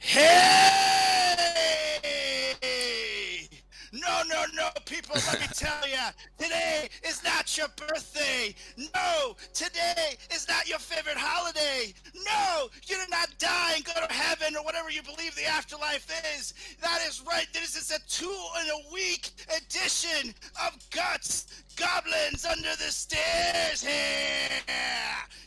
Hey! No, no, no, people, let me tell ya, today is not your birthday. No, today is not your favorite holiday. No, you're not die and go to heaven or whatever you believe the afterlife is. That is right. This is a 2-in-a-week edition of Guts, Goblins Under the Stairs here.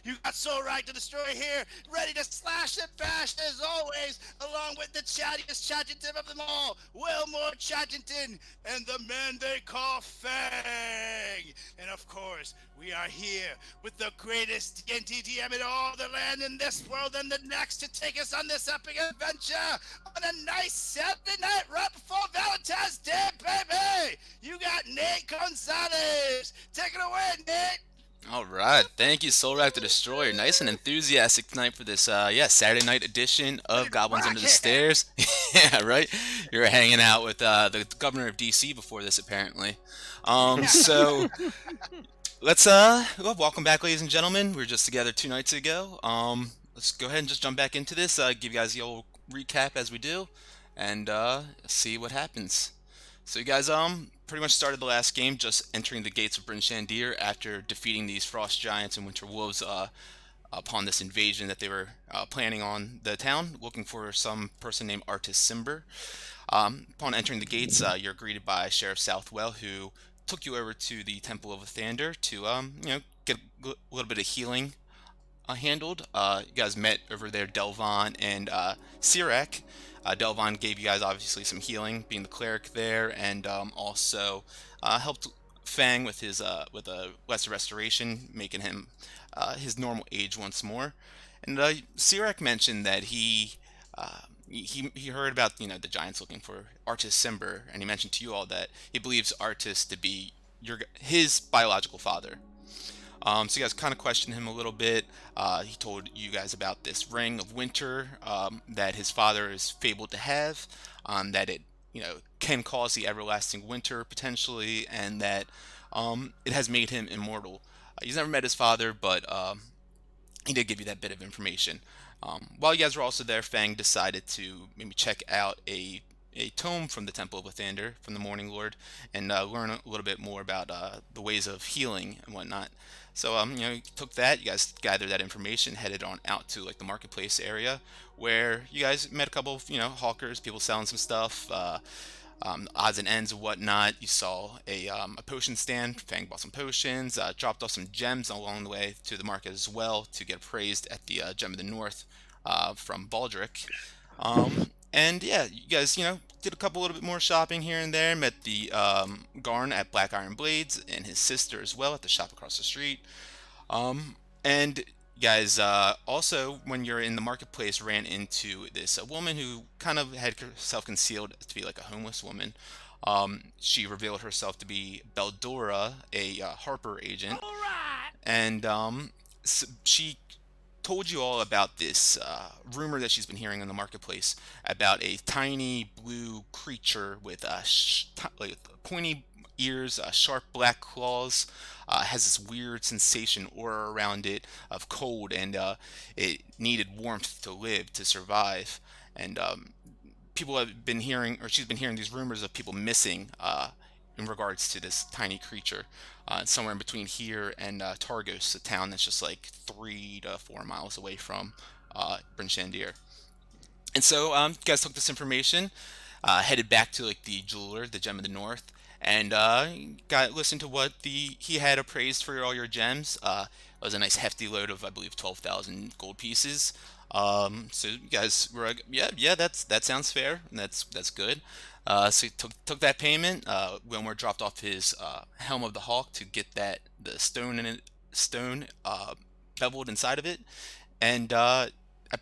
You got so right to destroy here, ready to slash and bash as always, along with the chattiest Chattington of them all, Wilmore Chattington, and the man they call Fang. And of course, we are here with the greatest D&D DM in all the land in this world and the next to take us on this epic adventure on a nice Saturday night right before Valentine's Day, baby. You got Nate Gonzalez. Take it away, Nate. All right, thank you, Soulrack the Destroyer. Nice and enthusiastic tonight for this, Saturday night edition Ready of to Goblins rock Under the it. Stairs. Yeah, right. You're hanging out with the governor of DC before this, apparently. So let's well, welcome back, ladies and gentlemen. We were just together 2 nights ago. Let's go ahead and just jump back into this. Give you guys the old recap as we do, and see what happens. So you guys pretty much started the last game just entering the gates of Bryn Shandir after defeating these frost giants and winter wolves upon this invasion that they were planning on the town, looking for some person named Artis Simber. Upon entering the gates, you're greeted by Sheriff Southwell, who took you over to the Temple of Athander to get a little bit of healing handled. You guys met over there, Delvon and Sirac. Delvon gave you guys obviously some healing, being the cleric there, and also helped Fang with his with a lesser restoration, making him his normal age once more. And Sirac mentioned that he heard about the giants looking for Artis Simber, and he mentioned to you all that he believes Artis to be his biological father. So you guys kind of questioned him a little bit. He told you guys about this ring of winter that his father is fabled to have, that it can cause the everlasting winter potentially, and that it has made him immortal. He's never met his father, but he did give you that bit of information. While you guys were also there, Fang decided to maybe check out a tome from the Temple of Lathander from the Morning Lord and learn a little bit more about the ways of healing and whatnot. So you took that, you guys gathered that information, headed on out to like the marketplace area where you guys met a couple of hawkers, people selling some stuff. Odds and ends and whatnot. You saw a potion stand. Fang bought some potions, dropped off some gems along the way to the market as well to get appraised at the Gem of the North from Baldric. And yeah, you guys, did a couple little bit more shopping here and there. Met the Garn at Black Iron Blades and his sister as well at the shop across the street. And you guys also, when you're in the marketplace, ran into this woman who kind of had herself concealed to be like a homeless woman. She revealed herself to be Beldora, a Harper agent, All right. and she told you all about this rumor that she's been hearing in the marketplace about a tiny blue creature with like pointy ears, sharp black claws, has this weird sensation aura around it of cold, and it needed warmth to live, to survive. And people have been hearing, or she's been hearing these rumors of people missing in regards to this tiny creature. Somewhere in between here and Targos, a town that's just like 3 to 4 miles away from Bryn Shandir. And so you guys took this information, headed back to like the jeweler, the Gem of the North, and got listened to what he had appraised for all your gems. It was a nice hefty load of, I believe, 12,000 gold pieces. So you guys were like, yeah, that sounds fair. That's good. So he took that payment. Wilmore dropped off his helm of the hawk to get the stone in it, stone beveled inside of it, and I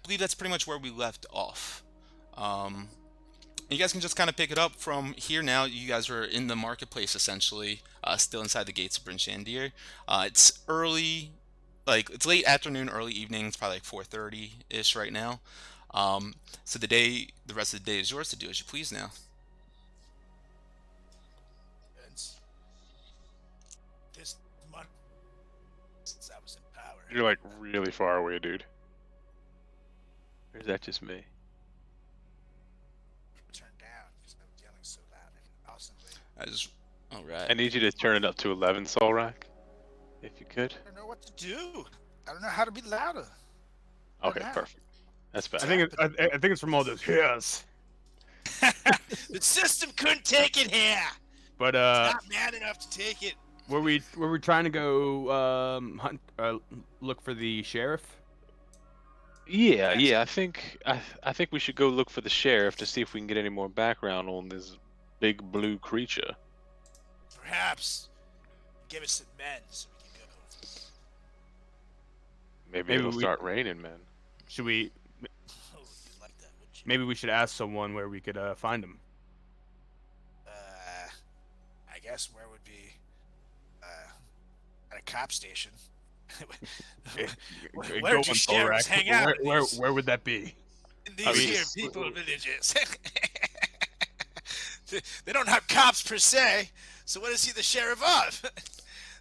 believe that's pretty much where we left off. Um, you guys can just kind of pick it up from here now. You guys are in the marketplace essentially, still inside the gates of Bryn Shandir. It's early, like it's late afternoon, early evening. It's probably like 4:30 ish right now. So the rest of the day is yours to do as you please now. Vince, this month since I was in power. You're like really far away, dude. Or is that just me? All right. I need you to turn it up to 11, Solrak, if you could. I don't know what to do. I don't know how to be louder. Okay, now. perfect. That's I better. think I think it's from all those yes. The system couldn't take it here. But Not mad enough to take it. were we trying to go hunt look for the sheriff? Yeah. I think we should go look for the sheriff to see if we can get any more background on this big blue creature. Perhaps give us some men so we can go. Maybe it'll start raining, man. Should we? Oh, you'd like that, would you? Maybe we should ask someone where we could find him. I guess where would be at a cop station. Where do sheriffs hang out? Where would that be? In these here people villages. They don't have cops per se, so what is he the sheriff of?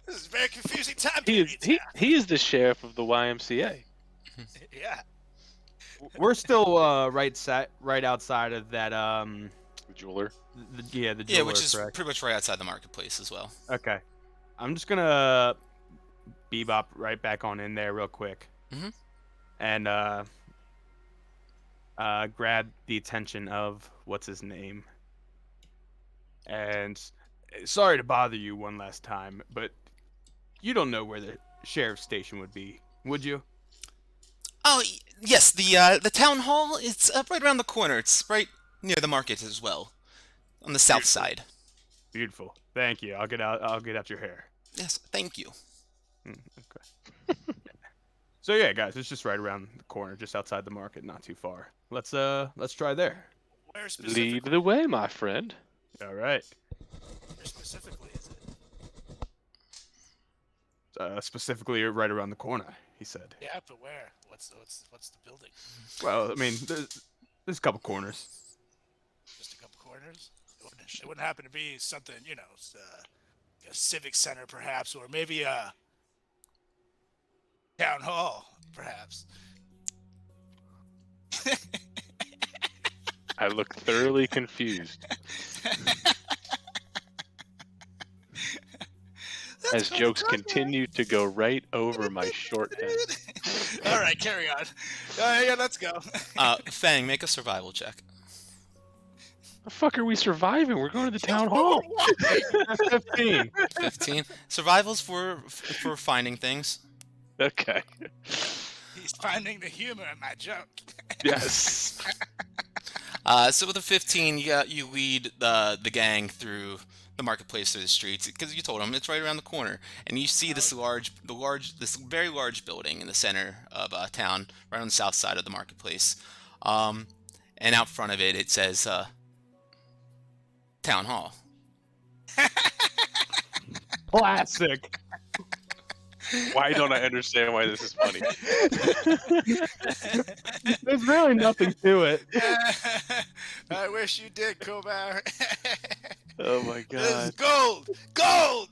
This is a very confusing time period. He is the sheriff of the YMCA. Yeah. We're still right outside of that The jeweler. the jeweler, Yeah, which is correct? pretty much right outside the marketplace as well. Okay. I'm just gonna bebop right back on in there real quick. Mhm. And grab the attention of what's his name. And sorry to bother you one last time, but you don't know where the sheriff's station would be, would you? Oh, yes, the town hall is right around the corner. It's right near the market as well, on the south side. Beautiful. Thank you. I'll get out your hair. Yes, thank you. Okay. So yeah, guys, it's just right around the corner, just outside the market, not too far. Let's try there. Where specifically? Lead the way, my friend. All right. Where specifically is it? Specifically right around the corner, he said. Yeah, but where? What's the building? Well, I mean, there's a couple corners. Just a couple corners? It wouldn't happen to be something, a civic center perhaps, or maybe a town hall, perhaps. I look thoroughly confused as jokes continue to go right over my short head. All right, carry on. Yeah, let's go. Fang, make a survival check. The fuck are we surviving? We're going to the town hall. 15. 15. Survival's for finding things. Okay. He's finding the humor in my joke. Yes. So with a 15, you lead the gang through the marketplace, through the streets, because you told them it's right around the corner, and you see this very large building in the center of town, right on the south side of the marketplace, and out front of it, it says Town Hall. Classic. Why don't I understand why this is funny? There's really nothing to it. I wish you did, Kobar. Oh my This is god. gold!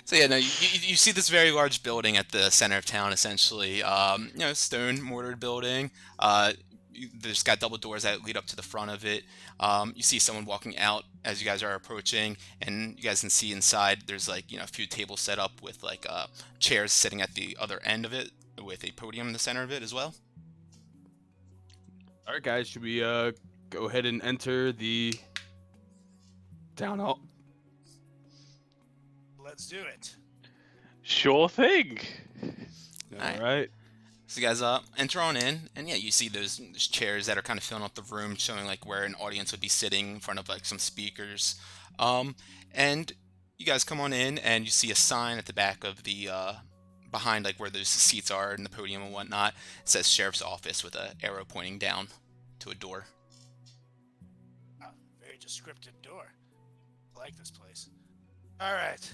So yeah, no, you see this very large building at the center of town, essentially. Stone mortared building. There's got double doors that lead up to the front of it. You see someone walking out as you guys are approaching, and you guys can see inside. There's a few tables set up with chairs sitting at the other end of it, with a podium in the center of it as well. All right, guys, should we go ahead and enter the town hall? Let's do it. Sure thing. All right. So you guys enter on in, and yeah, you see those chairs that are kind of filling up the room, showing where an audience would be sitting in front of some speakers. And you guys come on in, and you see a sign at the back of the behind where those seats are and the podium and whatnot. It says Sheriff's Office with an arrow pointing down to a door. Oh, very descriptive door. I like this place. All right.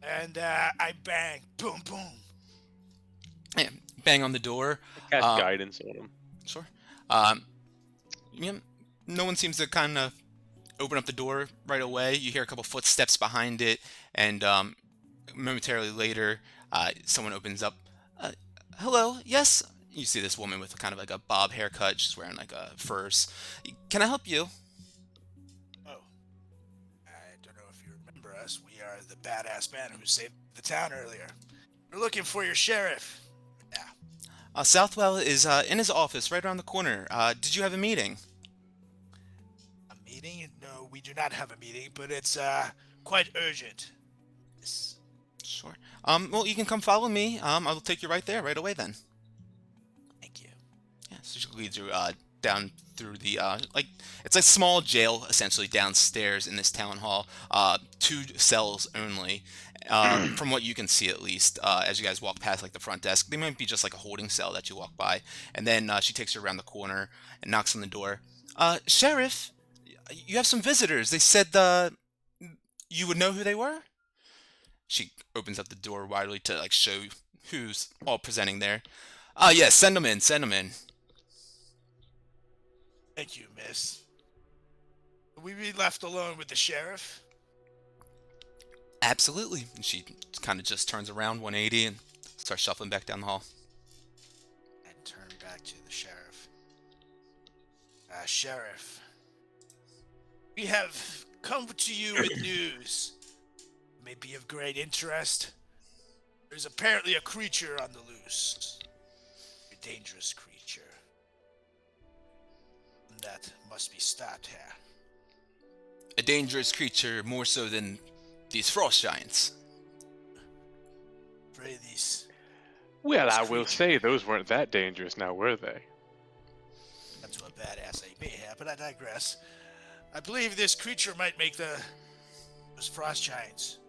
And I bang. Boom, boom. Yeah, bang on the door. Cast guidance on him. Sure. No one seems to kind of open up the door right away. You hear a couple footsteps behind it, and momentarily later, someone opens up. Hello, yes? You see this woman with kind of a bob haircut. She's wearing a furs. Can I help you? Oh, us. We are the badass man who saved the town earlier. We're looking for your sheriff. Yeah. Southwell is in his office right around the corner. Did you have a meeting? A meeting? No, we do not have a meeting, but it's quite urgent. Yes. Sure. Well, you can come follow me. I'll take you right there right away then. Thank you. Yeah, so she leads you down through the it's a small jail essentially downstairs in this town hall. 2 cells only, from what you can see at least. As you guys walk past like the front desk, they might be just like a holding cell that you walk by, and then she takes you around the corner and knocks on the door. Sheriff, you have some visitors. They said you would know who they were. She opens up the door widely to like show who's all presenting there. Yes, send them in. Send them in. Thank you, miss. Will we be left alone with the sheriff? Absolutely. And she kind of just turns around 180 and starts shuffling back down the hall. And turn back to the sheriff. Sheriff, we have come to you with news. May be of great interest. There's apparently a creature on the loose. A dangerous creature. That must be stopped here. A dangerous creature more so than these frost giants. Pray these. Well, I will say those weren't that dangerous now, were they? That's what badass I may have, but I digress. I believe this creature might make those frost giants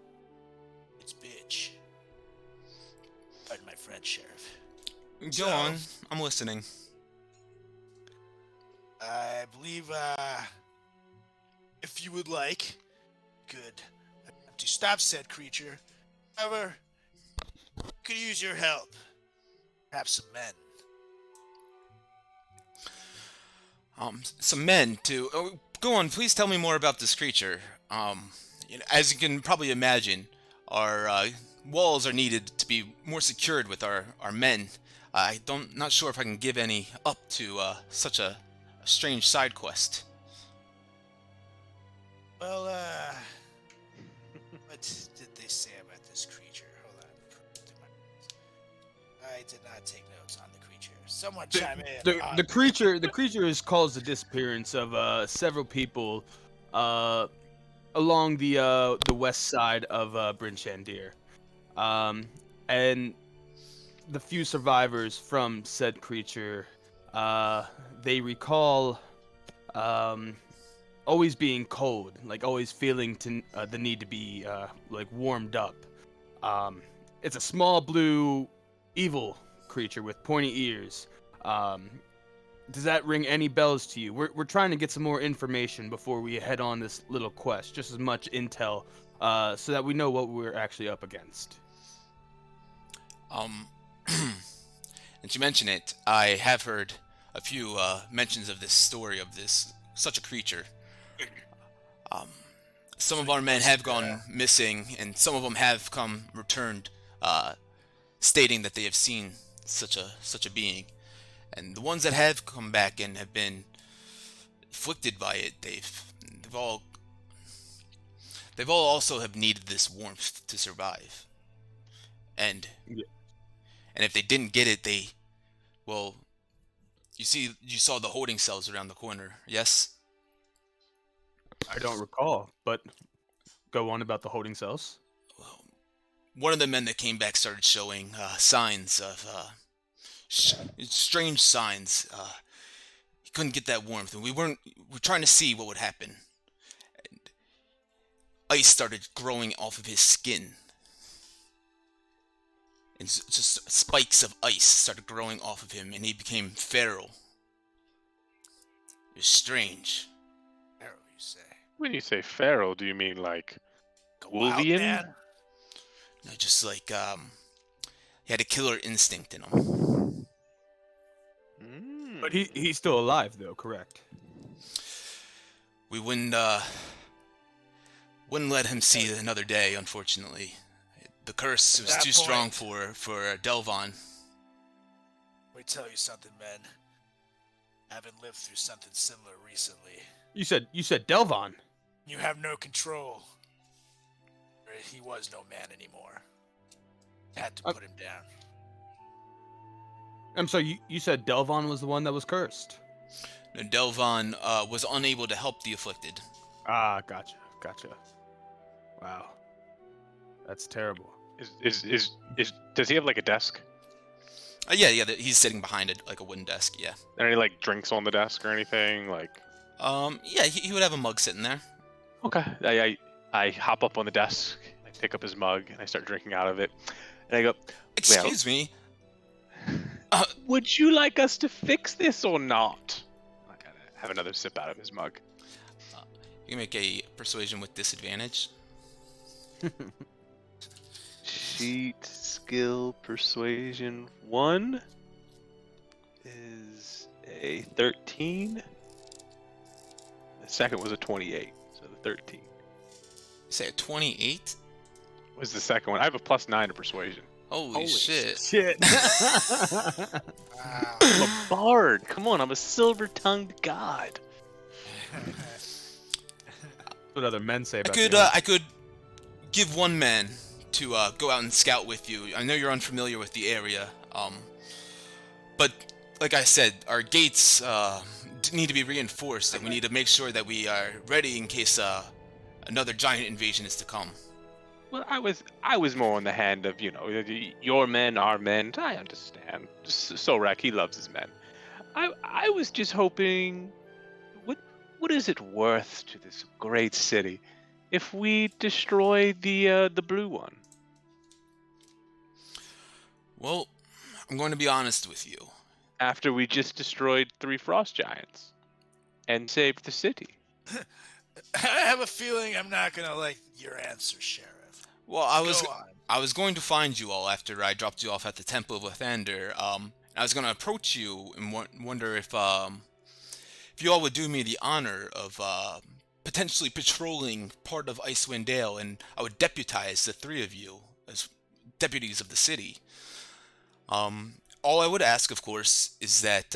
its bitch. Pardon my French, Sheriff. Go on. I'm listening. I believe, if you would like, could to stop said creature. However, could use your help. Perhaps some men. Some men to go on. Please tell me more about this creature. As you can probably imagine, our walls are needed to be more secured with our men. Not sure if I can give any up to such a strange side quest. Well, what did they say about this creature? Hold on. I did not take notes on the creature. Someone chime in. The creature has caused the disappearance of several people along the west side of Bryn Shandir. And the few survivors from said creature, they recall always being cold, like always feeling the need to be like warmed up. It's a small blue evil creature with pointy ears. Does that ring any bells to you? We're trying to get some more information before we head on this little quest, just as much intel, so that we know what we're actually up against. And you mention it, I have heard a few mentions of this story of such a creature. Some of our men have gone missing, and some of them have returned, stating that they have seen such a being. And the ones that have come back and have been afflicted by it, they've all also have needed this warmth to survive. And if they didn't get it, you saw the holding cells around the corner, yes? I don't recall, but go on about the holding cells. Well, one of the men that came back started showing signs of strange signs. He couldn't get that warmth, and we're trying to see what would happen. And ice started growing off of his skin. And just spikes of ice started growing off of him, and he became feral. It was strange. Feral, you say? When you say feral, do you mean like A wild Wolvian? man? No, just like he had a killer instinct in him. Mm. But he's still alive, though, correct? We wouldn't let him see another day, unfortunately. The curse was too strong for Delvon. Let me tell you something, men. I haven't lived through something similar recently. You said Delvon. You have no control. he was no man anymore. Had to put him down. I'm sorry, you said Delvon was the one that was cursed? No, Delvon was unable to help the afflicted. Ah, gotcha. Wow. That's terrible. Does he have like a desk? Yeah, he's sitting behind it like a wooden desk. Yeah. Are any like drinks on the desk or anything? Like. Yeah, he would have a mug sitting there. Okay. I hop up on the desk. I pick up his mug and I start drinking out of it. And I go, Excuse me. Would you like us to fix this or not? I gotta have another sip out of his mug. You can make a persuasion with disadvantage. Sheet skill persuasion 1 is a 13. The second was a 28, so the 13. You say a 28? Was the second one? I have a +9 to persuasion. Holy shit. Wow. I'm a bard. Come on, I'm a silver-tongued god. What other men say about I could give one man to go out and scout with you. I know you're unfamiliar with the area, but like I said, our gates need to be reinforced, and we need to make sure that we are ready in case another giant invasion is to come. Well, I was more on the hand of, your men, our men. I understand. Sorek, he loves his men. I was just hoping, what is it worth to this great city if we destroy the blue one? Well, I'm going to be honest with you. After we just destroyed 3 frost giants and saved the city. I have a feeling I'm not gonna like your answer, Sheriff. Well, Go on. I was going to find you all after I dropped you off at the Temple of Lathander. I was going to approach you and wonder if you all would do me the honor of potentially patrolling part of Ice Windale, and I would deputize the 3 of you as deputies of the city. All I would ask, of course, is that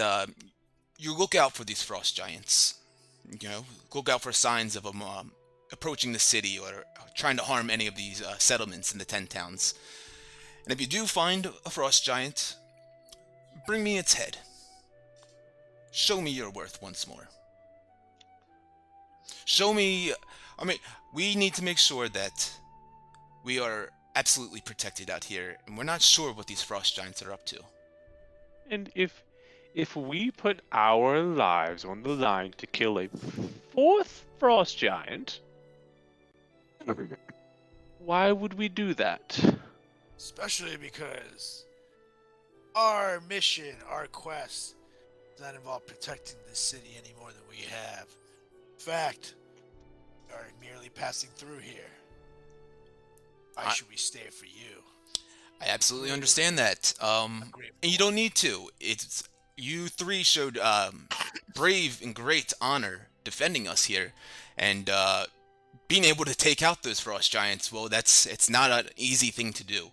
you look out for these frost giants. Look out for signs of them approaching the city or trying to harm any of these settlements in the 10 towns. And if you do find a frost giant, bring me its head. Show me your worth once more. Show me... we need to make sure that we are absolutely protected out here, and we're not sure what these frost giants are up to. And if we put our lives on the line to kill a 4th frost giant, why would we do that? Especially because our mission, our quest, does not involve protecting this city any more than we have. In fact, we are merely passing through here. Why should we stay for you? I absolutely understand that. And you don't need to. You 3 showed brave and great honor defending us here, and being able to take out those frost giants. Well, it's not an easy thing to do.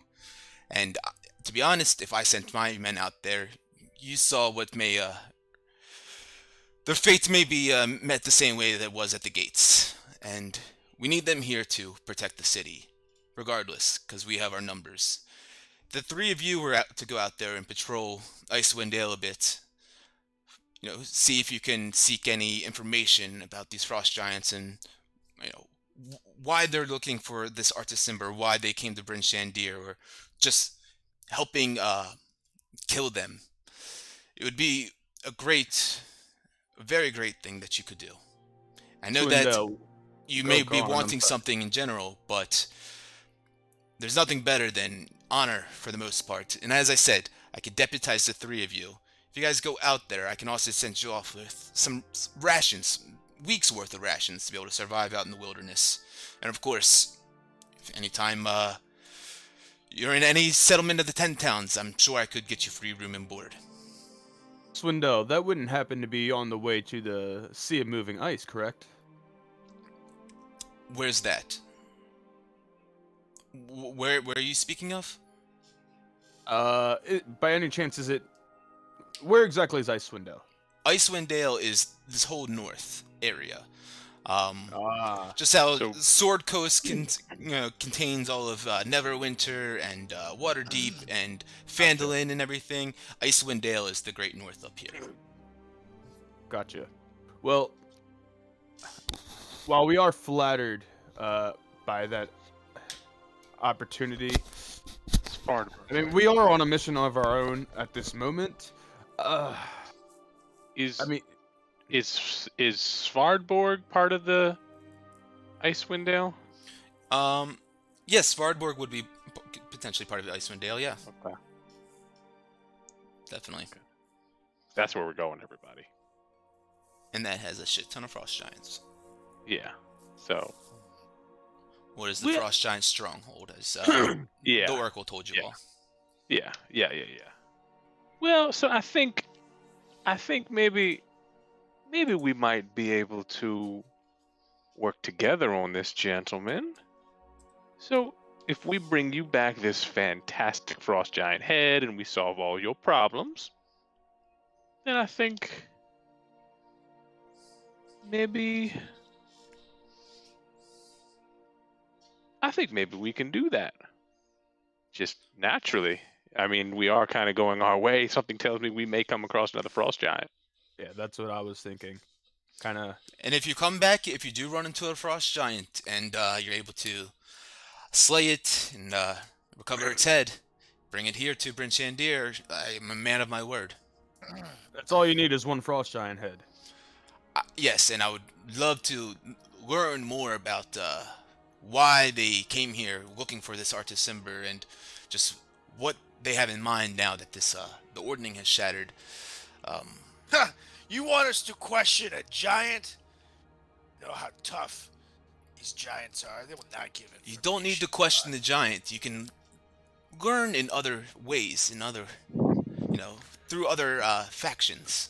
And to be honest, if I sent my men out there, you saw what may their fate may be met the same way that it was at the gates, and we need them here to protect the city, regardless, because we have our numbers. The 3 of you were out to go out there and patrol Ice Windale a bit. See if you can seek any information about these frost giants and, why they're looking for this artisan, or why they came to Bryn Shandir, or just helping kill them. It would be a very great thing that you could do. I know that you may be wanting something in general, but there's nothing better than honor for the most part. And as I said, I could deputize the 3 of you. If you guys go out there, I can also send you off with some rations, weeks worth of rations, to be able to survive out in the wilderness. And of course, if anytime you're in any settlement of the 10 towns, I'm sure I could get you free room and board. Swindell, that wouldn't happen to be on the way to the Sea of Moving Ice, correct? Where's that? Where are you speaking of? By any chance, is it... Where exactly is Ice Windale? Ice Windale is this whole north area. Just how So- Sword Coast contains all of Neverwinter and Waterdeep and Phandalin and everything. Ice Windale is the Great North up here. Gotcha. Well, while we are flattered by that opportunity, Svardborg, I mean, we are on a mission of our own at this moment. is I mean, is Svardborg part of the Ice Windale? Yes, Svardborg would be potentially part of Ice Windale. Yeah, Okay. definitely. That's where we're going, everybody. And that has a shit ton of frost giants. Yeah. So. What is the Well- frost giant stronghold? As Yeah. the Oracle told you Yeah. all. Yeah. Well, so I think maybe we might be able to work together on this, gentlemen. So if we bring you back this fantastic frost giant head and we solve all your problems, then I think maybe we can do that. Just naturally. I mean, we are kind of going our way. Something tells me we may come across another frost giant. yeah, that's what I was thinking. Kind of. And if you come back, if you do run into a frost giant and you're able to slay it and recover its head, bring it here to Bryn Shandir. I'm a man of my word. That's all you need is one frost giant head. Yes, and I would love to learn more about why they came here looking for this Artisimber and just what they have in mind now that this the ordning has shattered. Huh, you want us to question a giant? You know how tough these giants are. They will not give it. You don't need to question the giant. You can learn in other ways, in other, through other factions.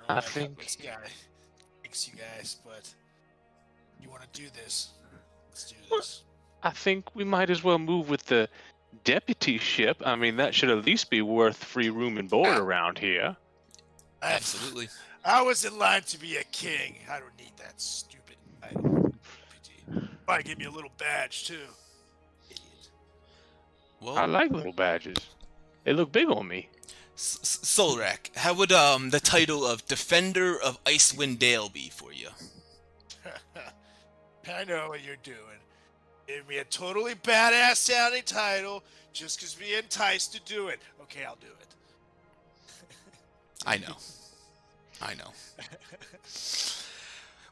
I think This guy thinks you guys, but you want to do this? Let's do this. I think we might as well move with the deputy ship. I mean, that should at least be worth free room and board around here. Absolutely. I was in line to be a king. I don't need that stupid title. Might give me a little badge too. Idiot. Well, I like little badges. They look big on me. Solrak, how would the title of Defender of Ice Windale be for you? I know what you're doing. Give me a totally badass sounding title just because we enticed to do it. Okay, I'll do it. I know.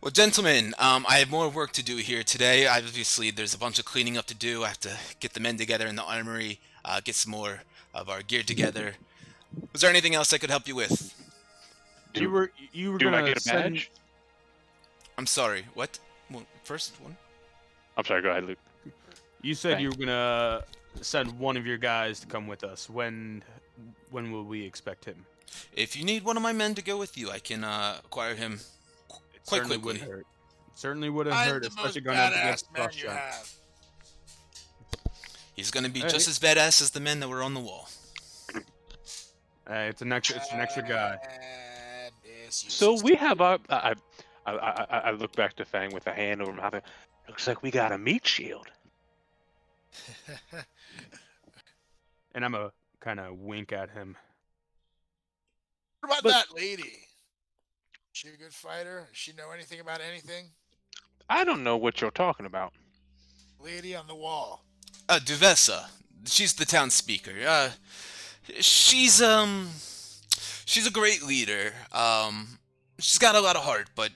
Well, gentlemen, I have more work to do here today. Obviously, there's a bunch of cleaning up to do. I have to get the men together in the armory, get some more of our gear together. Was there anything else I could help you with? You were Do gonna I get a send- badge? I'm sorry, what? Well, first one? I'm sorry, go ahead, Luke. You said Thank you were gonna send one of your guys to come with us. When will we expect him? If you need one of my men to go with you, I can acquire him It quite certainly quickly. wouldn't hurt. Certainly wouldn't I'm hurt, the most especially going up against badass man frost you giant. have. He's going to be Hey. just as badass as the men that were on the wall. It's an extra guy. So we have our. I look back to Fang with a hand over my mouth. Looks like we got a meat shield. And I'm a kind of wink at him. What about But- that lady? Is she a good fighter? Does she know anything about anything? I don't know what you're talking about. Lady on the wall. Duvessa. She's the town speaker. She's a great leader. She's got a lot of heart, but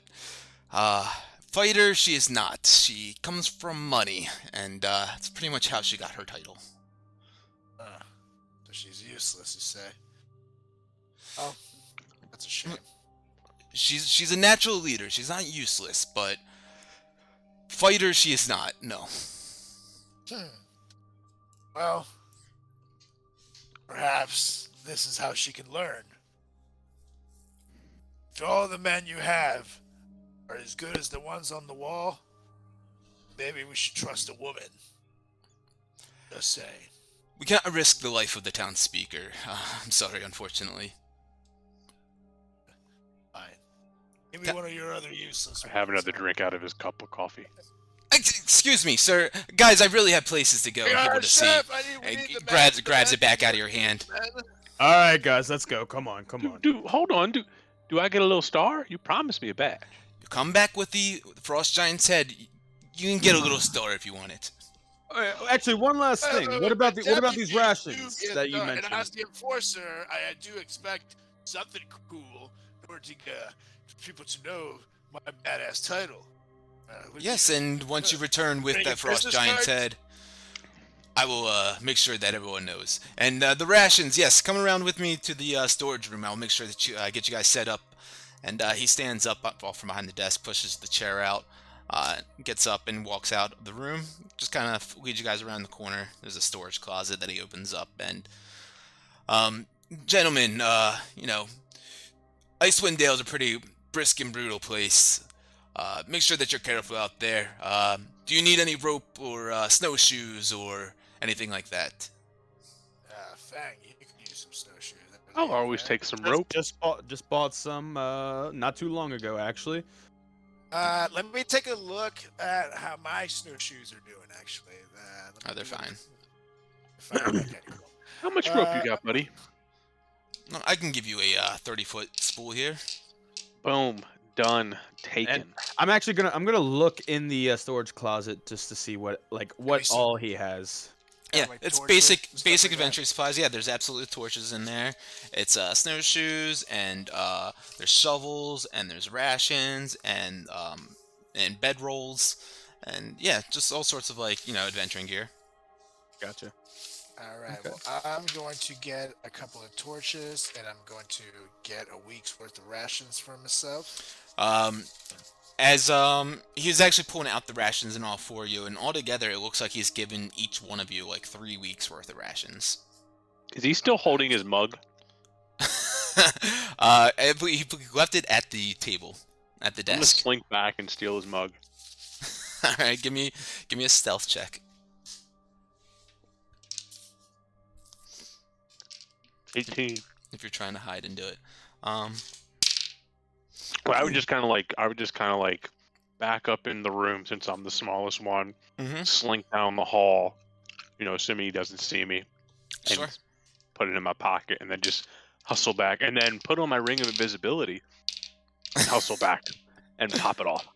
fighter she is not. She comes from money, and that's pretty much how she got her title. So she's useless, you say? Oh, that's a shame. She's a natural leader. She's not useless, but fighter she is not. No. Well, perhaps this is how she can learn. If all the men you have are as good as the ones on the wall, maybe we should trust a woman. Just saying. We can't risk the life of the town speaker. I'm sorry, unfortunately. Give me one of your other useless. I have ones. another drink out of his cup of coffee. Excuse me, sir. Guys, I really have places to go and people to see. Chef, we And need the grabs it back man. out of your hand. All right, guys, let's go. Come on. Dude, hold on. Do I get a little star? You promised me a badge. You come back with the Frost Giant's head. You can get a little star if you want it. Actually, one last thing. What about these rations that you And mentioned? as the enforcer, I do expect something cool in order to for people to know my badass title. Yes, and once you return with Bring that your Frost business Giant's cards? head, I will make sure that everyone knows. And the rations, yes, come around with me to the storage room. I'll make sure that you get you guys set up. And he stands up off from behind the desk, pushes the chair out, gets up and walks out of the room. Just kind of leads you guys around the corner. There's a storage closet that he opens up. And, gentlemen, you know, Ice Windale is a pretty brisk and brutal place. Make sure that you're careful out there. Do you need any rope or snowshoes or anything like that? Fang, you can use some snowshoes. I'll always take some rope. Just bought some not too long ago, actually. Let me take a look at how my snowshoes are doing, actually. They're fine. Okay, cool. How much rope you got, buddy? No, I can give you a 30-foot spool here. Boom. Done. Taken. I'm gonna look in the storage closet just to see what some- all he has. Yeah, like it's torches basic and stuff like that. adventure supplies. Yeah, there's absolutely torches in there. It's snowshoes and there's shovels and there's rations and bedrolls and yeah, just all sorts of adventuring gear. Gotcha. All right. Okay. Well, I'm going to get a couple of torches, and I'm going to get a week's worth of rations for myself. As he's actually pulling out the rations and all for you, and altogether it looks like he's given each one of you like 3 weeks worth of rations. Is he still holding his mug? He left it at the table, at the I'm gonna desk. slink back and steal his mug. All right, give me a stealth check. 18. If you're trying to hide and do it. Well, I would just kind of like back up in the room since I'm the smallest one. Slink down the hall, assuming he doesn't see me. And Sure. put it in my pocket and then just hustle back and then put on my ring of invisibility and hustle back and pop it off.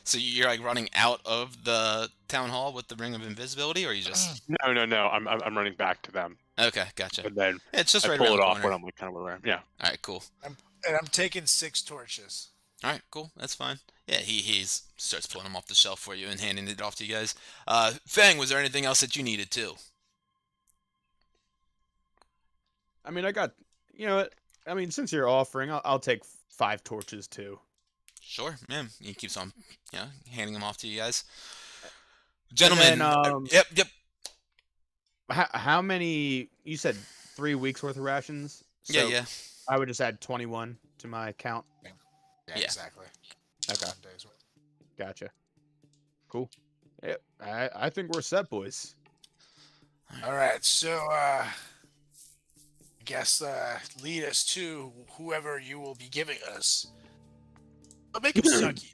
So you're like running out of the town hall with the ring of invisibility, or you just? No. I'm running back to them. Okay, gotcha. And then Yeah, it's just I right pull around it the off corner. when I'm like kind of around. Yeah. All right, cool. And I'm taking 6 torches. All right, cool. That's fine. Yeah, he starts pulling them off the shelf for you and handing it off to you guys. Fang, was there anything else that you needed too? I mean, since you're offering, I'll take 5 torches too. Sure, man. He keeps on, handing them off to you guys. Gentlemen, then, yep. How many? You said 3 weeks worth of rations. So Yeah. I would just add 21 to my count. Yeah, Yeah. exactly. Okay. 1 day's worth. Gotcha. Cool. Yep. I think we're set, boys. All right, so I guess lead us to whoever you will be giving us. But make him sucky.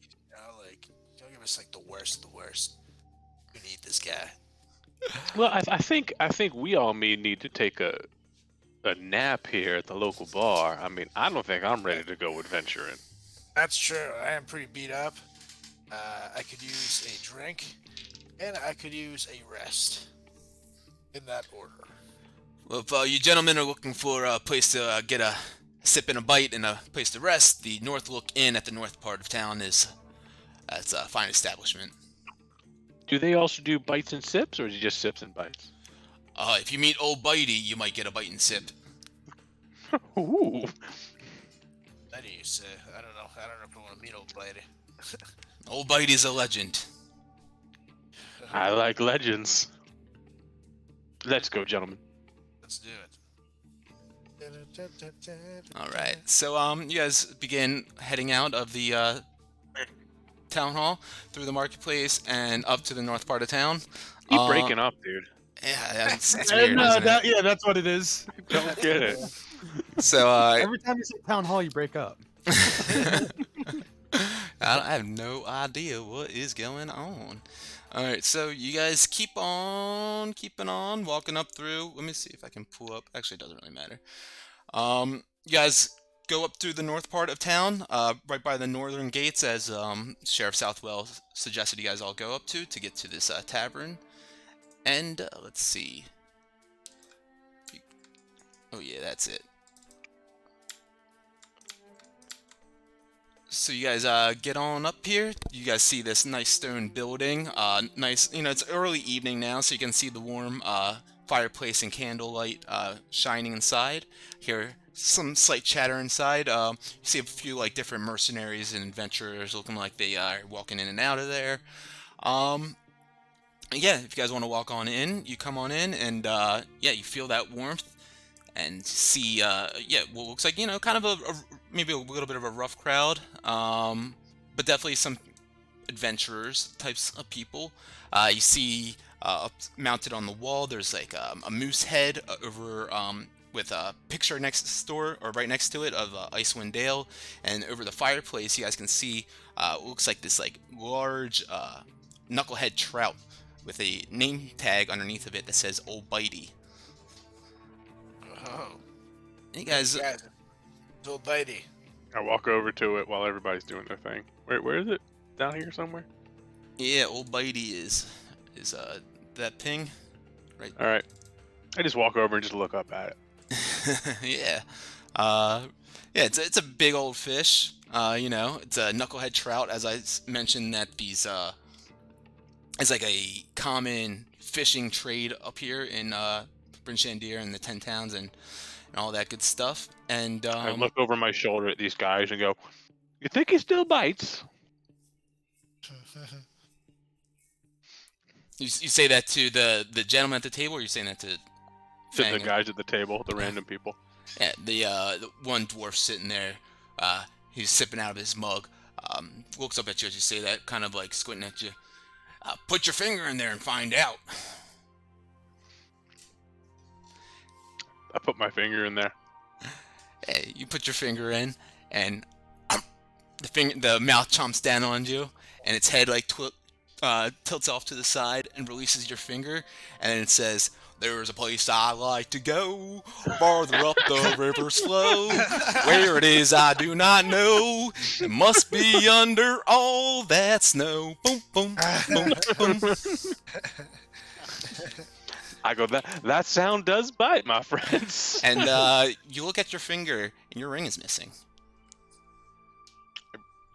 Don't give us like the worst of the worst. We need this guy. Well, I think we all need to take a nap here at the local bar. I mean, I don't think I'm ready to go adventuring. That's true. I am pretty beat up. I could use a drink, and I could use a rest. In that order. Well, if you gentlemen are looking for a place to get a sip and a bite and a place to rest, the North Look Inn at the north part of town it's a fine establishment. Do they also do bites and sips, or is it just sips and bites? If you meet Old Bitey, you might get a bite and sip. Ooh. That do you say? I don't know if I want to meet old lady. Old Bitey's a legend. I like legends. Let's go, gentlemen. Let's do it. All right. So you guys begin heading out of the town hall through the marketplace and up to the north part of town. Keep breaking up, dude. Yeah, it's weird. Isn't it? That's what it is. Don't get it. So Every time you say town hall, you break up. I have no idea what is going on. All right, so you guys keep on keeping on, walking up through. Let me see if I can pull up. Actually, it doesn't really matter. You guys go up through the north part of town, right by the northern gates, as Sheriff Southwell suggested you guys all go up to get to this tavern. And let's see. Oh yeah, that's it. So you guys get on up here. You guys see this nice stone building. Nice, it's early evening now, so you can see the warm fireplace and candlelight shining inside. Hear some slight chatter inside. You see a few like different mercenaries and adventurers looking like they are walking in and out of there. Yeah, if you guys want to walk on in, you come on in, and yeah, you feel that warmth and see yeah, what looks like kind of maybe a little bit of a rough crowd, but definitely some adventurers types of people. You see mounted on the wall, there's like a moose head over with a picture next door or right next to it of Ice Windale, and over the fireplace you guys can see looks like this like large knucklehead trout with a name tag underneath of it that says Old Bitey. Oh, Hey guys, it's Old Bitey. I walk over to it while everybody's doing their thing. Where is it? Down here somewhere? yeah, Old Bitey is that thing, right? All right. I just walk over and just look up at it. Yeah, yeah, it's a big old fish. It's a knucklehead trout, as I mentioned that these is like a common fishing trade up here in Bryn Shandir and the 10 Towns and all that good stuff. And I look over my shoulder at these guys and go, "You think he still bites?" you say that to the gentleman at the table, or you saying that to To the Fang? guys at the table, the random people. Yeah, the one dwarf sitting there, he's sipping out of his mug, looks up at you as you say that, kind of like squinting at you. Put your finger in there and find out. I put my finger in there. Hey, you put your finger in, and the mouth chomps down on you, and its head like tilts off to the side and releases your finger, and then it says, "There's a place I like to go, farther up the river's flow. Where it is I do not know. It must be under all that snow." Boom, boom, boom, boom. I go, that sound does bite, my friends. And you look at your finger, and your ring is missing.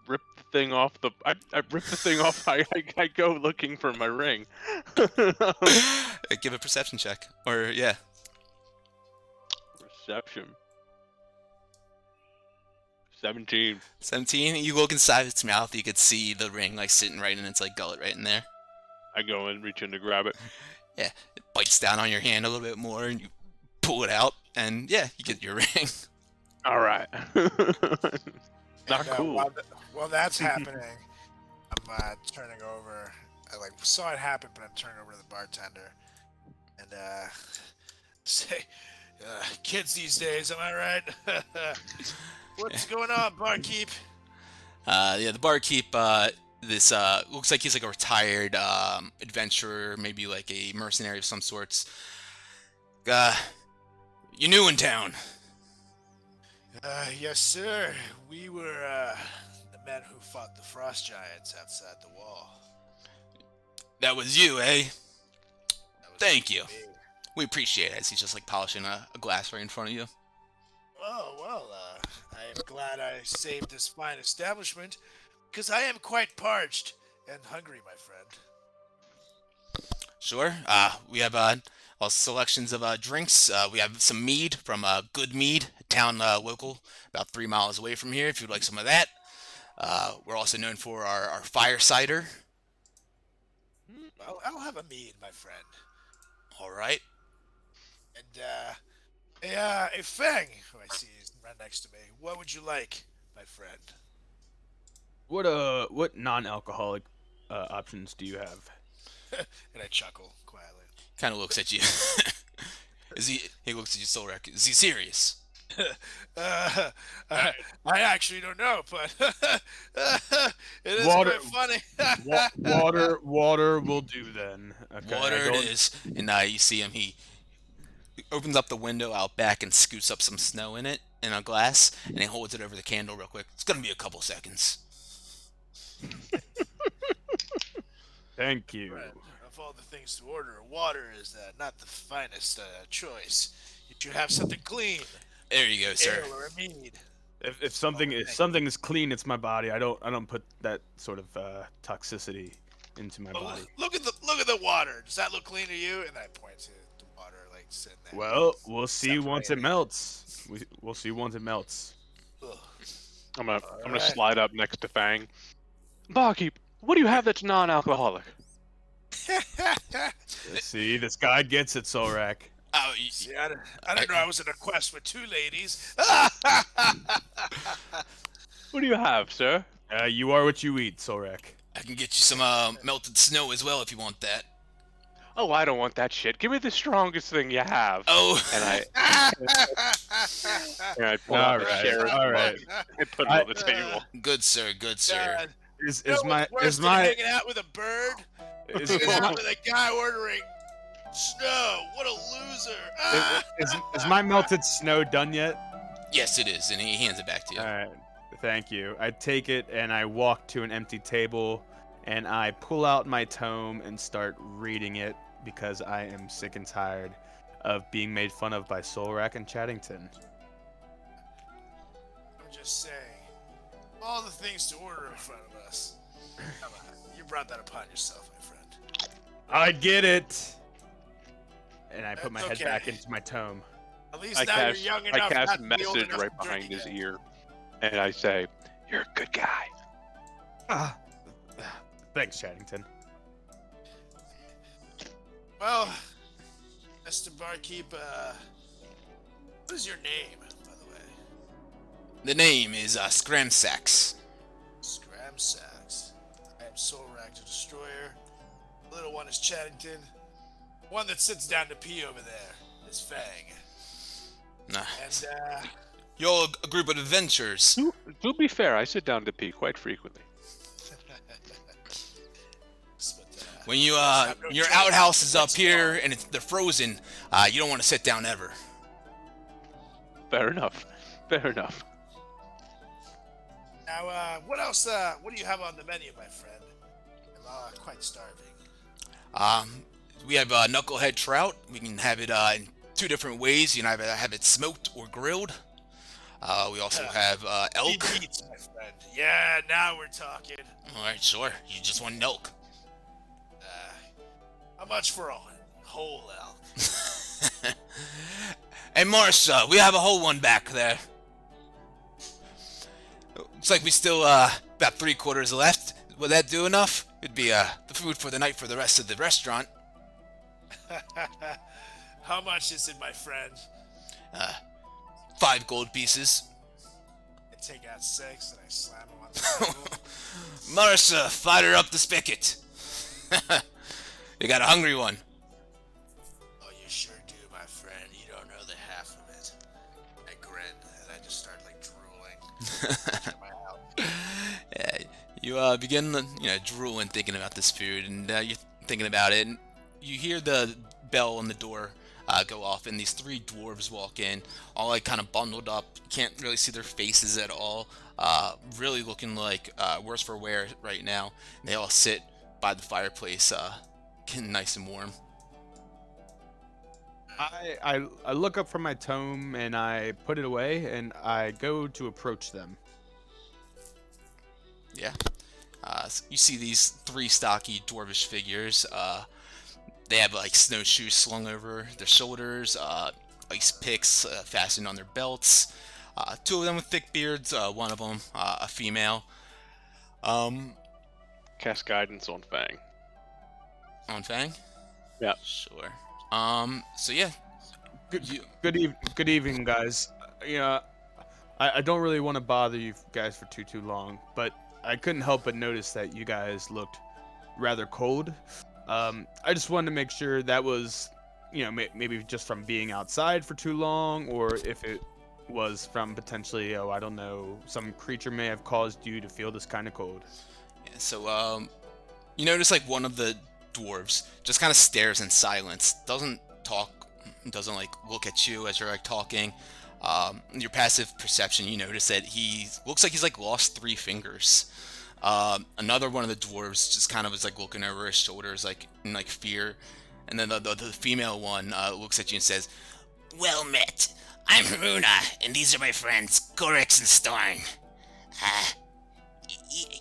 Rip the thing off I rip the thing off. I go looking for my ring. Give a perception check, or yeah. Perception. 17. 17. You look inside its mouth. You could see the ring like sitting right in its like gullet right in there. I go and reach in to grab it. Yeah, it bites down on your hand a little bit more, and you pull it out, and yeah, you get your ring. All right. Not And, cool. While that's happening, I'm turning over. I saw it happen, but I'm turning over to the bartender and say, "Kids these days, am I right? What's going on, barkeep?" Yeah, the barkeep. This looks like he's like a retired adventurer, maybe like a mercenary of some sorts. You new in town? Yes, sir. We were the men who fought the frost giants outside the wall. That was you, eh? That was Thank you. me. We appreciate it. As he's just like polishing a glass right in front of you. Oh, well, I am glad I saved this fine establishment, because I am quite parched and hungry, my friend. Sure. We have well, selections of drinks. We have some mead from Good Mead, a town local, about 3 miles away from here, if you'd like some of that. We're also known for our fire cider. I'll have a mead, my friend. All right. And, hey, Fang, who I see is right next to me, what would you like, my friend? What non-alcoholic options do you have? And I chuckle quietly. Kind of looks at you. He looks at you, Solrek. Is he serious? uh, I actually don't know, but it is Water, quite funny. water will do then. Okay, Water I it don't. is. And you see him. He opens up the window out back and scoots up some snow in it in a glass, and he holds it over the candle real quick. It's gonna be a couple seconds. Thank you. Friend, of all the things to order, water is not the finest choice. You should have something clean, There you go, sir. ale or a mead. If something is clean, it's my body. I don't put that sort of toxicity into my Oh, body. look at the water. Does that look clean to you? And I point to the water, like sitting there. Well, we'll see once it separated. melts. We'll see once it melts. Ugh. I'm gonna Alright. slide up next to Fang. Barkeep, what do you have that's non-alcoholic? See, this guy gets it, Solrak. Oh, See, I didn't know I was in a quest with 2 ladies. What do you have, sir? You are what you eat, Solrak. I can get you some melted snow as well if you want that. Oh, I don't want that shit. Give me the strongest thing you have. Oh, And I pull out a Alright, sheriff alright. mug and put it on the table. good sir, good sir. God. Is You know my what's worse is than my hanging out with a bird? is, Hanging is out my with a guy ordering snow. What a loser! is my melted snow done yet? Yes, it is, and he hands it back to you. All right, thank you. I take it and I walk to an empty table, and I pull out my tome and start reading it because I am sick and tired of being made fun of by Solrak and Chaddington. I'm just saying, all the things to order in front of us. Come on, you brought that upon yourself, my friend. I get it. And I put my That's head back okay. into my tome. At least I now cast, you're young I enough cast not to be old message enough right to drink behind his again. ear, and I say, "You're a good guy." Ah, thanks, Chaddington. Well, Mr. Barkeep, what is your name, by the way? The name is Scramsax. Scramsax. I am Solrak the Destroyer. The little one is Chaddington. The one that sits down to pee over there is Fang. And, You're a group of adventurers. To be fair, I sit down to pee quite frequently. When you have no your choice. outhouse is up Let's here go. and they're frozen, you don't want to sit down ever. Fair enough. Fair enough. Now, what else, what do you have on the menu, my friend? I'm quite starving. We have knucklehead trout. We can have it in 2 different ways. You can either have it smoked or grilled. We also have elk. Meats, my friend. Yeah, now we're talking. All right, sure. You just want elk. How much for a whole elk? Hey, Marsha, we have a whole one back there. Looks like we still about 3/4 left. Will that do enough? It'd be the food for the night for the rest of the restaurant. How much is it, my friend? 5 gold pieces. I take out 6 and I slam them on the table. Marsha, fire up the spigot. You got a hungry one. Oh, you sure do, my friend. You don't know the half of it. I grin and I just start like drooling. Check my out. Yeah, you begin, drooling, thinking about this food, and you're thinking about it, and you hear the bell on the door go off, and these 3 dwarves walk in, all like kind of bundled up. You can't really see their faces at all. Really looking like worse for wear right now. And they all sit by the fireplace, getting nice and warm. I look up from my tome and I put it away and I go to approach them. Yeah. You see these 3 stocky dwarvish figures. They have like snowshoes slung over their shoulders, ice picks fastened on their belts. 2 of them with thick beards, one of them a female. Cast guidance on Fang. On Fang? Yeah. Sure. So yeah. Good evening, guys. I don't really want to bother you guys for too long, but I couldn't help but notice that you guys looked rather cold. I just wanted to make sure that was, maybe just from being outside for too long, or if it was from potentially, I don't know, some creature may have caused you to feel this kind of cold. Yeah, so you notice like one of the dwarves just kind of stares in silence, doesn't talk, doesn't like look at you as you're like talking. Your passive perception, you notice that he looks like he's like lost 3 fingers. Another one of the dwarves just kind of is like looking over his shoulders, like in like fear, and then the female one looks at you and says, Well met. I'm Runa, and these are my friends, Gorix and Storm.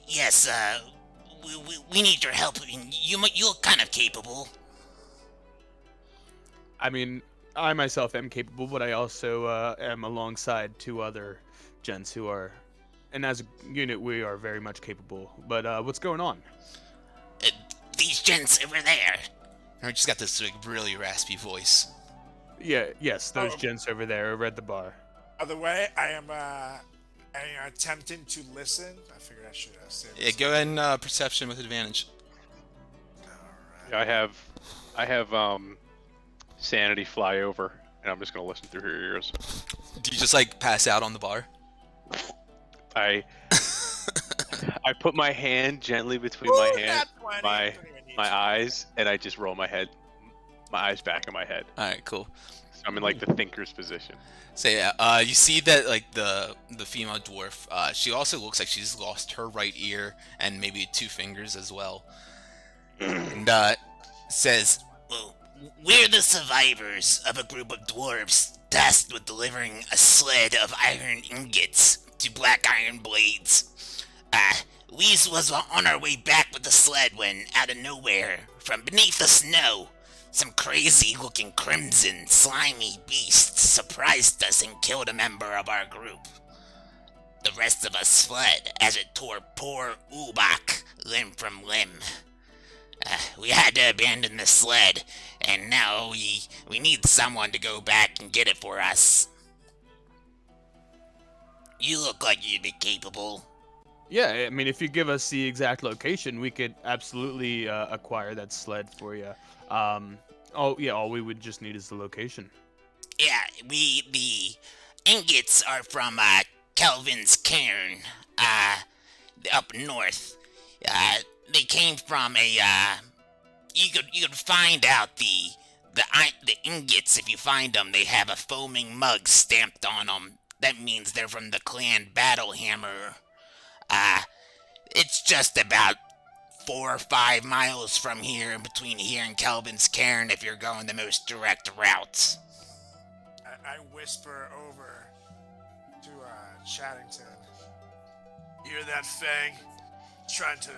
Yes, we need your help. You look kind of capable. I mean, I myself am capable, but I also am alongside 2 other gents who are, and as a unit, we are very much capable. But what's going on? These gents over there. and he just got this like really raspy voice. Yes, those gents over there, over at the bar. By the way, I am attempting to listen. I figured I should say this. Yeah, go ahead and perception with advantage. Alright. Yeah, I have sanity fly over, and I'm just gonna listen through her ears. Do you just like pass out on the bar? I put my hand gently between my hand, my eyes, and I just roll my eyes back in my head. All right, cool. So I'm in like the thinker's position. So yeah, you see that like the female dwarf, she also looks like she's lost her right ear and maybe 2 fingers as well. And says, Well, we're the survivors of a group of dwarves tasked with delivering a sled of iron ingots to Black Iron Blades. We was on our way back with the sled when, out of nowhere, from beneath the snow, some crazy-looking crimson, slimy beast surprised us and killed a member of our group. The rest of us fled as it tore poor Ubak limb from limb. We had to abandon the sled, and now we need someone to go back and get it for us. You look like you'd be capable. Yeah, I mean, if you give us the exact location, we could absolutely acquire that sled for you. All we would just need is the location. Yeah, the ingots are from Kelvin's cairn, up north. They came from a you could find out the ingots if you find them. They have a foaming mug stamped on them. That means they're from the clan Battlehammer. It's just about 4 or 5 miles from here, in between here and Kelvin's cairn, if you're going the most direct route. I whisper over to Chattington. Hear that, Fang? Trying to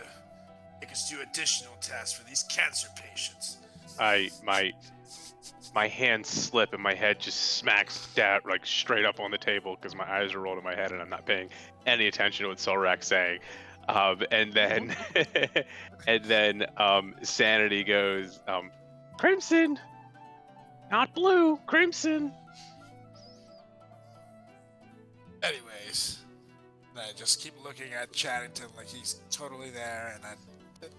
make us do additional tests for these cancer patients. My hands slip and my head just smacks down like straight up on the table because my eyes are rolled in my head and I'm not paying any attention to what Solrak's saying. And then Sanity goes, Crimson, not blue, Crimson. Anyways, I just keep looking at Chattington like he's totally there, and I'm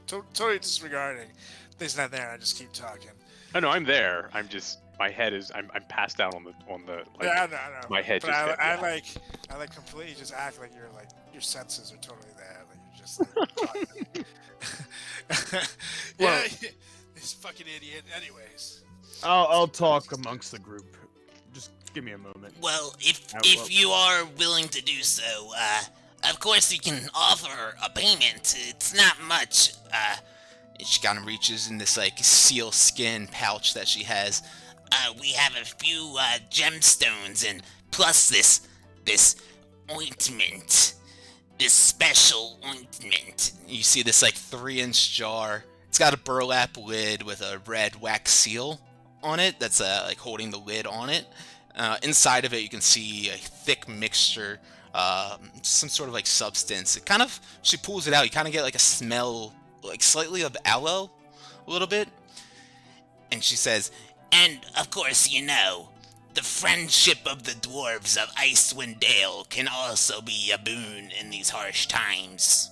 totally disregarding that he's not there. And I just keep talking. Oh no, I'm there. I'm just my head is I'm passed out on the like, yeah, I know. My head but just I like completely just act like you're like your senses are totally there. Like you're just like, yeah, this fucking idiot. Anyways, I'll talk amongst the group. Just give me a moment. Well, if you are willing to do so, of course you can offer a payment. It's not much. She kind of reaches in this like seal skin pouch that she has. We have a few gemstones, and plus this ointment, this special ointment. You see this like 3-inch jar. It's got a burlap lid with a red wax seal on it that's like holding the lid on it. Inside of it you can see a thick mixture, some sort of like substance. It kind of, she pulls it out, you kind of get like a smell like slightly of aloe, a little bit. And she says, and of course, you know, the friendship of the dwarves of Ice Windale can also be a boon in these harsh times.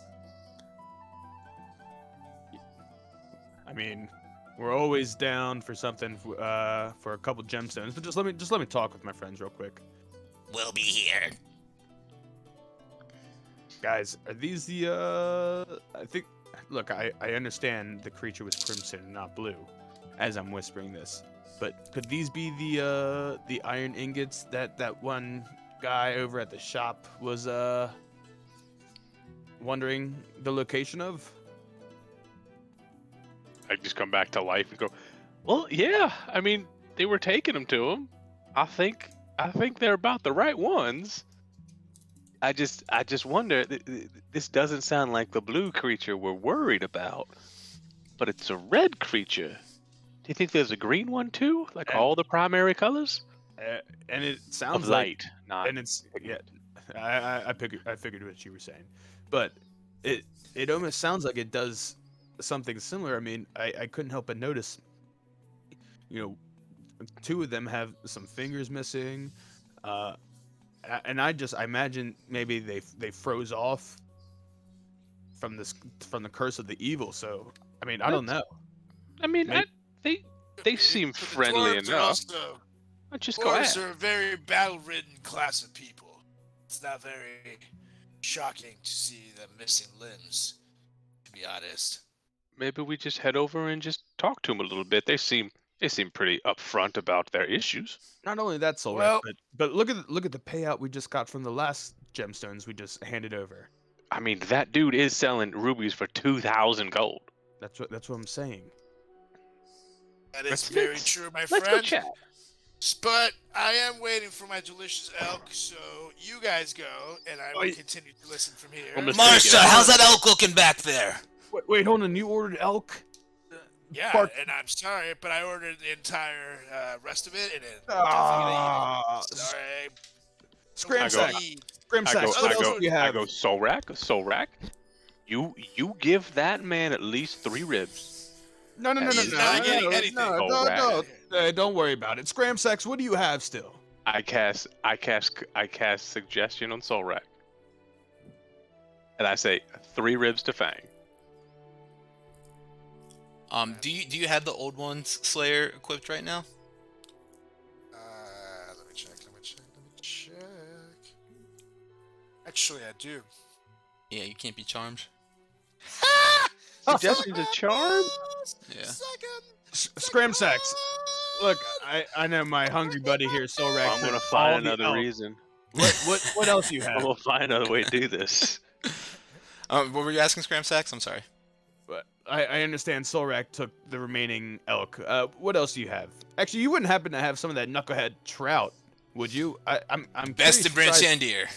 I mean, we're always down for something for a couple gemstones, but just let me talk with my friends real quick. will be here. Guys, are these the I think look, I understand the creature was crimson and not blue as I'm whispering this. But could these be the iron ingots that one guy over at the shop was wondering the location of? I just come back to life and go, well, yeah. I mean, they were taking them to him. I think they're about the right ones. I just wonder. This doesn't sound like the blue creature we're worried about, but it's a red creature. Do you think there's a green one too? Like all the primary colors? And it sounds Of like, light, not. and it's yeah. I figured what you were saying, but it almost sounds like it does something similar. I mean, I couldn't help but notice, you know, two of them have some fingers missing, and I imagine maybe they froze off from the curse of the evil. So I mean, I don't know. I mean, Maybe- they seem But the friendly dwarves are enough. also- Just go Dwarves ahead. are a very battle-ridden class of people. It's not very shocking to see them missing limbs, to be honest. Maybe we just head over and just talk to them a little bit. They seem pretty upfront about their issues. Not only that, Solrak, Well- but look at the payout we just got from the last gemstones we just handed over. I mean, that dude is selling rubies for 2,000 gold. That's what I'm saying. That is Let's- very let's- true, my Let's go friend. chat. But I am waiting for my delicious elk, so you guys go, and I will Wait. continue to listen from here. I'm just- Marsha, how's that elk looking back there? Wait, hold on. You ordered elk? Yeah, Bark- and I'm sorry, but I ordered the entire rest of it, and it Ah, definitely sorry. Scram I go- sack. Scram I sack. go, What I else go, do you I have? go, Solrak. You give that man at least 3 ribs. No. He's not getting anything. Oh, Don't worry about it. Scram sacks. What do you have still? I cast suggestion on Solrak. And I say 3 ribs to Fang. Do you have the old one's Slayer equipped right now? Let me check. Actually, I do. Yeah, you can't be charmed. Suggestion's a charm? Yeah. Scram sacks. Look, I know my hungry buddy here, Solrak. I'm gonna took find all the another elk. reason. What else you I'm have? gonna find another way to do this. What were you asking, Scram Sacks? I'm sorry. But I understand Solrak took the remaining elk. What else do you have? Actually, you wouldn't happen to have some of that knucklehead trout, would you? I'm Best of curious Branch besides- Andier.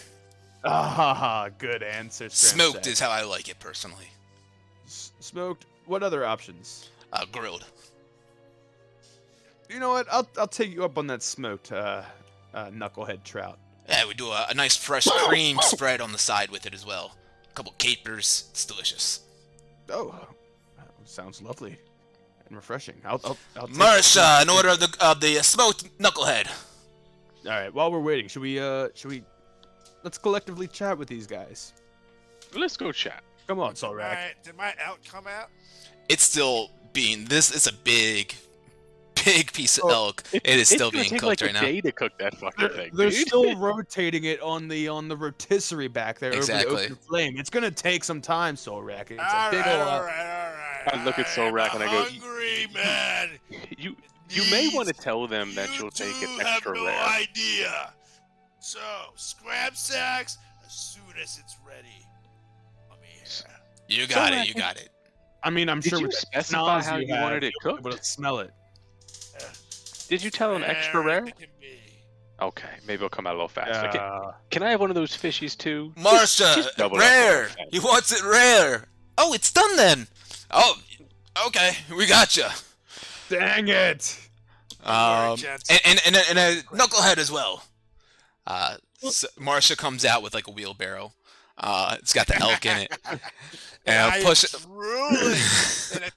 Ah, good answer. Scram Smoked Sack. is how I like it personally. Smoked. What other options? Grilled. You know what? I'll take you up on that smoked knucklehead trout. Yeah, we do a nice fresh cream spread on the side with it as well. A couple capers. It's delicious. Oh, sounds lovely and refreshing. I'll take Marsha, an order of the smoked knucklehead. All right. While we're waiting, should we let's collectively chat with these guys. Let's go chat. Come on, Solrak. Did my elk come out? It's still being it's a big piece of Oh, elk. It is still it's gonna being take cooked like right a now. day to cook that fucking thing. They're dude. still rotating it on the rotisserie back there over Exactly. the open flame. It's gonna take some time, Solrak. It's a All big right, old. all right. I look at Solrak and I go, Hungry man. You may want to tell them that You you'll take two it extra have no rare. idea. So, scrap sacks as soon as it's ready. Let me hear. You got Solrak, it. You got it. I mean, I'm Did sure you with the specify schnoz how you have, wanted it you'll be able cooked? to smell it. Did you tell them extra Rare rare? it can be. Okay, maybe it'll come out a little faster. Uh, Can I have one of those fishies too? Marsha, just double up rare. on that. He wants it rare. Oh, it's done then. Oh, okay. We got you. dang it! gents. And a knucklehead as well. So Marsha comes out with like a wheelbarrow. It's got the elk in it. And I I'll am push it. drooling. And as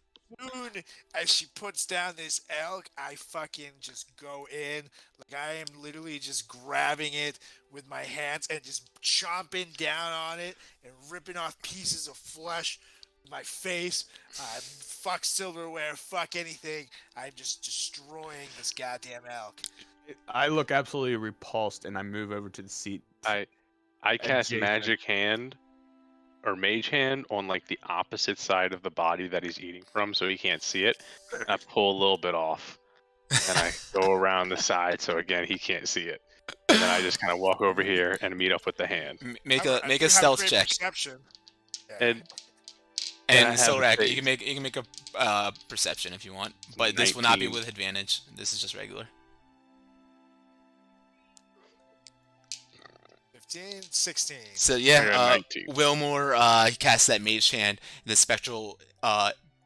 soon as she puts down this elk, I fucking just go in. Like I am literally just grabbing it with my hands and just chomping down on it and ripping off pieces of flesh with my face. Fuck silverware, fuck anything. I'm just destroying this goddamn elk. I look absolutely repulsed, and I move over to the seat. I cast Adjacent. Magic Hand or Mage Hand on like the opposite side of the body that he's eating from, so he can't see it. And I pull a little bit off, and I go around the side, so again he can't see it. And then I just kind of walk over here and meet up with the hand. Make I a do have stealth great check. Perception. Yeah. And I And have a Solrak, face. you can make a perception if you want, but this will not be 19. with advantage. This is just regular. 15, 16. So I yeah, got 19. Wilmore he casts that mage hand. The spectral,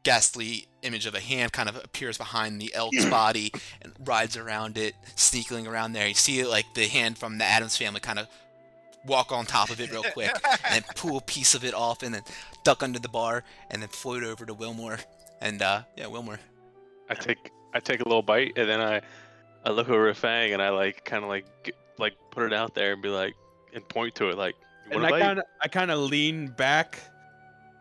ghastly image of a hand kind of appears behind the elk's body and rides around it, sneaking around there. You see it like the hand from the Addams family kind of walk on top of it real quick, and then pull a piece of it off, and then duck under the bar, and then float over to Wilmore. And yeah, Wilmore. I take a little bite, and then I look over at Fang, and I like kind of like put it out there and be like, and point to it like, you And want to bite? I kind of lean back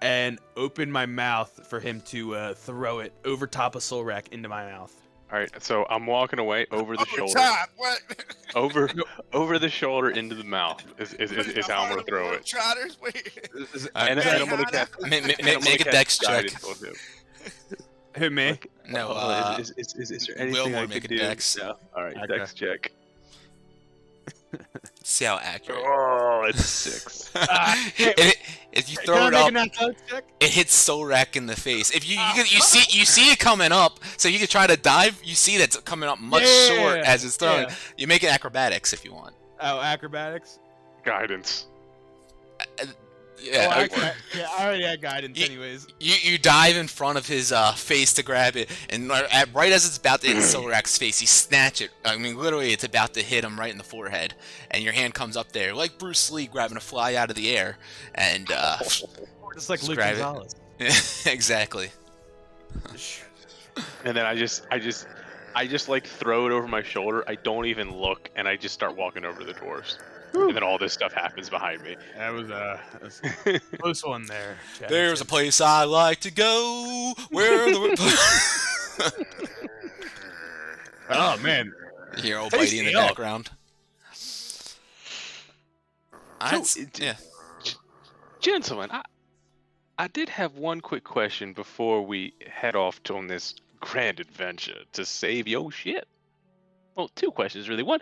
and open my mouth for him to throw it over top of Solrak into my mouth. All right, so I'm walking away over the Over shoulder, top. What? over the shoulder into the mouth is how I'm gonna throw it. Trotters. Wait. And Yeah, then I'm gonna cast. Make a dex check. Who, me? Like, No, is there anything Wilmore I make could a do? dex. No. All right, Okay. dex check. See how accurate. Oh, it's 6. If you throw it Can I up, make an athletics check? it hits Solrak in the face. If you see it coming up, so you can try to dive. You see that's coming up much short as it's thrown. Yeah. You make it acrobatics if you want. Oh, acrobatics? Guidance. Yeah, I already had guidance You- anyways. you dive in front of his face to grab it, and right as it's about to hit Solrak's face, you snatch it. I mean, literally, it's about to hit him right in the forehead, and your hand comes up there like Bruce Lee grabbing a fly out of the air, and Just like Luke Describe it. Gonzalez. exactly. And then I just like throw it over my shoulder. I don't even look, and I just start walking over to the dwarves. And then all this stuff happens behind me. That was a close one there. There's a place I like to go where the Oh man, you hear old Tasty Bitey in the elk. background. Yeah. Gentlemen, I did have one quick question before we head off on this grand adventure to save your shit. Well, 2 questions really. One,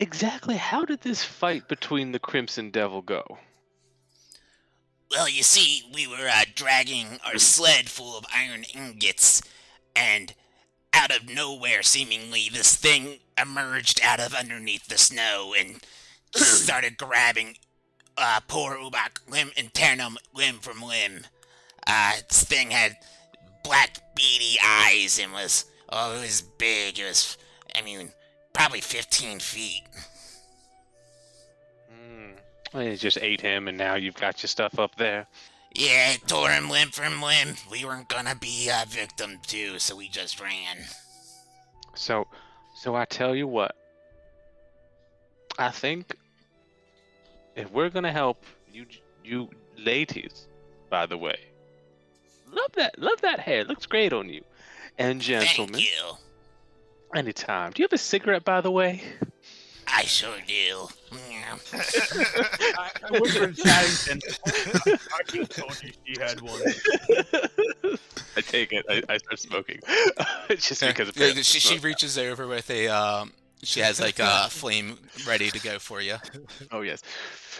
exactly how did this fight between the Crimson Devil go? Well, you see, we were dragging our sled full of iron ingots, and out of nowhere, seemingly, this thing emerged out of underneath the snow and started grabbing poor Ubak limb and tearing him limb from limb. This thing had black beady eyes and it was big. It was, probably 15 feet. Well, you just ate him, and now you've got your stuff up there. Yeah, it tore him limb from limb. We weren't gonna be a victim too, so we just ran. So I tell you what. I think if we're gonna help you ladies, by the way, love that hair. Looks great on you. And gentlemen, Thank you. anytime. Do you have a cigarette, by the way? I sure do. I whispered Chaddington. I just told you she had one. I take it. I start smoking. It's just because of Yeah, she reaches over with a she has like a flame ready to go for you. Oh yes.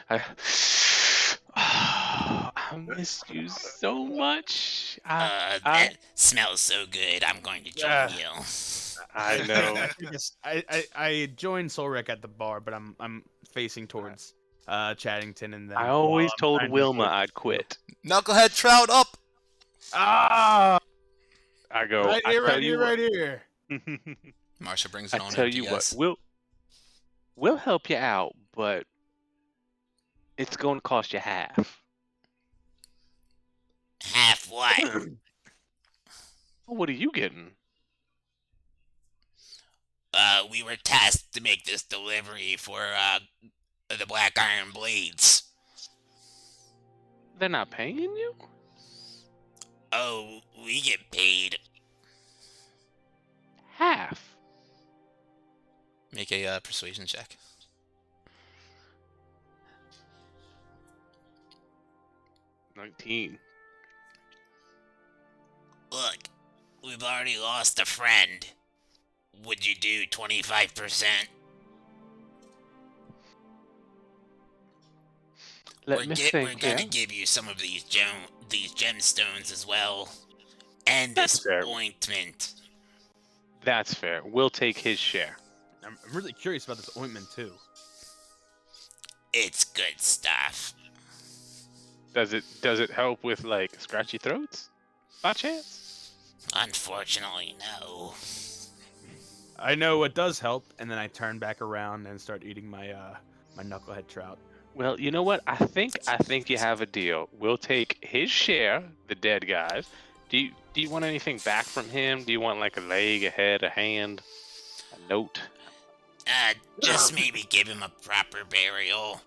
I missed you so much. That smells so good. I'm going to join you. I know. I joined Solrak at the bar, but I'm facing towards Chaddington and then. I always told trying to Wilma go- I'd quit. Knucklehead Trout up. Ah! I go. Right I here, tell right you here, right here. what. Marsha brings I it on. tell over to you what. guys. We'll help you out, but it's going to cost you half. Half what? What are you getting? We were tasked to make this delivery for the Black Iron Blades. They're not paying you? Oh, we get paid. Half. Make a persuasion check. 19. Look, we've already lost a friend. Would you do 25%? Let we're me we're think. gonna Yeah? give you some of these gemstones as well, and That's this fair. ointment. That's fair. We'll take his share. I'm really curious about this ointment too. It's good stuff. Does it help with like scratchy throats? By chance? Unfortunately, no. I know what does help, and then I turn back around and start eating my my knucklehead trout. Well, you know what? I think you have a deal. We'll take his share, the dead guys. Do you want anything back from him? Do you want like a leg, a head, a hand, a note? Just maybe give him a proper burial.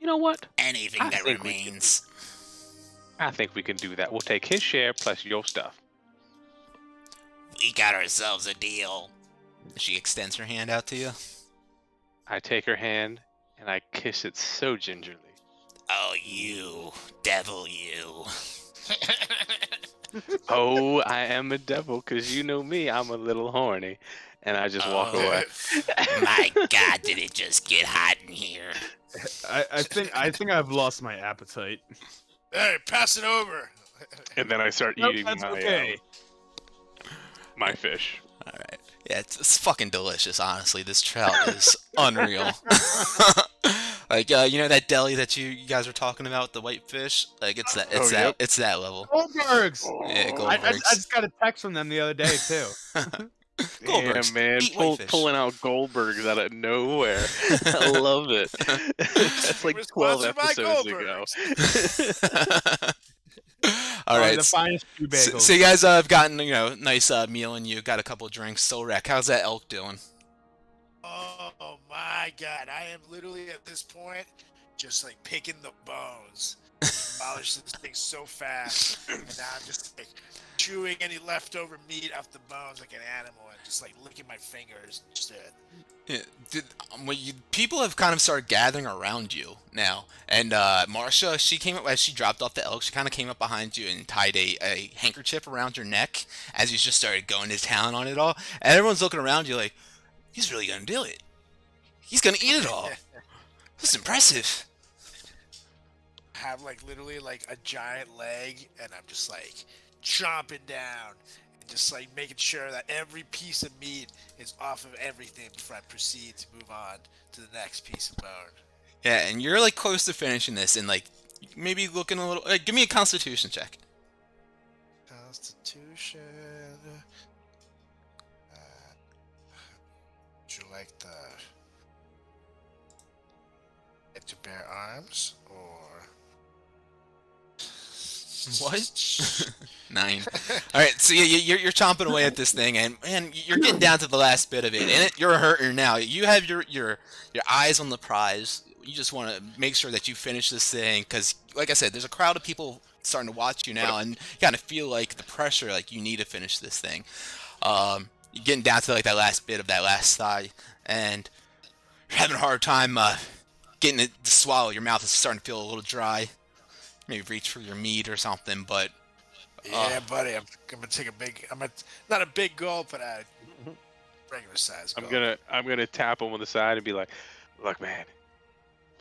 You know what? Anything I that think we remains. I think we can do that. We'll take his share plus your stuff. We got ourselves a deal. She extends her hand out to you. I take her hand and I kiss it so gingerly. Oh, you. Devil, you. Oh, I am a devil, because you know me, I'm a little horny. And I just walk away. My God, did it just get hot in here? I think I've lost my appetite. Hey, pass it over. And then I start Nope, eating that's my, okay. my fish. All right. Yeah, it's fucking delicious. Honestly, this trout is unreal. Like you know that deli that you guys were talking about, the white fish. Like it's that yep. it's that level. Goldbergs! Yeah, Oh, I Goldbergs. just got a text from them the other day too. Goldbergs. Yeah, man, Eat whitefish. pulling out Goldbergs out of nowhere. I love it. That's like We're 12 sponsored by episodes ago. All right. The finest two bagels. So you guys have gotten nice meal and you got a couple drinks. So Rec, how's that elk doing? Oh my God! I am literally at this point just like picking the bones. Polish this thing so fast, and now I'm just like chewing any leftover meat off the bones like an animal, and just like licking my fingers. Just Yeah, people have kind of started gathering around you now, and Marsha, she came up as she dropped off the elk. She kind of came up behind you and tied a handkerchief around your neck as you just started going to town on it all. And everyone's looking around you like, he's really gonna do it. He's gonna eat it all. This is impressive. have like literally like a giant leg, and I'm just like chomping down and just like making sure that every piece of meat is off of everything before I proceed to move on to the next piece of bone. Yeah, and you're like close to finishing this, and like maybe looking a little. Give me a Constitution check. Constitution. Would you like the to bear arms or What? 9. All right, so you're chomping away at this thing, and man, you're getting down to the last bit of it, and you're hurting now. You have your eyes on the prize. You just want to make sure that you finish this thing, because, like I said, there's a crowd of people starting to watch you now, and you kind of feel like the pressure, like you need to finish this thing. You're getting down to like that last bit of that last thigh, and you're having a hard time getting it to swallow. Your mouth is starting to feel a little dry. Maybe reach for your meat or something, but yeah, buddy, I'm gonna take a big. Not a big gulp, but a regular size gulp. I'm gonna tap him on the side and be like, "Look, man,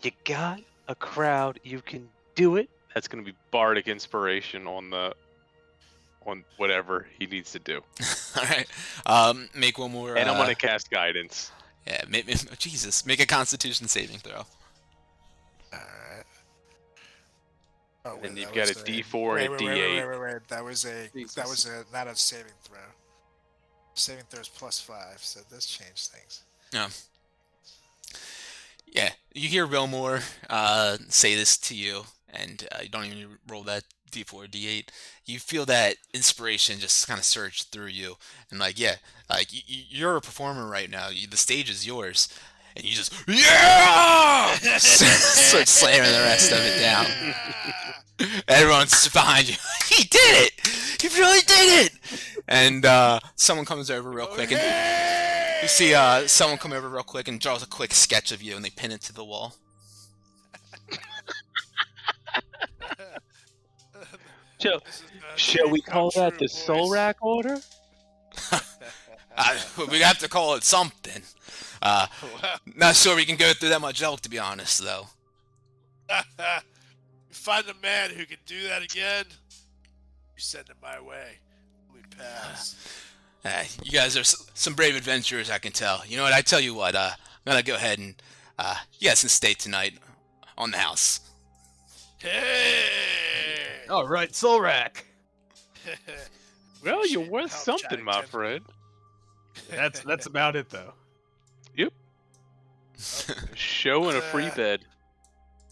you got a crowd. You can do it." That's gonna be bardic inspiration on whatever he needs to do. all right. Make one more. And I'm gonna cast guidance. Yeah, Jesus, make a Constitution saving throw. Alright. Oh, And that you've got was a D4 and a D8. Wait. That was Jesus. not a saving throw. Saving throw is +5, so it does change things. Yeah, you hear Wilmore say this to you, and you don't even roll that D4 or D8. You feel that inspiration just kind of surge through you, and you're a performer right now. The stage is yours, and you just start slamming the rest of it down. Everyone's behind you. He did it! He really did it! And someone comes over real quick and You see someone come over real quick and draws a quick sketch of you, and they pin it to the wall. Shall we call that the Soul Rack order? We have to call it something. Not sure we can go through that much elk, to be honest, though. Find a man who can do that again. You send him my way. We pass. You guys are some brave adventurers, I can tell. You know what? I tell you what. I'm gonna go ahead and you guys can stay tonight on the house. Hey! All right, Soul Rack. Well, you're Shit, worth help something, my Chaddington. friend. That's about it though. Yep. Show and a free bed.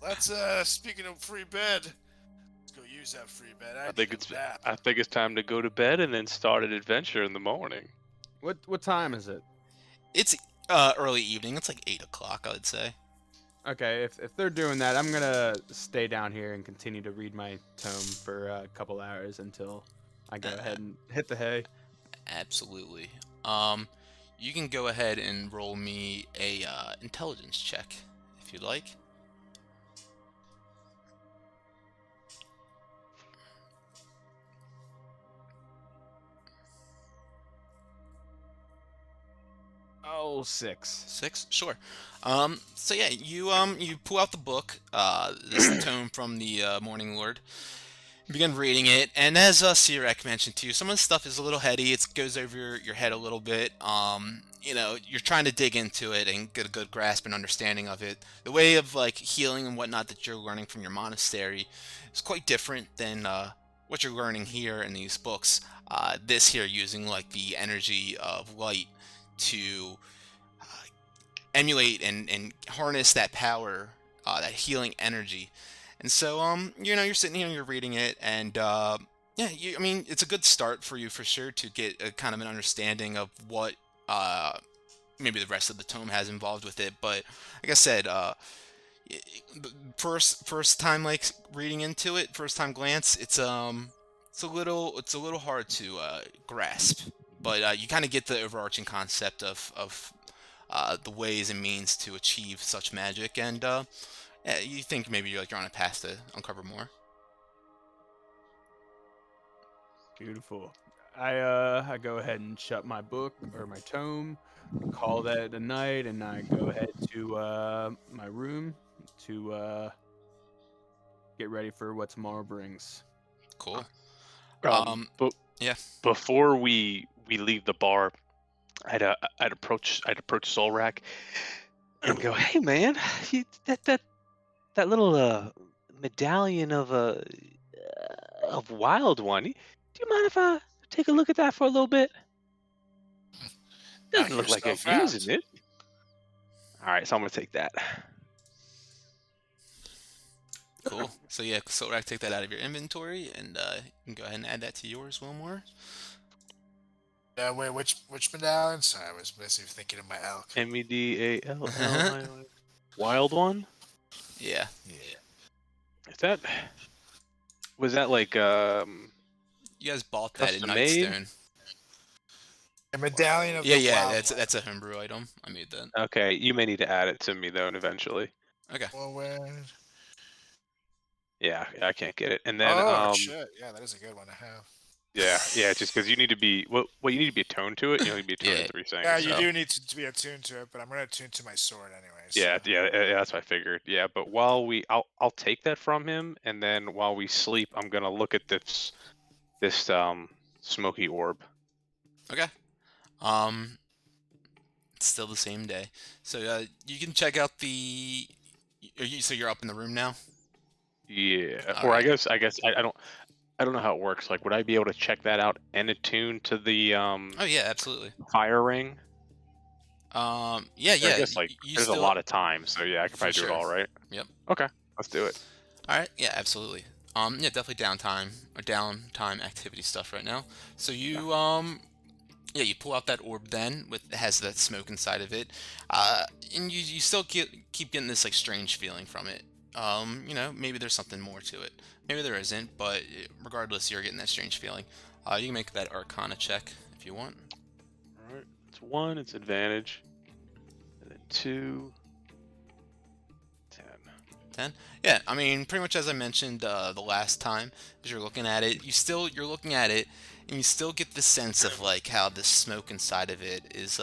Let's speaking of free bed, let's go use that free bed. I think it's time to go to bed and then start an adventure in the morning. What time is it? It's early evening. It's like 8 o'clock, I would say. Okay, if they're doing that, I'm gonna stay down here and continue to read my tome for a couple hours until I go ahead and hit the hay. Absolutely. You can go ahead and roll me a intelligence check if you'd like. Oh, 6. 6, sure. So yeah, you pull out the book, this tome from the Morning Lord. You begin reading it, and as Sirek mentioned too, some of the stuff is a little heady. It goes over your head a little bit. You know, you're trying to dig into it and get a good grasp and understanding of it. The way of like healing and whatnot that you're learning from your monastery is quite different than what you're learning here in these books. This here using like the energy of light to emulate and harness that power, that healing energy. And so, you know, you're sitting here and you're reading it, and yeah, I mean, it's a good start for you for sure to get a kind of an understanding of what maybe the rest of the tome has involved with it. But like I said, first time like reading into it, first time glance, it's a little hard to grasp. But you kind of get the overarching concept of the ways and means to achieve such magic, and yeah, you think maybe you're on a path to uncover more. Beautiful. I go ahead and shut my book or my tome, call that a night, and I go ahead to my room to get ready for what tomorrow brings. Cool. But yeah. Before we leave the bar, I'd approach Solrak and go, "Hey man, that little medallion of Wild One. Do you mind if I take a look at that for a little bit? Doesn't look like you're using it." All right, so I'm gonna take that. Cool. So yeah, Solrak, take that out of your inventory, and you can go ahead and add that to yours, Wilmore. Wait, which medallion? Sorry, I was busy thinking of my elk. Medall. Wild One. Yeah. Was that like You guys bought that at custom made? Nightstone. A medallion of the Yeah, wild that's a homebrew item. I made that. Okay, you may need to add it to me though eventually. Okay. Well, where? Yeah, I can't get it. And then shit, yeah, that is a good one to have. yeah, just because you need to be you need to be attuned to it. You need to be attuned Yeah. to 3 things. Yeah, you so. do need to be attuned to it, but I'm gonna attune to my sword anyways. Yeah, that's what I figured. Yeah, but I'll take that from him, and then while we sleep, I'm gonna look at this smoky orb. Okay. It's still the same day. So you can check out the. So you're up in the room now. Yeah, All or right. I guess I don't know how it works. Like, would I be able to check that out and attune to the Oh yeah, absolutely. fire ring? Yeah. I guess like you there's still, a lot of time, so yeah, I could For probably do sure. it all, right? Yep. Okay, let's do it. All right. Yeah, absolutely. Yeah, definitely downtime activity stuff right now. So you yeah, you pull out that orb then it has that smoke inside of it, and you still keep getting this like strange feeling from it. You know, maybe there's something more to it. Maybe there isn't, but regardless, you're getting that strange feeling. You can make that Arcana check if you want. All right, let's it's 1, it's advantage. And then 2, 10. 10. Yeah, I mean, pretty much as I mentioned the last time, as you're looking at it, you're looking at it, and you still get the sense of like how the smoke inside of it is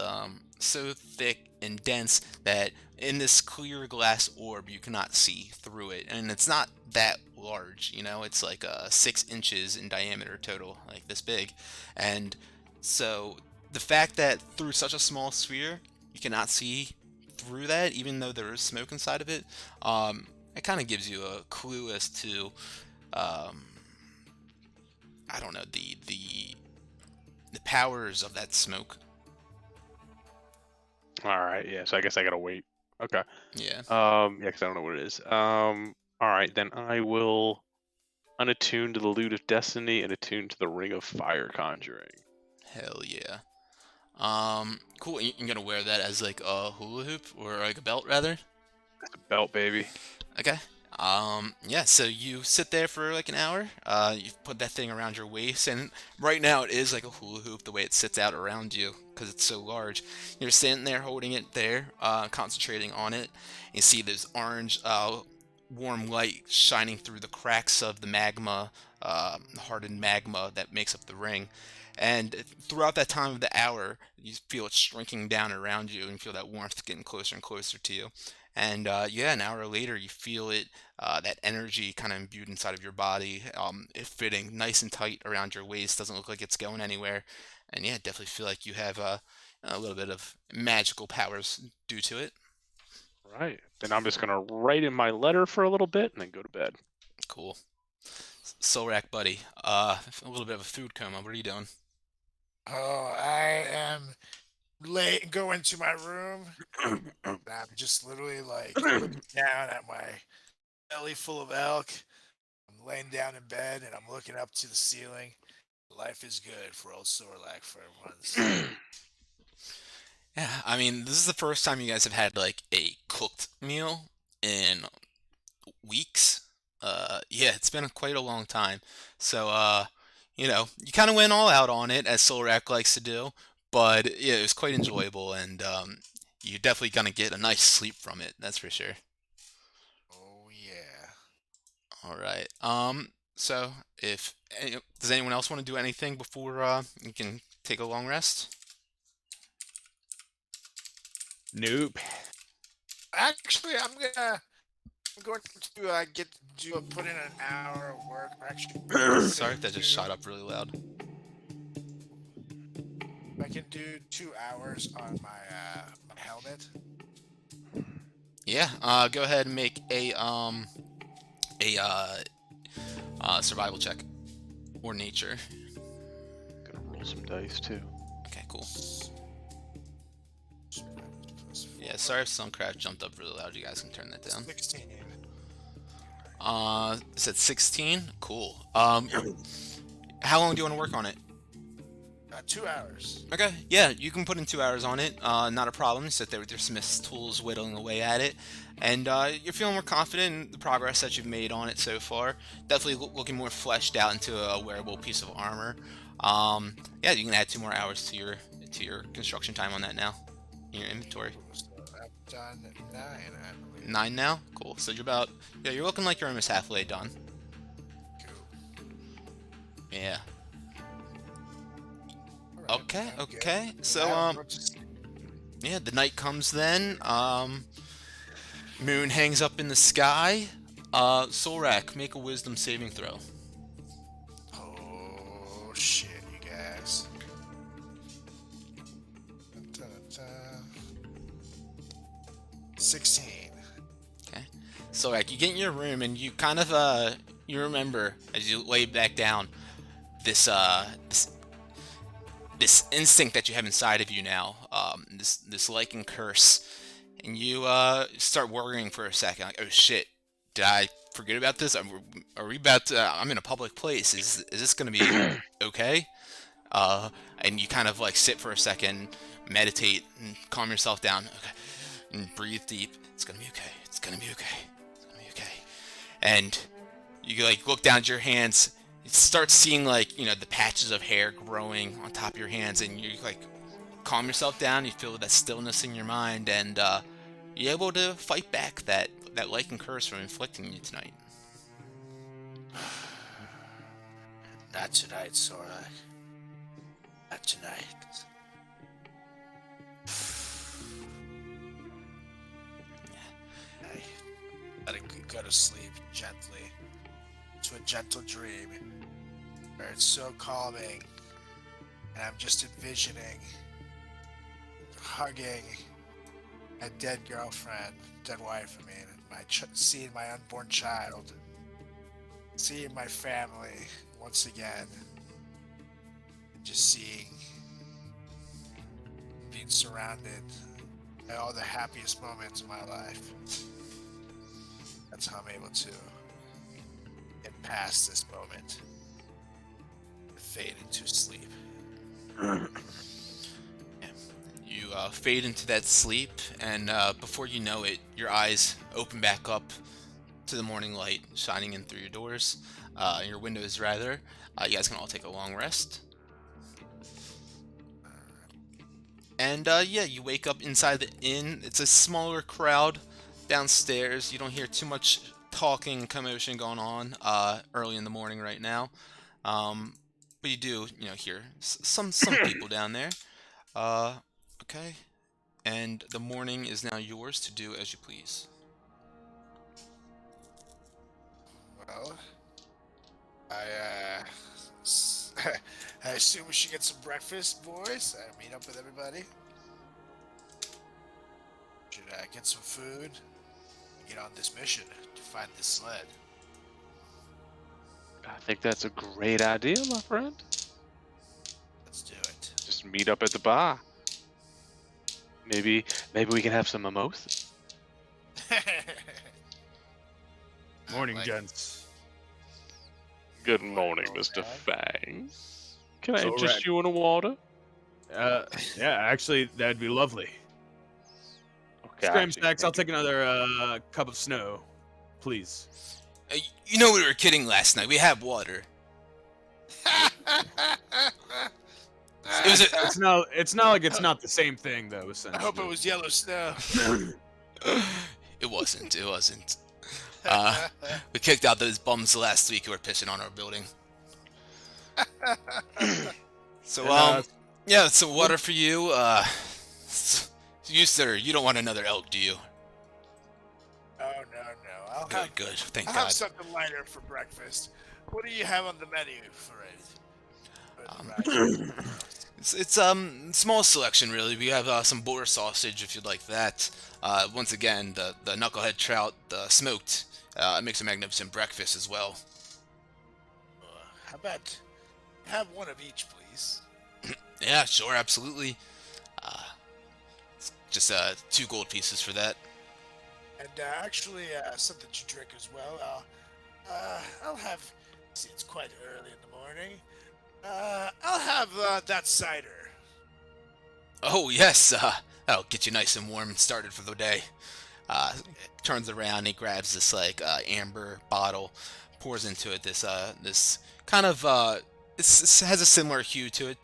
so thick and dense that in this clear glass orb you cannot see through it, and it's not that large. You know, it's like 6 inches in diameter total, like this big, and so the fact that through such a small sphere you cannot see through that, even though there is smoke inside of it, it kind of gives you a clue as to, I don't know, the powers of that smoke. All right, yeah. So I guess I gotta wait. Okay. Yeah. Yeah, because I don't know what it is. All right, then I will unattune to the Lute of Destiny and attune to the Ring of Fire Conjuring. Hell yeah. Cool. You're gonna wear that as like a hula hoop or like a belt rather? That's a belt, baby. Okay. Yeah, so you sit there for like an hour, you put that thing around your waist, and right now it is like a hula hoop the way it sits out around you, because it's so large. You're sitting there holding it there, concentrating on it. You see this orange, warm light shining through the cracks of the magma, hardened magma that makes up the ring. And throughout that time of the hour, you feel it shrinking down around you, and you feel that warmth getting closer and closer to you. And yeah, an hour later, you feel it, that energy kind of imbued inside of your body, it fitting nice and tight around your waist. Doesn't look like it's going anywhere. And yeah, definitely feel like you have a little bit of magical powers due to it. Right. Then I'm just gonna write in my letter for a little bit and then go to bed. Cool. Solrak, buddy, a little bit of a food coma. What are you doing? Oh, I am late. Go into my room. I'm just literally like looking down at my belly full of elk. I'm laying down in bed and I'm looking up to the ceiling. Life is good for old Sorlak for once. Yeah, I mean, this is the first time you guys have had like a cooked meal in weeks. Yeah, it's been quite a long time. So, you know, you kind of went all out on it, as Solrak likes to do. But yeah, it was quite enjoyable, and you're definitely gonna get a nice sleep from it. That's for sure. Oh yeah. All right. So does anyone else want to do anything before you can take a long rest? Nope. Actually, I'm going to put in an hour of work. Actually, Sorry, that just shot up really loud. I can do 2 hours on my helmet. Yeah. Go ahead and make a survival check or nature. Gonna roll some dice too. Okay, cool. Yeah, sorry if Suncraft jumped up really loud. You guys can turn that down. 16. It said 16. Cool. How long do you want to work on it? 2 hours. Okay, yeah, you can put in 2 hours on it. Not a problem. Sit there with your Smith's tools, whittling away at it, and you're feeling more confident in the progress that you've made on it so far. Definitely looking more fleshed out into a wearable piece of armor. Yeah, you can add 2 more hours to your construction time on that now in your inventory. So I've done 9, I believe. 9 now. Cool. So you're looking like you're almost halfway done. Cool. Yeah. Alright, Okay. I'm good. Okay. So Now, just- yeah, the night comes then. Moon hangs up in the sky. Solrak, make a wisdom saving throw. Oh shit, you guys. Da-da-da. 16. Solrak, you get in your room and you kind of you remember as you lay back down this this instinct that you have inside of you now, this liking curse, and you start worrying for a second, like, oh shit, did I forget about this? Are we about to? I'm in a public place. Is this gonna be okay? And you kind of like sit for a second, meditate, and calm yourself down, okay, and breathe deep. It's gonna be okay. It's gonna be okay. It's gonna be okay. And you like look down at your hands. You start seeing like, you know, the patches of hair growing on top of your hands, and you're like calm yourself down. You feel that stillness in your mind, and you're able to fight back that Lycan curse from inflicting you tonight. Not tonight, Sorak. Not tonight. I gotta go to sleep gently. To a gentle dream. Where it's so calming. And I'm just envisioning hugging a dead girlfriend, dead wife, I mean, and seeing my unborn child. Seeing my family once again. Just being surrounded by all the happiest moments of my life. That's how I'm able to get past this moment and fade into sleep. You fade into that sleep, and before you know it, your eyes open back up to the morning light shining in through your windows rather. You guys can all take a long rest. And yeah, you wake up inside the inn. It's a smaller crowd downstairs. You don't hear too much talking and commotion going on early in the morning right now. But you do, hear some people down there. Okay. And the morning is now yours to do as you please. Well, I assume we should get some breakfast, boys. Meet up with everybody. Should get some food. Get on this mission to find this sled. I think that's a great idea, my friend. Let's do it. Just meet up at the bar. Maybe we can have some mimosas. Morning, gents. Good morning, Mr. Fang. Can I So interest you in a water? Yeah, actually, that'd be lovely. Okay. Scram Stacks, I'll take another cup of snow, please. We were kidding last night. We have water. It's not like it's not the same thing though. I Essentially. hope it was yellow snow. It wasn't. We kicked out those bums last week who were pissing on our building. So, yeah, some water for you. You, sir, you don't want another elk, do you? Oh, no. Good. Thank I'll God. have something lighter for breakfast. What do you have on the menu for it? It's small selection really. We have some boar sausage if you'd like that. Once again, the knucklehead trout, the smoked. It makes a magnificent breakfast as well. How about have one of each, please? Yeah, sure, absolutely. Just 2 gold pieces for that. And actually, something to drink as well. I'll have. See, it's quite early in the morning. I'll have that cider. Oh yes, that'll get you nice and warm and started for the day. Turns around, he grabs this amber bottle, pours into it this kind of it has a similar hue to it,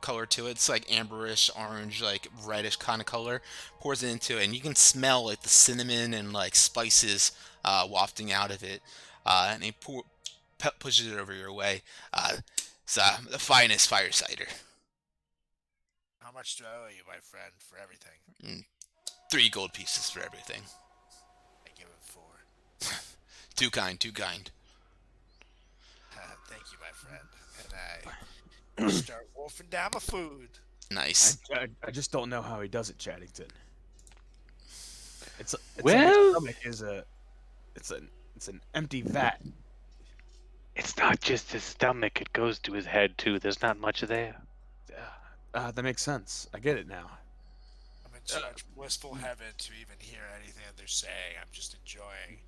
color to it. It's like amberish, orange, like reddish kind of color. Pours it into it, and you can smell like the cinnamon and like spices wafting out of it. And he pushes it over your way. It's the finest fire cider. How much do I owe you, my friend, for everything? 3 gold pieces for everything. I give him 4. Too kind. Thank you, my friend. And I start wolfing down my food. Nice. I just don't know how he does it, Chaddington. It's Well- like his stomach is it's an empty vat. It's not just his stomach, it goes to his head too. There's not much there. That makes sense. I get it now. I'm in such blissful heaven to even hear anything that they're saying. I'm just enjoying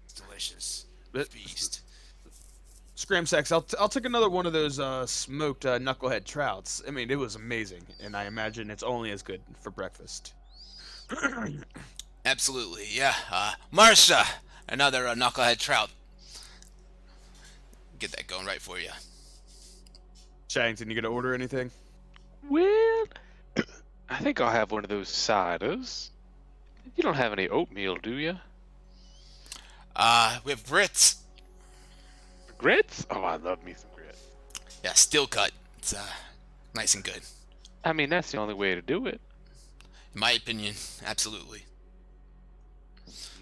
this delicious feast. Scram Sacks, I'll take another one of those smoked knucklehead trouts. I mean, it was amazing, and I imagine it's only as good for breakfast. Absolutely, yeah. Marsha, another knucklehead trout. Get that going right for you. Chaddington, you gonna order anything? Well, I think I'll have one of those ciders. You don't have any oatmeal, do you? We have grits. Grits? Oh, I love me some grits. Yeah, steel cut. It's nice and good. I mean, that's the only way to do it. In my opinion, absolutely.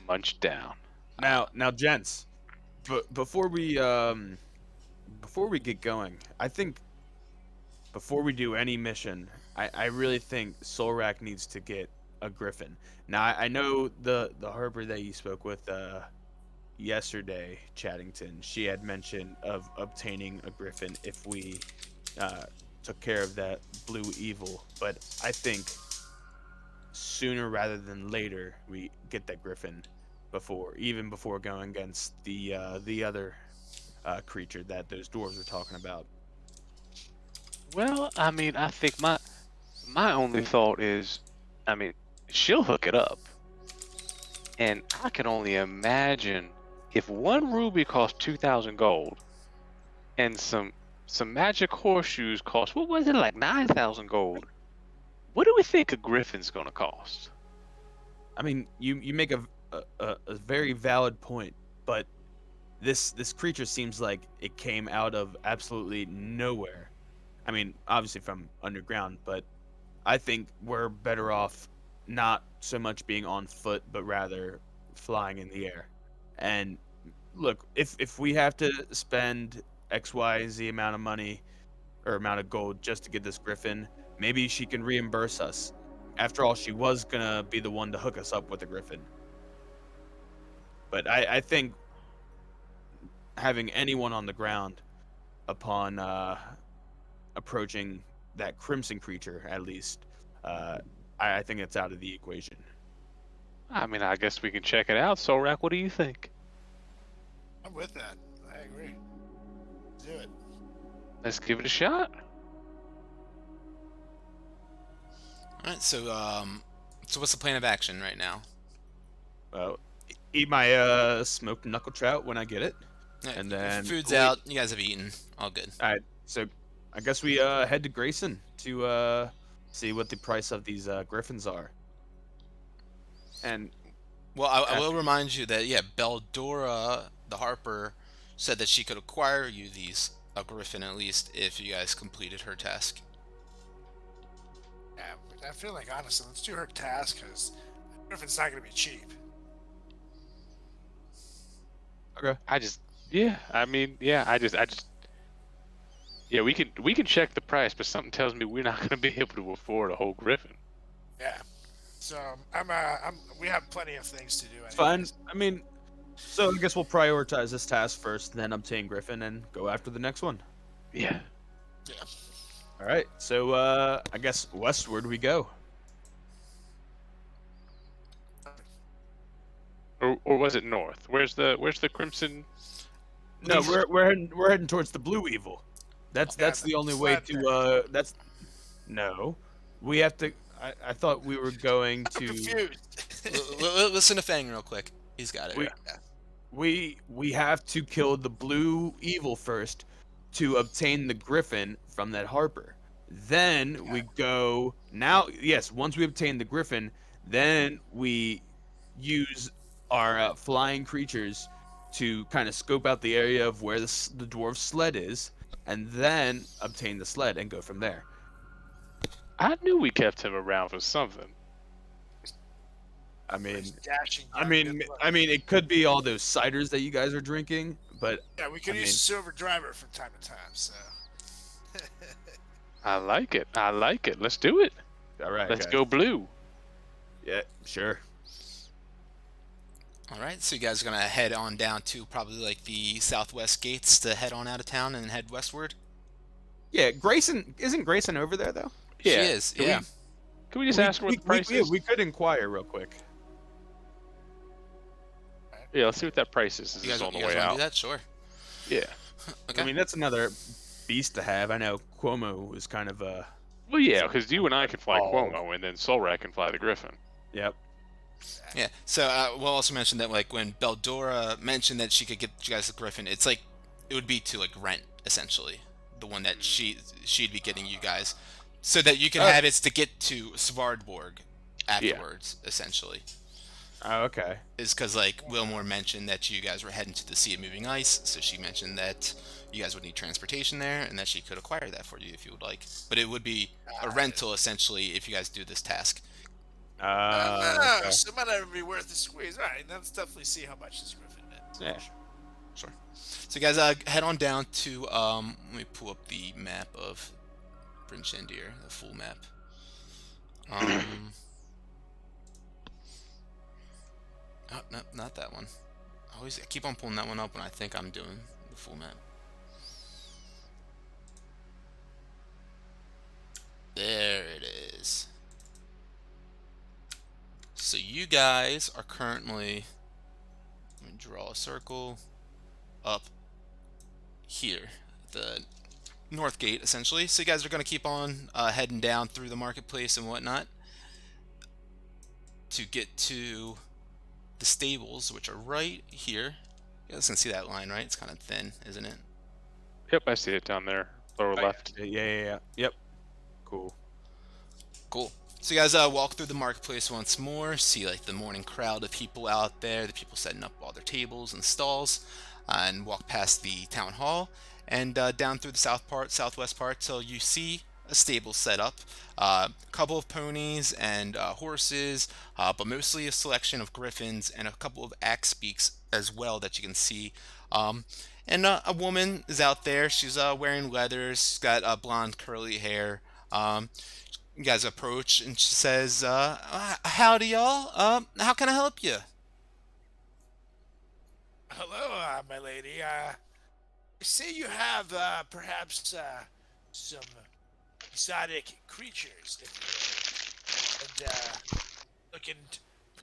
Munch down. Now, gents, before we get going, I think before we do any mission, I really think Solrak needs to get a griffin. Now, I know the Harper that you spoke with yesterday, Chaddington, she had mentioned of obtaining a griffin if we took care of that blue evil, but I think sooner rather than later we get that griffin even before going against the other creature that those dwarves were talking about. Well, I mean, I think my only thought is, I mean, she'll hook it up, and I can only imagine if one ruby cost 2,000 gold, and some magic horseshoes cost, what was it, like 9,000 gold? What do we think a griffin's gonna cost? I mean, you make a very valid point, but this creature seems like it came out of absolutely nowhere. I mean, obviously from underground, but I think we're better off not so much being on foot, but rather flying in the air. And look, if we have to spend XYZ amount of money or amount of gold just to get this griffin, maybe she can reimburse us. After all, she was gonna be the one to hook us up with the griffin. But I think having anyone on the ground upon approaching that crimson creature, at least, I think it's out of the equation. I mean, I guess we can check it out. Solrak, what do you think? I'm with that. I agree. Do it. Let's give it a shot. All right, so what's the plan of action right now? Well, eat my smoked knuckle trout when I get it, Yeah, and then food's out. You guys have eaten. All good. All right, so I guess we head to Grayson to see what the price of these griffins are. And Well, I will remind you that Beldora the Harper said that she could acquire you a griffin at least if you guys completed her task. Yeah, I feel like honestly, let's do her task because Griffin's not going to be cheap. okay, Yeah, we can check the price, but something tells me we're not going to be able to afford a whole griffin. Yeah. So we have plenty of things to do. it's fine. I mean, so I guess we'll prioritize this task first, then obtain griffin, and go after the next one. Yeah. Yeah. All right, so I guess westward we go. Or was it north? Where's the crimson? No, we're heading towards the blue evil. That's the only way to no. We have to. I thought we were going I'm to. confused. Listen to Fang real quick. He's got it. We have to kill the blue evil first to obtain the griffin from that Harper. Then we go now. Yes, once we obtain the griffin, then we use our flying creatures to kind of scope out the area of where the dwarf sled is, and then obtain the sled and go from there. I knew we kept him around for something. I mean, Dashing I young mean, good luck. I mean, it could be all those ciders that you guys are drinking, but Yeah, we could I use mean- Silver Driver from time to time. So. I like it. Let's do it. all right, Let's guys. go blue. Yeah, sure. All right, so you guys are gonna head on down to probably like the southwest gates to head on out of town and head westward. Yeah, Grayson isn't Grayson over there though? Yeah. She is. Can Yeah. Can we just ask her what the price is? We could inquire real quick. Yeah, let's see what that price is. This You guys, is on the you guys way want to out. do that? Sure. Yeah. Okay. I mean, that's another beast to have. I know Cuomo was kind of Well, yeah, because you and I can fly Oh. Cuomo, and then Solrak can fly the Griffin. Yep. Yeah. So we'll also mention that like when Beldora mentioned that she could get you guys the griffin, it's like it would be to like rent essentially the one that she'd be getting you guys. So that you can have it to get to Svardborg afterwards, essentially. Oh, okay. Is because, like, Wilmore mentioned that you guys were heading to the Sea of Moving Ice, so she mentioned that you guys would need transportation there, and that she could acquire that for you if you would like. But it would be a rental, essentially, if you guys do this task. Okay. So it might not be worth the squeeze. All right, let's definitely see how much this griffin is. Yeah. Sure. So you guys head on down to, let me pull up the map of Bryn Shandir, the full map. Oh, no, not that one. I keep on pulling that one up when I think I'm doing the full map. There it is. So you guys are currently, let me draw a circle up here, the north gate, essentially. So you guys are going to keep on heading down through the marketplace and whatnot to get to the stables, which are right here. You guys can see that line, right? It's kind of thin, isn't it? Yep, I see it down there, lower left. Yeah. Yep. Cool. So you guys walk through the marketplace once more, see like the morning crowd of people out there, the people setting up all their tables and stalls, and walk past the town hall and down through the southwest part till you see a stable set up, a couple of ponies and horses, but mostly a selection of griffins and a couple of axe beaks as well that you can see. And a woman is out there. She's wearing leathers. She's got blonde curly hair. You guys approach and she says, howdy y'all, how can I help you? Hello, my lady. I see you have perhaps some exotic creatures, if you will. And looking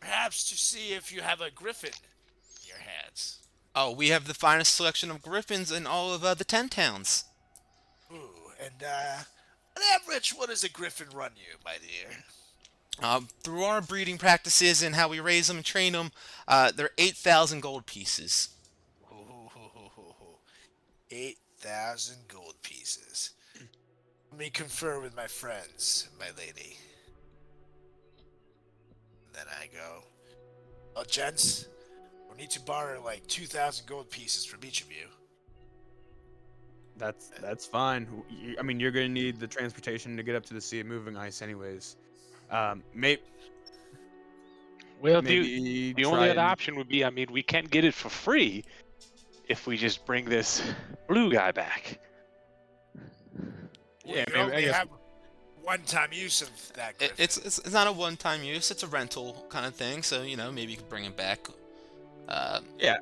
perhaps to see if you have a griffin in your hands. Oh, we have the finest selection of griffins in all of the 10 towns. Ooh, and on average, what does a griffin run you, my dear? Through our breeding practices and how we raise them and train them, they're 8,000 gold pieces. Ooh, 8,000 gold pieces. Let me confer with my friends, my lady. And then I go, well, gents, we'll need to borrow like 2,000 gold pieces from each of you. That's fine. I mean, you're gonna need the transportation to get up to the Sea of Moving Ice, anyways. Well, maybe the only other option would be, I mean, we can't get it for free if we just bring this blue guy back. Yeah, We maybe, I only guess. have one-time use of that griffin. It's not a one-time use. It's a rental kind of thing. So maybe you could bring it back. Yeah,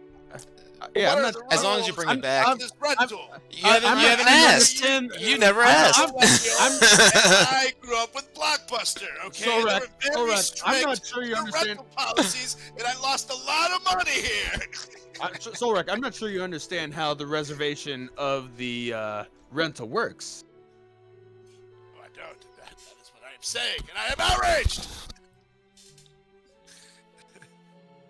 What I'm are not. the As long as you bring it back. on this rental? You haven't I'm not- asked. I'm- You never asked. I grew up with Blockbuster, okay? So, They Rat, were so, very Rat, strict I'm not sure you with understand. rental policies, and I lost a lot of money here. Solrak, I'm not sure you understand how the reservation of the rental works. No, I don't. That is what I am saying, and I am outraged.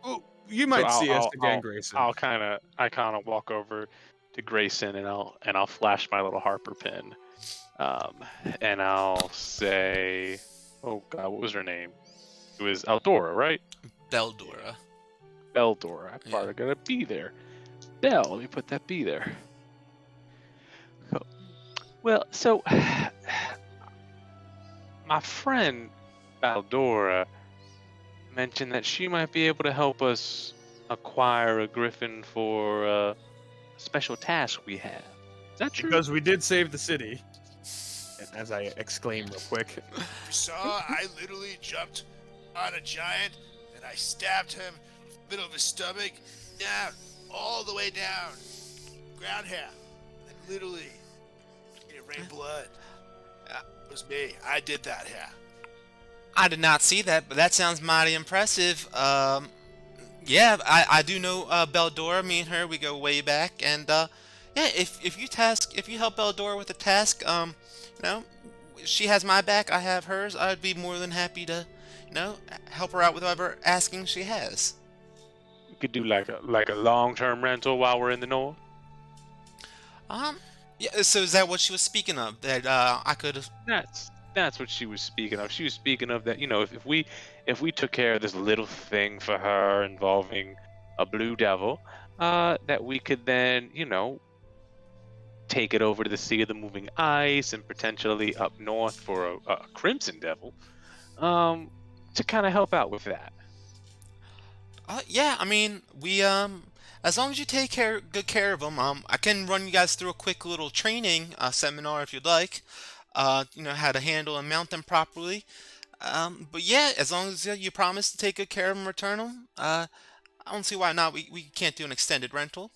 Oh, you might So see us again, Grayson. I kind of walk over to Grayson and I'll flash my little Harper pin, and I'll say, oh God, what was her name? It was Eldora, right? Beldora. Beldora. I Yeah. probably gotta be there. Bell, let me put that B there. Well, so my friend Beldora mentioned that she might be able to help us acquire a griffin for a special task we have. Is that true? Because we did save the city. As I exclaim real quick. You saw, I literally jumped on a giant, and I stabbed him in the middle of his stomach, down, all the way down, ground hair, and literally, it rained blood. It was me. I did that here. I did not see that, but that sounds mighty impressive. Yeah, I do know Beldora. Me and her, we go way back, and yeah, if you help Beldora with a task, she has my back, I have hers. I'd be more than happy to, help her out with whatever asking she has. We could do like a long-term rental while we're in the north. Yeah. So is that what she was speaking of? That I could? that's what she was speaking of. She was speaking of that, if we took care of this little thing for her involving a blue devil, that we could then, take it over to the Sea of the Moving Ice and potentially up north for a Crimson Devil, to kind of help out with that. Yeah, I mean, we as long as you take good care of them, I can run you guys through a quick little training seminar if you'd like. How to handle and mount them properly. But yeah, as long as you promise to take good care of them, return them. I don't see why not. We can't do an extended rental.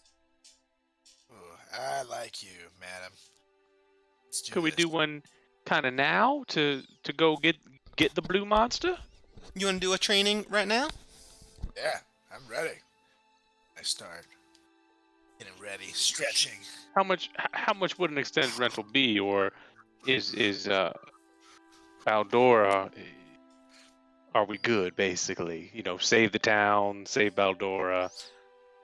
Ooh, I like you, madam. Let's do Could we this. do one kind of now to go get the blue monster? You want to do a training right now? Yeah, I'm ready. I start getting ready, stretching. How much would an extended rental be, or is Baldora? Are we good, basically? Save the town, save Baldora.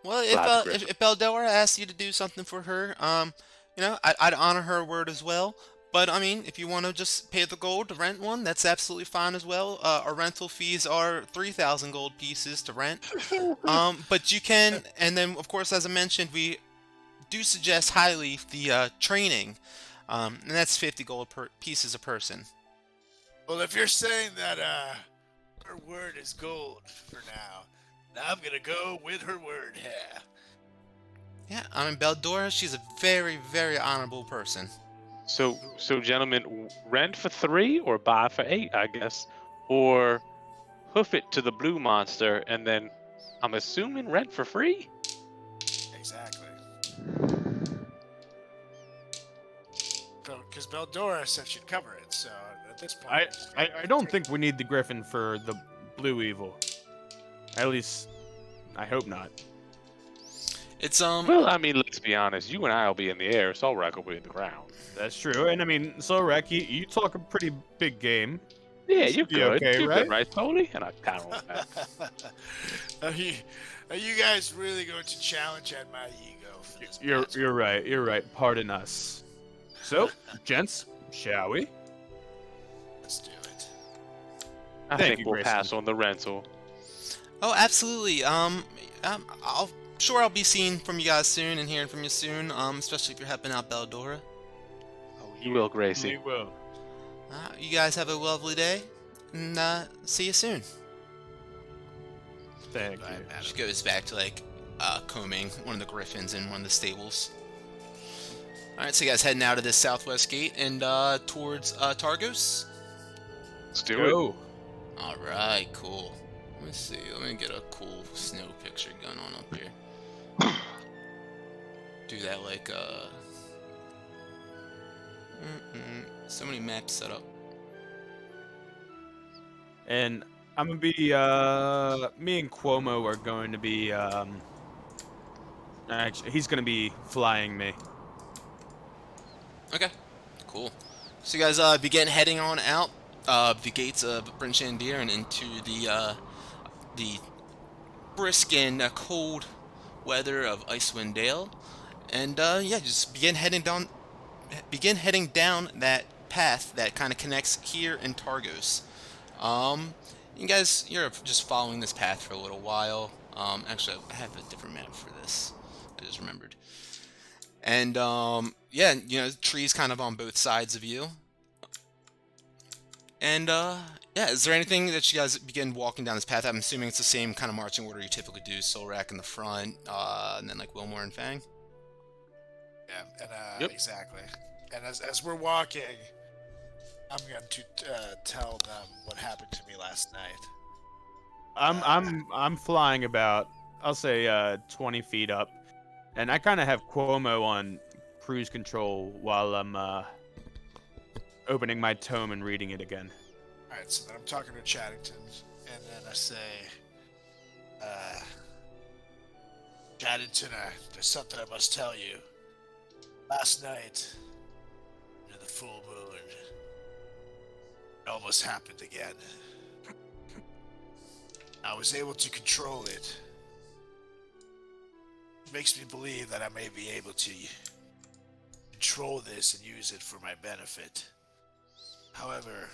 Well, Fly the Griffin. if Beldora asks you to do something for her, I'd honor her word as well. But I mean, if you want to just pay the gold to rent one, that's absolutely fine as well. Our rental fees are 3,000 gold pieces to rent. But you can, and then of course, as I mentioned, we do suggest highly the training, and that's 50 gold pieces a person. Well, if you're saying that her word is gold for now, then I'm gonna go with her word. Yeah. Yeah, I mean, Beldora, she's a very, very honorable person. So gentlemen, rent for 3 or buy for 8, I guess, or hoof it to the blue monster and then I'm assuming rent for free. Exactly. Because Beldora said she'd cover it, so at this point, I don't think we need the griffin for the blue evil. At least, I hope not. It's Well, I mean, let's be honest. You and I will be in the air. Solrak will be in the ground. That's true. And I mean, Solrak, you talk a pretty big game. Yeah, should you're be good. okay, You're right? good, right, Tony? And I pat him on the back. are you guys really going to challenge at my ego for this? You're right. You're right. Pardon us. So, gents, shall we? Let's do it. I Thank think you, we'll Grayson. pass on the rental. Oh, absolutely. I'll be seeing from you guys soon and hearing from you soon. Especially if you're helping out Beldora. Oh, you will, Gracie. We will. You guys have a lovely day, and see you soon. Thank Bye, you. madam. She goes back to combing one of the griffins in one of the stables. All right, so you guys heading out of this southwest gate and towards Targos. Let's do Go. All right, cool. Let me see. Let me get a cool snow picture going on up here. Do that so many maps set up. And I'm gonna be me and Cuomo are going to be actually he's gonna be flying me. Okay, cool. So you guys begin heading on out the gates of Bryn Shandir and into the brisk and cold weather of Ice Windale, and just begin heading down that path that kind of connects here in Targos. You guys, you're just following this path for a little while. Actually, I have a different map for this. I just remembered. And trees kind of on both sides of you. And is there anything that you guys begin walking down this path? I'm assuming it's the same kind of marching order you typically do. Solrak in the front, and then Wilmore and Fang. Yeah, and Yep. exactly. And as we're walking, I'm going to tell them what happened to me last night. I'm flying about, I'll say 20 feet up, and I kind of have Cuomo on cruise control while I'm opening my tome and reading it again. All right, so then I'm talking to Chaddington, and then I say, Chaddington, there's something I must tell you. Last night, near the full moon, it almost happened again. I was able to control it. It makes me believe that I may be able to control this and use it for my benefit. However,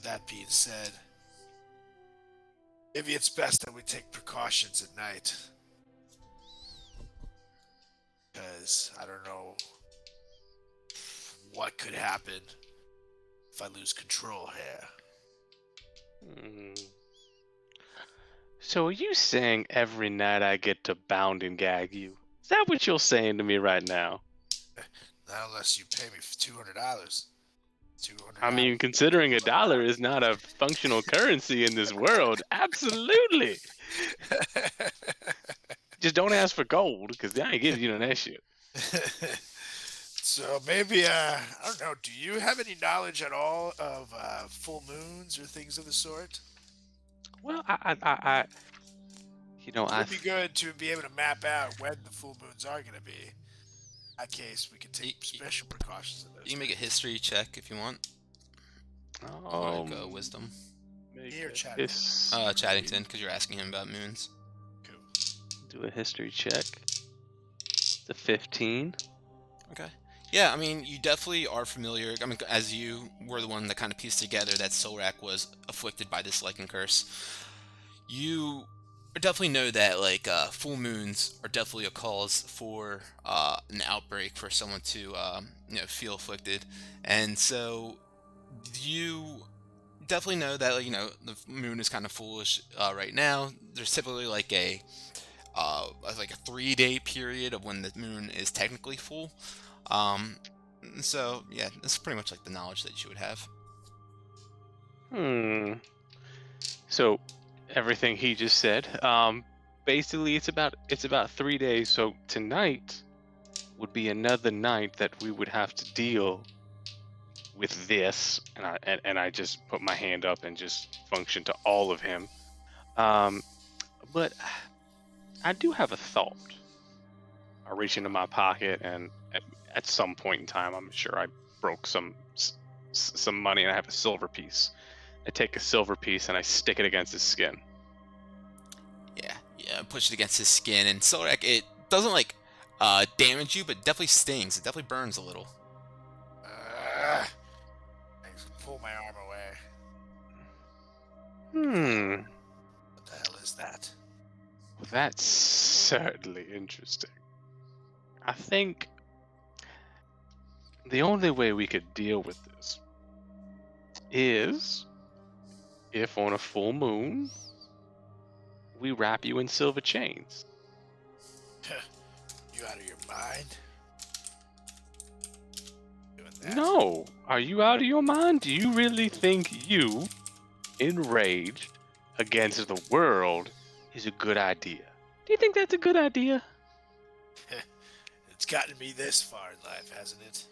that being said, maybe it's best that we take precautions at night. Because I don't know what could happen if I lose control here. Hmm. So are you saying every night I get to bound and gag you? Is that what you're saying to me right now? Not unless you pay me for $200. I mean, considering $1 is not a functional currency in this world, absolutely. Just don't ask for gold, because I ain't giving you none of that shit. So maybe, I don't know, do you have any knowledge at all of full moons or things of the sort? Well, It would be good to be able to map out when the full moons are going to be. In that case, we can take special precautions in those. You can make a history check if you want. Or like wisdom. Here, Chattington. Chattington, because you're asking him about moons. Cool. Do a history check. It's a 15. Okay. Yeah, I mean, you definitely are familiar. I mean, as you were the one that kind of pieced together that Solrak was afflicted by this lichen curse, you definitely know that like full moons are definitely a cause for an outbreak for someone to feel afflicted, and so you definitely know that the moon is kind of foolish right now. There's typically like a 3-day period of when the moon is technically full. So yeah, that's pretty much like the knowledge that you would have. So everything he just said, basically it's about 3 days. So tonight would be another night that we would have to deal with this, and I just put my hand up and just function to all of him. But I do have a thought. I reach into my pocket, and at some point in time, I'm sure I broke some money, and I have a silver piece. I take a silver piece and I stick it against his skin. Yeah, push it against his skin, and Solrak, it doesn't like damage you, but definitely stings. It definitely burns a little. I pull my arm away. What the hell is that? Well, that's certainly interesting. I think the only way we could deal with this is if on a full moon we wrap you in silver chains. You out of your mind? Doing that? No. Are you out of your mind? Do you really think you, enraged against the world, is a good idea? Do you think that's a good idea? It's gotten me this far in life, hasn't it?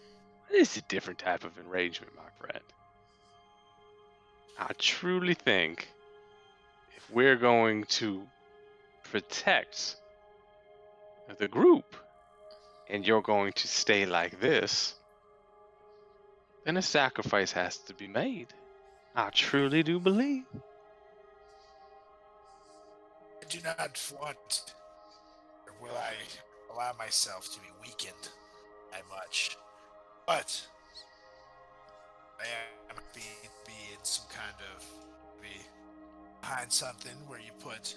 It's a different type of enragement, my friend. I truly think if we're going to protect the group and you're going to stay like this, then a sacrifice has to be made. I truly do believe. I do not want, or will I allow myself to be weakened that much. But I am be in some kind of maybe behind something where you put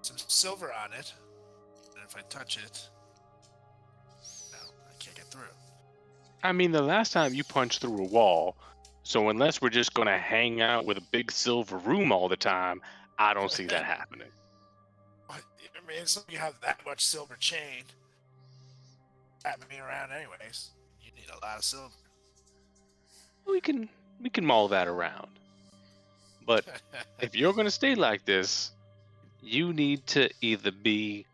some silver on it, and if I touch it, no, I can't get through. I mean, the last time you punched through a wall, so unless we're just gonna hang out with a big silver room all the time, I don't see that happening. I mean, it's like you have that much silver chain wrapping me around anyways. You need a lot of silver. We can maul that around. But if you're gonna stay like this, you need to either be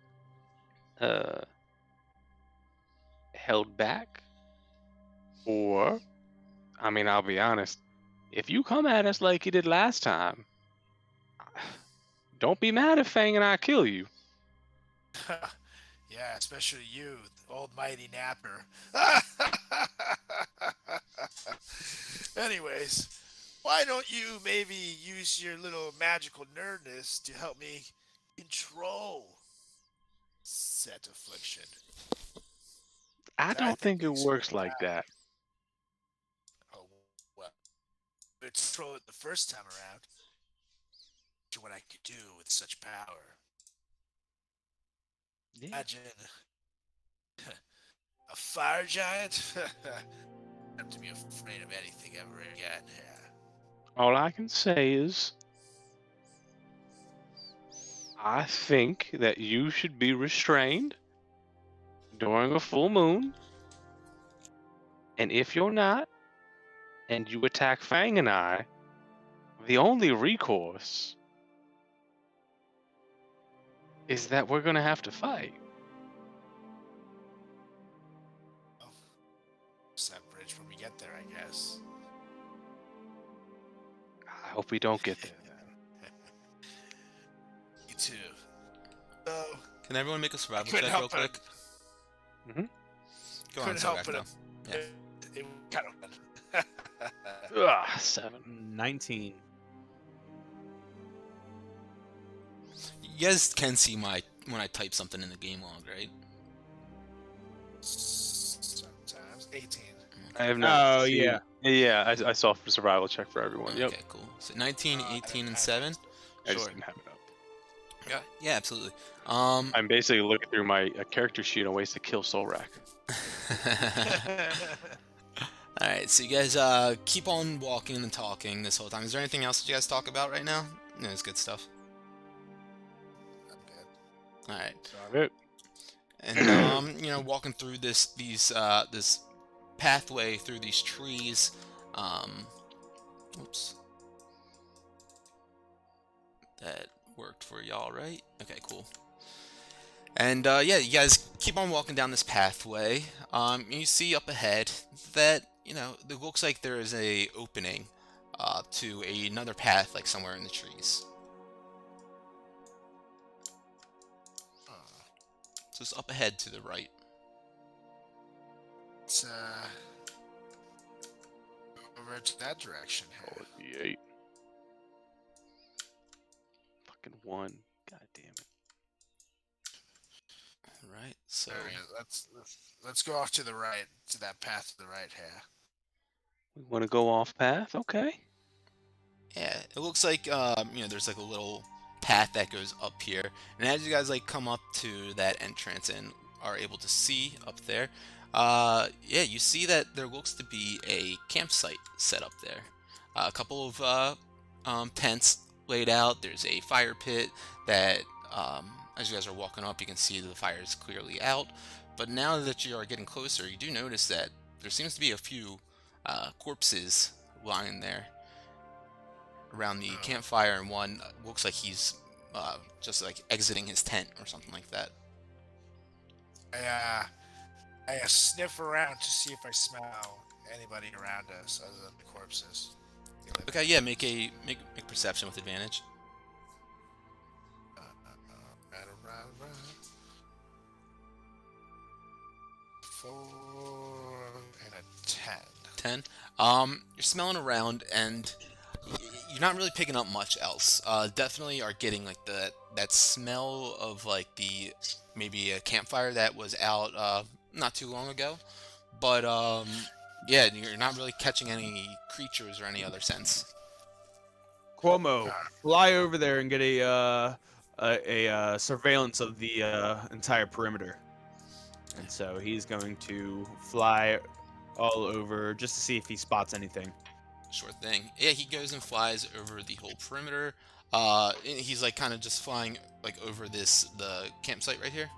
held back, or, I mean, I'll be honest, if you come at us like you did last time, don't be mad if Fang and I kill you. Yeah, especially you, the old mighty napper. Anyways, why don't you maybe use your little magical nerdness to help me control said affliction? I don't think it works like that. Oh, It's throw it the first time around. To what I could do with such power. Yeah. Imagine a fire giant. Have to be afraid of anything ever again. Yeah. All I can say is, I think that you should be restrained during a full moon. And if you're not, and you attack Fang and I, the only recourse is that we're gonna have to fight. Cross that bridge when we get there, I guess. I hope we don't get there then. Me too. So, Can everyone make a survival couldn't check real help it. quick? Mhm. Go on, couldn't help Zach, it. though. Yeah. It kind of. Ugh, 7. 19. You guys can see when I type something in the game log, right? Sometimes 18. I have not. Oh, seen- yeah. Yeah, I saw a survival check for everyone. Yep. Okay, cool. So 19, I 18, don't and have 7? I just Sure. didn't have it up. Yeah, absolutely. I'm basically looking through my character sheet on ways to kill Soul Rack. Alright, so you guys keep on walking and talking this whole time. Is there anything else that you guys talk about right now? No, it's good stuff. I'm good. Alright. Got it. And walking through this pathway through these trees. Oops. That worked for y'all, right? Okay, cool. And yeah, you guys keep on walking down this pathway. You see up ahead that it looks like there is a opening to another path, like somewhere in the trees. So it's up ahead to the right. Let's go over to that direction. Oh, it'd be 8. Fucking 1. God damn it. Right. So All right, let's go off to the right, to that path to the right here. We want to go off path? Okay. yeah, it looks like there's like a little path that goes up here, and as you guys like come up to that entrance and are able to see up there, yeah, you see that there looks to be a campsite set up there. A couple of tents laid out. There's a fire pit that, as you guys are walking up, you can see the fire is clearly out. But now that you are getting closer, you do notice that there seems to be a few corpses lying there around the campfire, and one looks like he's just like exiting his tent or something like that. I sniff around to see if I smell anybody around us other than the corpses. Okay, yeah, make perception with advantage. Right. 4 and a 10. 10. You're smelling around, and you're not really picking up much else. Definitely are getting like that smell of like maybe a campfire that was out not too long ago. But yeah, you're not really catching any creatures or any other scents. Cuomo, fly over there and get a surveillance of the entire perimeter. And so he's going to fly all over just to see if he spots anything. Sure thing. Yeah, he goes and flies over the whole perimeter. He's like kind of just flying like over the campsite right here.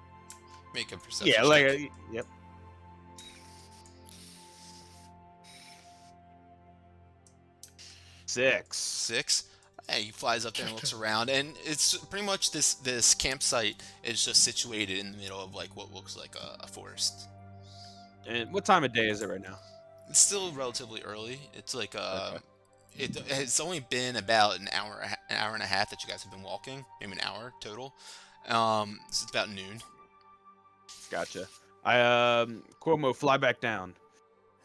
Make a perception Yeah, check. like yep. Six. Hey, he flies up there and looks around, and it's pretty much this campsite is just situated in the middle of like what looks like a forest. And what time of day is it right now? It's still relatively early. It's like Okay. it's only been about an hour and a half that you guys have been walking, maybe an hour total. So it's about noon. Gotcha. Cuomo, fly back down,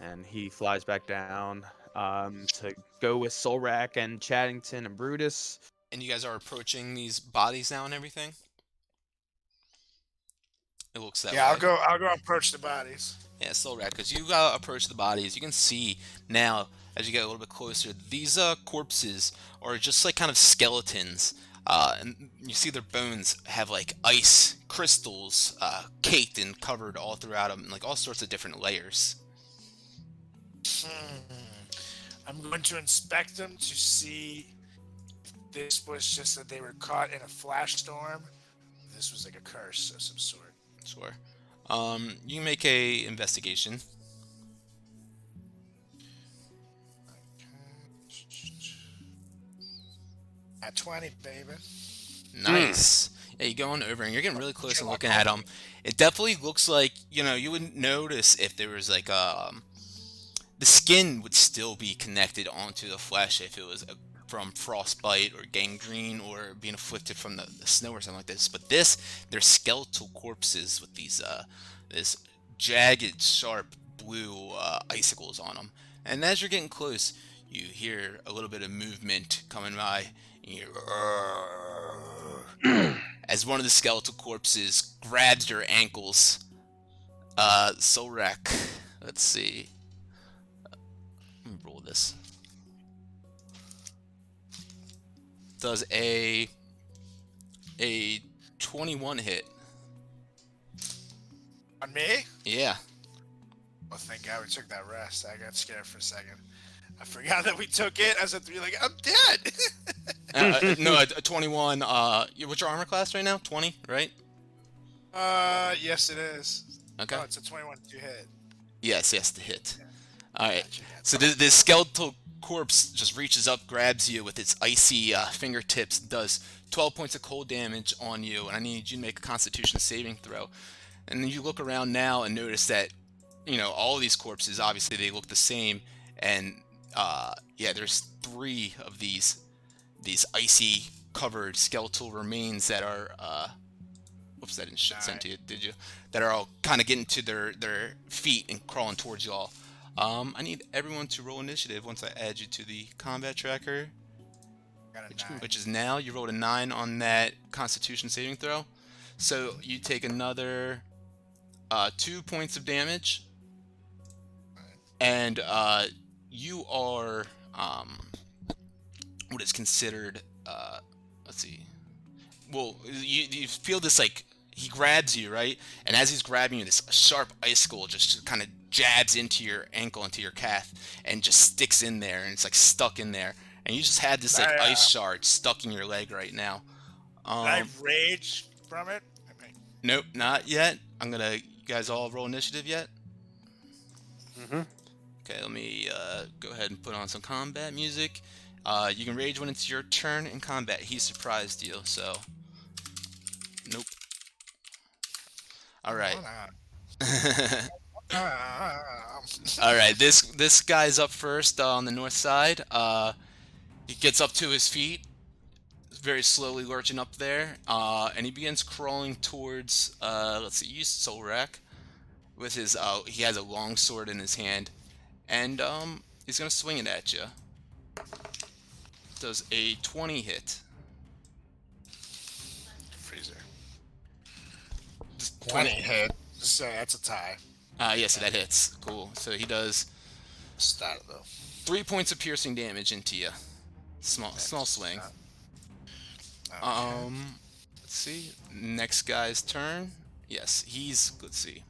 and he flies back down to go with Solrak and Chaddington and Brutus. And you guys are approaching these bodies now and everything. It looks that way. Yeah, I'll go approach the bodies. Yeah, Solrak, because you approach the bodies, you can see now as you get a little bit closer, these corpses are just like kind of skeletons. And you see their bones have like ice crystals caked and covered all throughout them, like all sorts of different layers. I'm going to inspect them to see if this was just that they were caught in a flash storm. This was like a curse of some sort. Sure. You can make a investigation. At 20, baby. Nice. Yeah, you're going over and you're getting really close and looking at them. It definitely looks like, you wouldn't notice if there was like the skin would still be connected onto the flesh if it was from frostbite or gangrene or being afflicted from the snow or something like this. But they're skeletal corpses with these this jagged, sharp blue icicles on them. And as you're getting close, you hear a little bit of movement coming by. And you as one of the skeletal corpses grabs your ankles. Solrak, let's see. Let me roll this. Does a 21 hit? On me? Yeah. Well, thank God we took that rest. I got scared for a second. I forgot that we took it. I was at 3, like, I'm dead. No, a 21. What's your armor class right now? 20, right? Yes, it is. Okay. Oh, it's a 21 to hit. Yes, the hit. All right. Gotcha. So this skeletal corpse just reaches up, grabs you with its icy fingertips, does 12 points of cold damage on you, and I need you to make a Constitution saving throw. And then you look around now and notice that, all of these corpses, obviously they look the same, and there's 3 of these icy covered skeletal remains that are whoops, I didn't send to you, did you? That are all kind of getting to their feet and crawling towards y'all. I need everyone to roll initiative once I add you to the combat tracker, Got a 9. which is now. You rolled a 9 on that Constitution saving throw, so you take another 2 points of damage, and you are what is considered let's see. Well, you feel this, like, he grabs you, right? And as he's grabbing you, this sharp icicle just kind of jabs into your ankle, into your calf, and just sticks in there, and it's like stuck in there. And you just had this like ice shard stuck in your leg right now. Did I rage from it? Nope, not yet. You guys all roll initiative yet? Mm-hmm. Okay, let me go ahead and put on some combat music. You can rage when it's your turn in combat. He surprised you, so nope. All right. All right. This guy's up first on the north side. He gets up to his feet, very slowly lurching up there, and he begins crawling towards. Let's see, you Solrak, with his. He has a long sword in his hand, and he's gonna swing it at you. Does a 20 hit? Freezer. Just 20 hit. So that's a tie. Yes, that hits. Cool. So he does Start though. 3 points of piercing damage into you. Small swing. Okay. Let's see. Next guy's turn. Yes, let's see.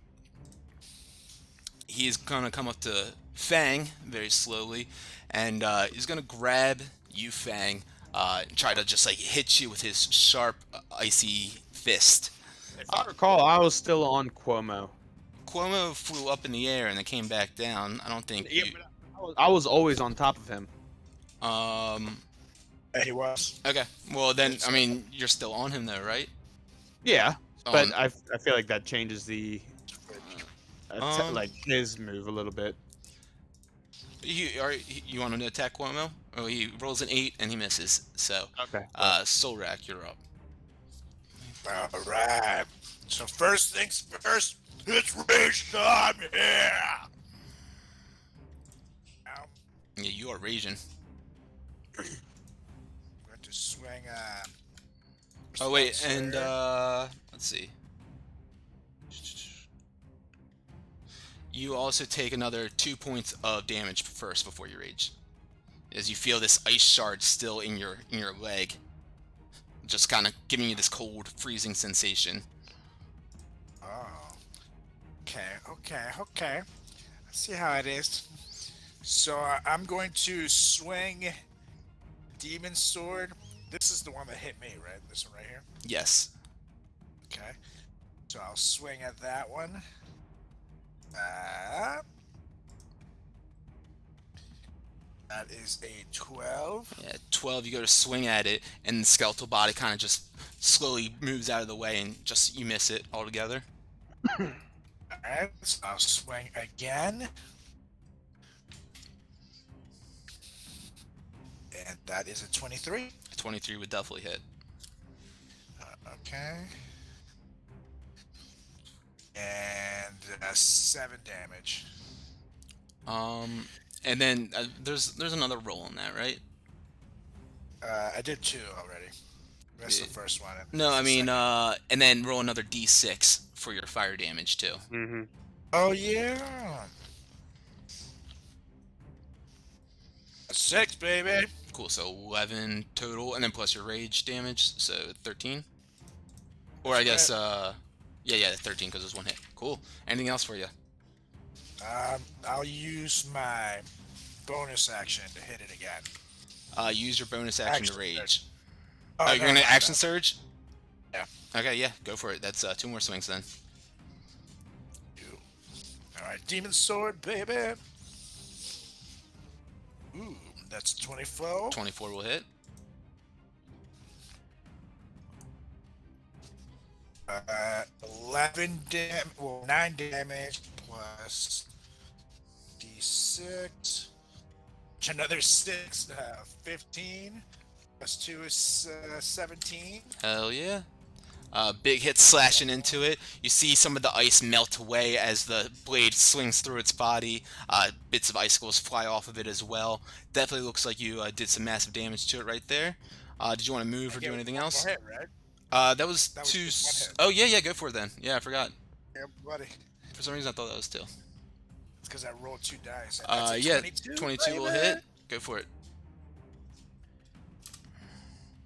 He's gonna come up to Fang very slowly, and he's gonna grab you, Fang, and try to just like hit you with his sharp, icy fist. If I recall, I was still on Cuomo. Cuomo flew up in the air and then came back down. I don't think Yeah, you. but I was always on top of him. Yeah, he was. Okay. Well, then, I mean, you're still on him though, right? Yeah, but Um, I feel like that changes the like his move a little bit. You want him to attack Cuomo? Oh, he rolls an 8 and he misses. So, Okay. Solrak, you're up. All right. So first things first, it's rage time here. Now, Yeah, you are raging. I'm going to swing. Oh wait, sword. and let's see. you also take another 2 points of damage first before you rage, as you feel this ice shard still in your leg, just kind of giving you this cold, freezing sensation. Oh. Okay. I see how it is. So I'm going to swing Demon Sword. This is the one that hit me, right? This one right here? Yes. Okay. So I'll swing at that one. That is a 12. Yeah, 12, you go to swing at it, and the skeletal body kind of just slowly moves out of the way, and just you miss it altogether. Alright, so I'll swing again. And that is a 23. 23 would definitely hit. Okay. And 7 damage. And then there's another roll in that, right? I did 2 already. That's the first one. No, I The mean, second. and then roll another d6 for your fire damage too. Mm-hmm. Oh yeah. 6, baby. Cool. So 11 total, and then plus your rage damage, so 13. Or I guess, yeah, 13 because there's 1 hit. Cool. Anything else for you? I'll use my bonus action to hit it again. Use your bonus action to Action rage. surge. Oh, you're no, gonna no, action no. surge? Yeah. Okay, yeah, go for it. That's 2 more swings then. Alright, Demon Sword, baby. Ooh, that's 24. 24 will hit. 11 damage, well, 9 damage plus d6. Another 6, 15. Plus 2 is 17. Hell yeah. Big hit slashing into it. You see some of the ice melt away as the blade swings through its body. Bits of icicles fly off of it as well. Definitely looks like you did some massive damage to it right there. Did you want to move or do anything else? Hit, right? That was That was 2. just 1 hit. Oh yeah, go for it then. Yeah, I forgot. Yeah, buddy. For some reason, I thought that was 2. It's because I rolled 2 dice. That's a Yeah, 22, 22 will baby. hit. Go for it.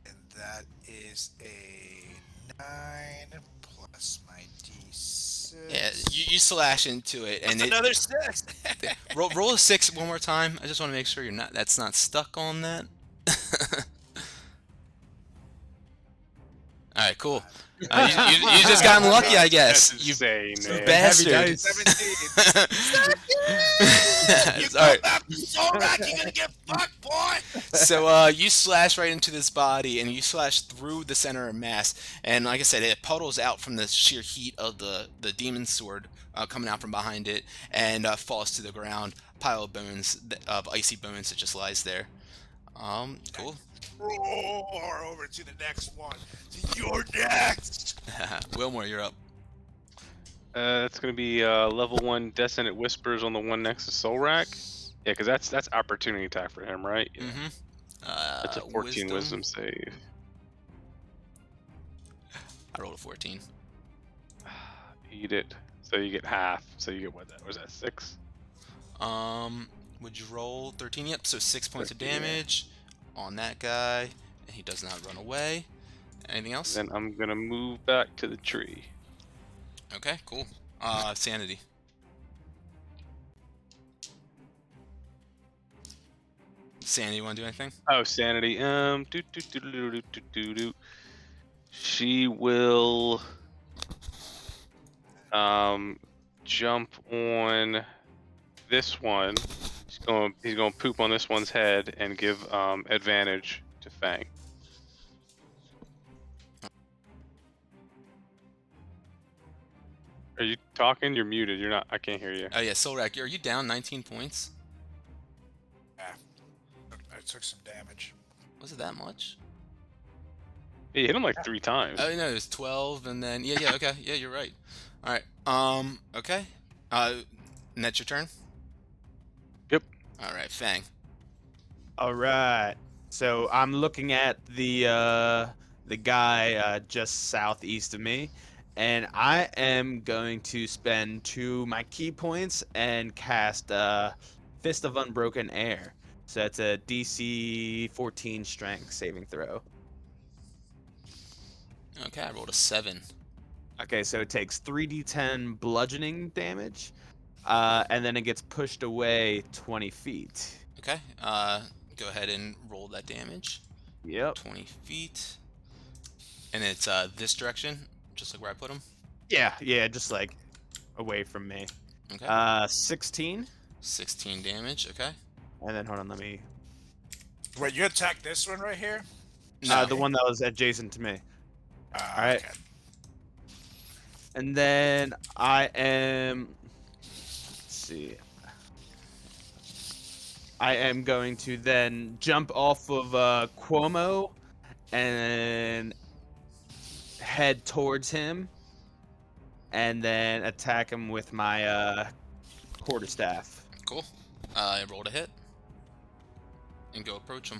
And that is a 9 plus my d6. Yeah, you slash into it, and That's another 6. roll a 6 one more time. I just want to make sure that's not stuck on that. All right, cool. You just got unlucky, I guess. That's You insane, man. bastard. Heavy dice. 17. You All right. go back to Zorak, you're gonna get fucked, boy. So you slash right into this body, and you slash through the center of mass, and like I said, it puddles out from the sheer heat of the demon sword coming out from behind it, and falls to the ground. Pile of bones, of icy bones that just lies there. Cool. Roar over to the next one. You're next. Wilmore, you're up. It's gonna be level 1 Dissonant Whispers on the one next to Soul Rack. Yeah, because that's opportunity attack for him, right? Yeah. Mm-hmm. That's a 14 wisdom save. I rolled a 14. Eat it. So you get half. So you get what? That was that 6. Would you roll 13? Yep. So 6 points of 13, yeah. damage on that guy, and he does not run away. Anything else? Then I'm gonna move back to the tree. Okay, cool. Sanity. Sanity, you want to do anything? Oh, sanity. She will jump on this one. He's gonna poop on this one's head and give advantage to Fang. Are you talking? You're muted. You're not. I can't hear you. Oh yeah, Solrak, are you down 19 points? Yeah, I took some damage. Was it that much? Yeah, you hit him like 3 times. Oh no, it was 12, and then yeah, okay, yeah, you're right. All right, okay. And that's your turn. Yep. All right, Fang. All right. So I'm looking at the guy just southeast of me, and I am going to spend 2 my key points and cast Fist of Unbroken Air. So that's a DC 14 Strength saving throw. Okay, I rolled a 7. Okay, so it takes 3d10 bludgeoning damage, and then it gets pushed away 20 feet. Okay, go ahead and roll that damage. Yep. 20 feet. And it's this direction, just like where I put him. Yeah, just like away from me. Okay. 16. 16 damage. Okay. And then hold on, let me. Wait, you attack this one right here? No. The one that was adjacent to me. All right. Okay. And then I am. Let's see. I am going to then jump off of Cuomo and head towards him, and then attack him with my quarterstaff. Cool. I rolled a hit. And go approach him.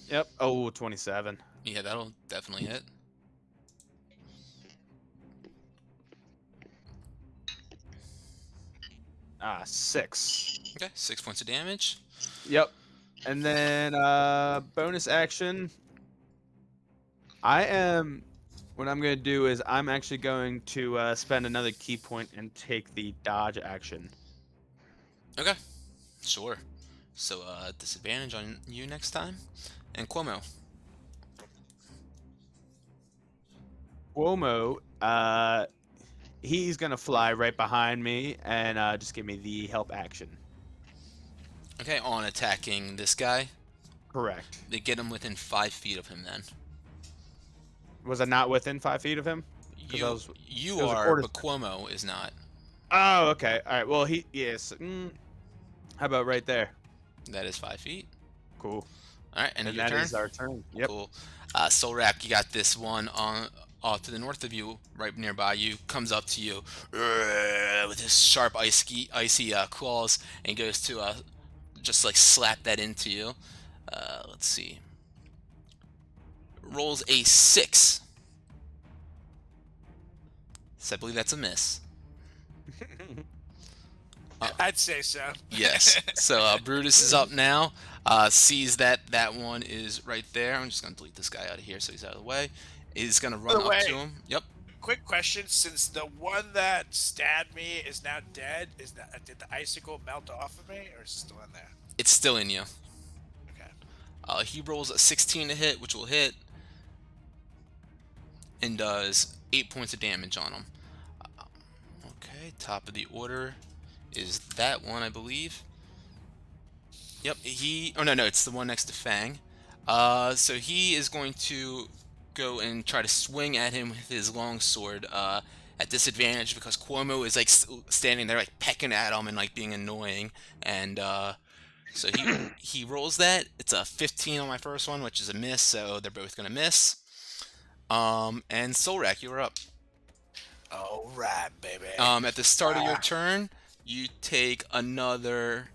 Yep. Oh, 27. Yeah, that'll definitely hit. Ah, 6. Okay, 6 points of damage. Yep. And then bonus action. What I'm going to do is I'm actually going to spend another key point and take the dodge action. Okay. Sure. So, disadvantage on you next time. And Cuomo. Cuomo, he's going to fly right behind me and just give me the help action. Okay, on attacking this guy. Correct. They get him within 5 feet of him then. Was I not within 5 feet of him? You, I was- you it was a are, quarter- but Cuomo is not. Oh, okay. All right. Well, yes. How about right there? That is 5 feet. Cool. Alright, and And your that turn? is our turn. Yep. Cool. Solrak, you got this one on off to the north of you, right nearby you, comes up to you with his sharp icy claws, and goes to just like slap that into you. Let's see. Rolls a 6. So I believe that's a miss. I'd say so. Yes. So Brutus is up now. Sees that one is right there. I'm just gonna delete this guy out of here so he's out of the way. He's gonna run up to him. Yep. Quick question: since the one that stabbed me is now dead, did the icicle melt off of me, or is it still in there? It's still in you. Okay. He rolls a 16 to hit, which will hit, and does 8 points of damage on him. Okay, top of the order is that one, I believe. Yep, oh no, it's the one next to Fang. So he is going to go and try to swing at him with his longsword at disadvantage because Cuomo is like standing there like pecking at him and like being annoying, and so he rolls that. It's a 15 on my first one, which is a miss, so they're both gonna miss. And Solrak, you're up. All right, baby. At the start of your turn, you take another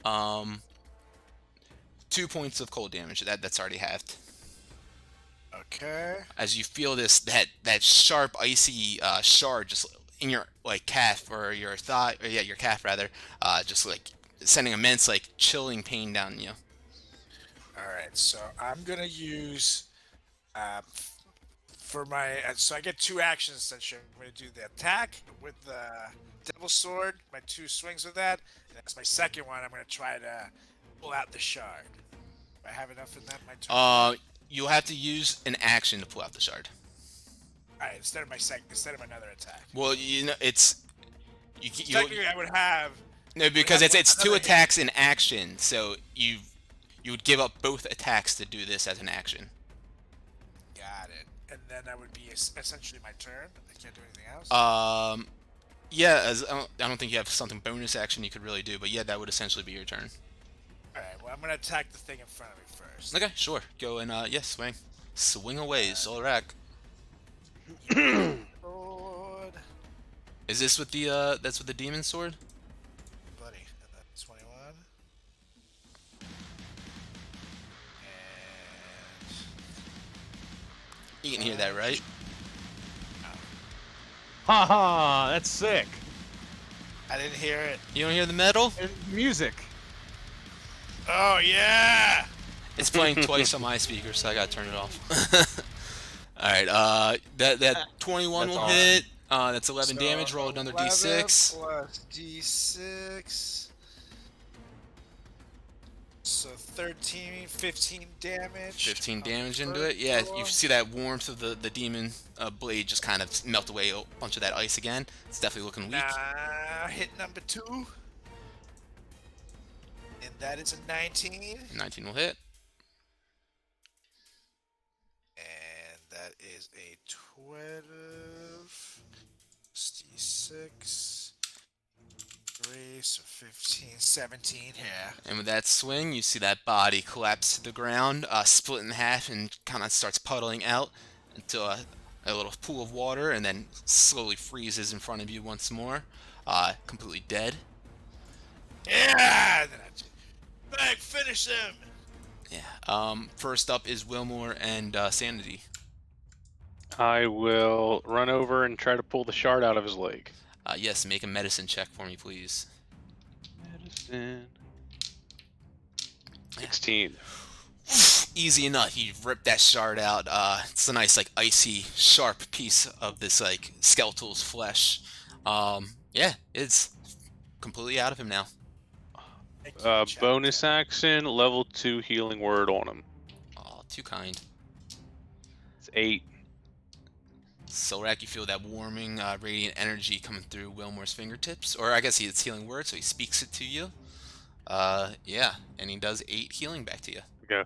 2 points of cold damage. That's already halved. Okay. As you feel that sharp icy shard just in your like calf or your thigh, or yeah, your calf rather, just like sending immense like chilling pain down you. All right. So I'm gonna use for my so I get 2 actions essentially. I'm gonna do the attack with the Devil Sword, my 2 swings with that, and as my second one, I'm gonna try to pull out the shard. Do I have enough in that my turn? You'll have to use an action to pull out the shard. All right, instead of another attack. Well, you know it's Technically, I would have. no, because have it's 2 another attacks in action, so you would give up both attacks to do this as an action. Got it. And then that would be essentially my turn. I can't do anything else. Yeah, as I don't think you have something bonus action you could really do, but yeah, that would essentially be your turn. All right. Well, I'm gonna attack the thing in front of me first. Okay, sure. Go and swing away, Solrak. Lord, Is this with the that's with the demon sword? buddy. And then 21. And You can hear that, right? Ha ha! That's sick. I didn't hear it. You don't hear the metal? And music. Oh yeah! It's playing twice on my speaker, so I gotta turn it off. All right. That 21 That's will awesome. hit. That's 11 So, damage. Roll another 11 d6. plus d6. So 13, 15 damage. 15 on the damage into first it. Yeah, you roll. see that warmth of the demon blade just kind of melt away a bunch of that ice again. It's definitely looking weak. Now hit number 2. And that is a 19. 19 will hit. And that is a 12. D6. 3, so 15, 17 here. And with that swing, you see that body collapse to the ground, split in half, and kind of starts puddling out into a little pool of water, and then slowly freezes in front of you once more, completely dead. Yeah! Bang, finish him! Yeah. First up is Wilmore and Sanity. I will run over and try to pull the shard out of his leg. Yes, make a medicine check for me, please. Medicine. 16. Easy enough. You rip that shard out. It's a nice, like, icy, sharp piece of this, like, skeletal's flesh. Yeah, it's completely out of him now. Bonus action, level 2 healing word on him. Oh, too kind. It's 8. Silrak, you feel that warming, radiant energy coming through Wilmore's fingertips. Or I guess it's healing word, so he speaks it to you. Yeah, and he does 8 healing back to you. Go.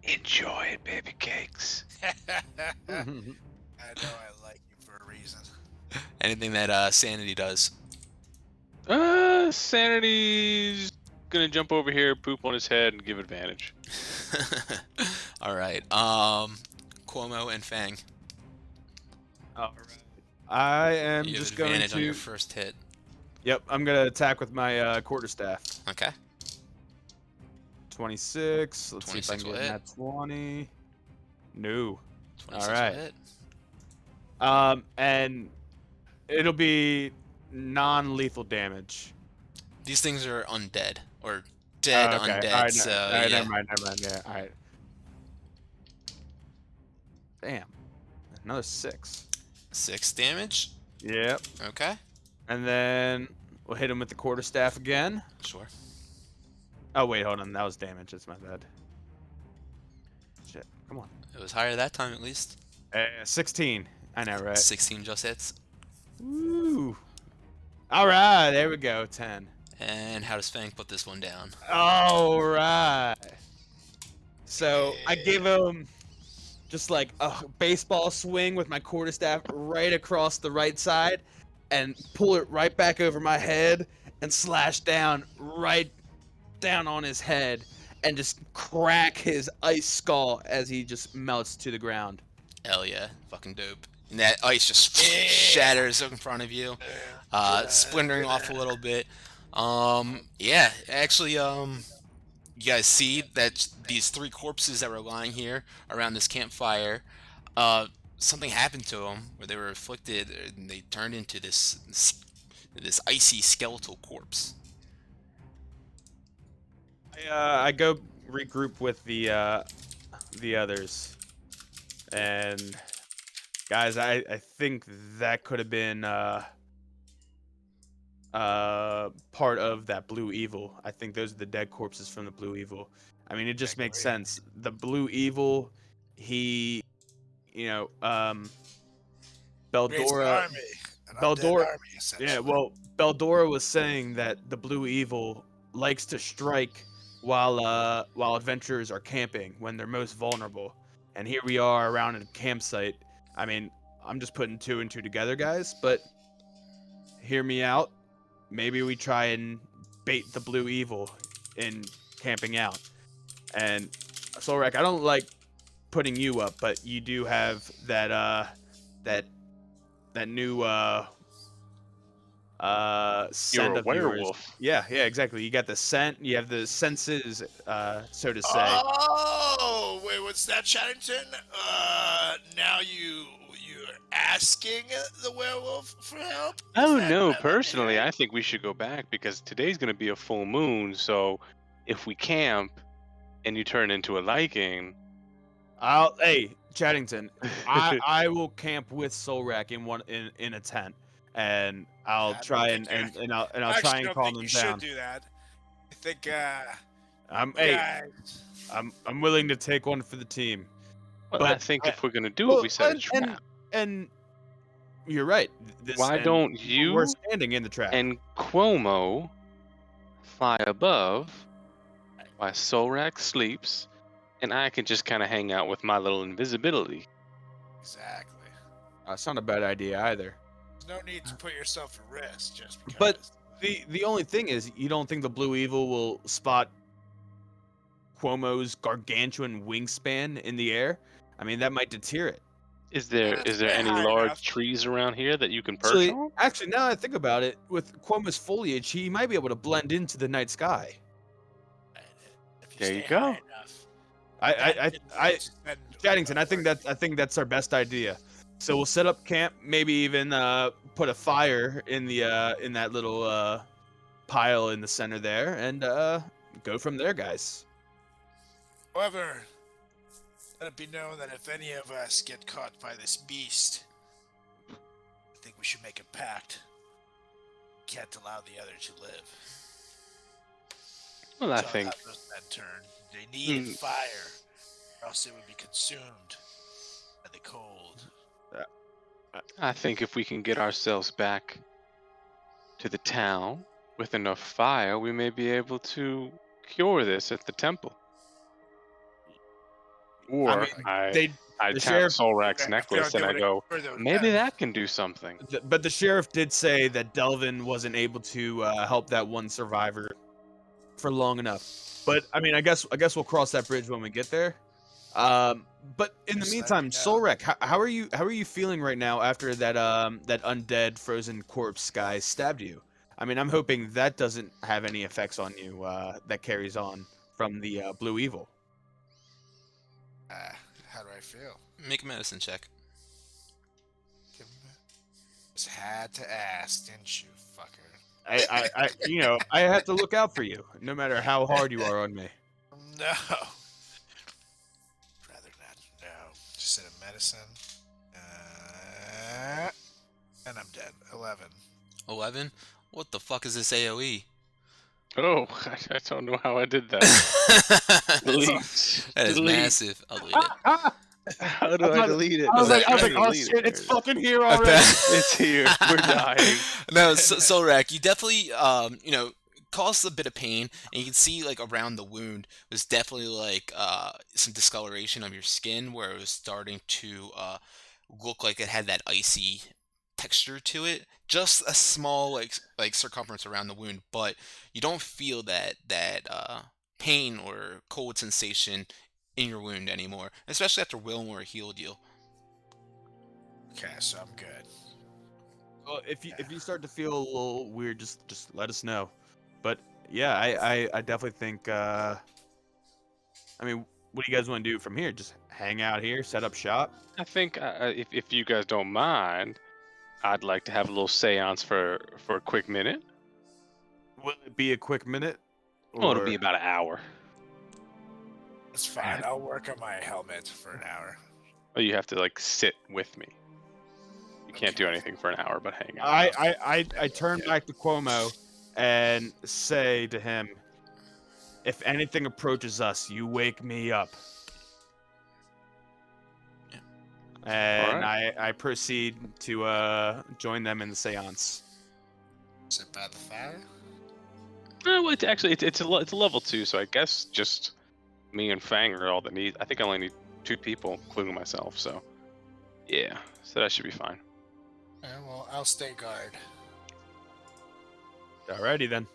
Enjoy it, baby cakes. I know I like you for a reason. Anything that Sanity does. Sanity's gonna jump over here, poop on his head, and give advantage. All right. Cuomo and Fang. All right. I am You have just going advantage on your to. first hit. Yep, I'm gonna attack with my quarterstaff. Okay. 26. Let's see if I 26 can will get hit. that 20. No. 26 Alright. will hit. And it'll be non-lethal damage. These things are undead. Or dead Okay. undead, Alright, so alright, yeah. never mind. Yeah, alright. Damn. Another 6. 6 damage. Yep. Okay. And then we'll hit him with the quarterstaff again. Sure. Oh, wait, hold on. That was damage. That's my bad. Shit. Come on. It was higher that time, at least. 16. I know, right? 16 just hits. Woo. Alright, there we go. 10. And how does Fang put this one down? Alright. So I give him just like a baseball swing with my quarterstaff right across the right side and pull it right back over my head and slash down right down on his head and just crack his ice skull as he just melts to the ground. Hell yeah. Fucking dope. And that ice just shatters in front of you, splintering off a little bit. Yeah, actually, you guys see that these 3 corpses that were lying here around this campfire, something happened to them where they were afflicted and they turned into this icy skeletal corpse. I go regroup with the others, and guys, I think that could have been part of that blue evil. I think those are the dead corpses from the blue evil. I mean, it just makes sense. The blue evil, he, Beldora. Beldora. Yeah, well, Beldora was saying that the blue evil likes to strike while adventurers are camping when they're most vulnerable. And here we are around a campsite. I mean, I'm just putting 2 and 2 together, guys, but hear me out. Maybe we try and bait the blue evil in camping out. And Solrak, I don't like putting you up, but you do have that new scent You're a of yours. werewolf. Yeah, exactly. You got the scent. You have the senses, so to say. Oh, wait, what's that, Chatterton? Now you asking the werewolf for help? Oh Is that no, what I'm personally, hearing? I think we should go back because today's going to be a full moon. So if we camp and you turn into a Lycan, Hey, Chaddington, I will camp with Solrak in a tent, and I'll I don't try think and you're- I'll I try actually and don't calm think them you should down. do that. I think, Hey, guys. I'm willing to take one for the team. well, But I think I- if we're going to do it, Well, we set a trap. and you're right. Why don't We're you standing in the trap? and Cuomo fly above while Solrak sleeps, and I can just kind of hang out with my little invisibility. Exactly. That's not a bad idea either. There's no need to put yourself at risk just because. But the only thing is, you don't think the Blue Evil will spot Cuomo's gargantuan wingspan in the air? I mean, that might deter it. Is there That's any high large enough. trees around here that you can perch on? Actually, now that I think about it, with Cuomo's foliage, he might be able to blend into the night sky. If There you stay go. high enough, I Chaddington, I think that's our best idea. So we'll set up camp, maybe even put a fire in that little pile in the center there, and go from there, guys. However, let it be known that if any of us get caught by this beast, I think we should make a pact. Can't allow the other to live. Well, I So think how does that turn? They needed fire, or else it would be consumed by the cold. if we can get ourselves back to the town with enough fire, we may be able to cure this at the temple. Or I the tap sheriff- Solrak's necklace and I go, maybe that. that can do something. But the sheriff did say that Delvin wasn't able to help that one survivor for long enough. But I mean, I guess we'll cross that bridge when we get there. But in the Just let meantime, me know. Solrek, how are you feeling right now after that that undead frozen corpse guy stabbed you? I mean, I'm hoping that doesn't have any effects on you that carries on from the blue evil. How do I feel? Make a medicine check. Just had to ask, didn't you, fucker? I have to look out for you, no matter how hard you are on me. No. Rather not. No. Just said a medicine. And I'm dead. 11. 11? What the fuck is this AoE? Oh, I don't know how I did that. That is Delete. massive. I'll delete it. How do I delete it? I was like, How do I oh delete shit, it? it's fucking here I already. bet. It's here. We're dying. No, Solrak, you definitely, caused a bit of pain, and you can see, like, around the wound was definitely, like, some discoloration of your skin, where it was starting to, look like it had that icy texture to it. Just a small, like circumference around the wound, but you don't feel that pain or cold sensation in your wound anymore, especially after Wilmore healed you. Okay, so I'm good. Well, if you start to feel a little weird, just let us know. But yeah, I definitely think. I mean, what do you guys want to do from here? Just hang out here, set up shop. I think if you guys don't mind, I'd like to have a little seance for a quick minute. Will it be a quick minute? Oh, it'll be about an hour. That's fine. I'll work on my helmet for an hour. Oh, you have to like sit with me. You can't do anything for an hour but hang out. I turn back to Cuomo and say to him, if anything approaches us, you wake me up. And I proceed to join them in the seance. Sit by the fire? Well, it's a level 2, so I guess just me and Fang are all that need. I think I only need 2 people, including myself. So yeah, so that should be fine. Yeah, well, I'll stay guard. Alrighty then.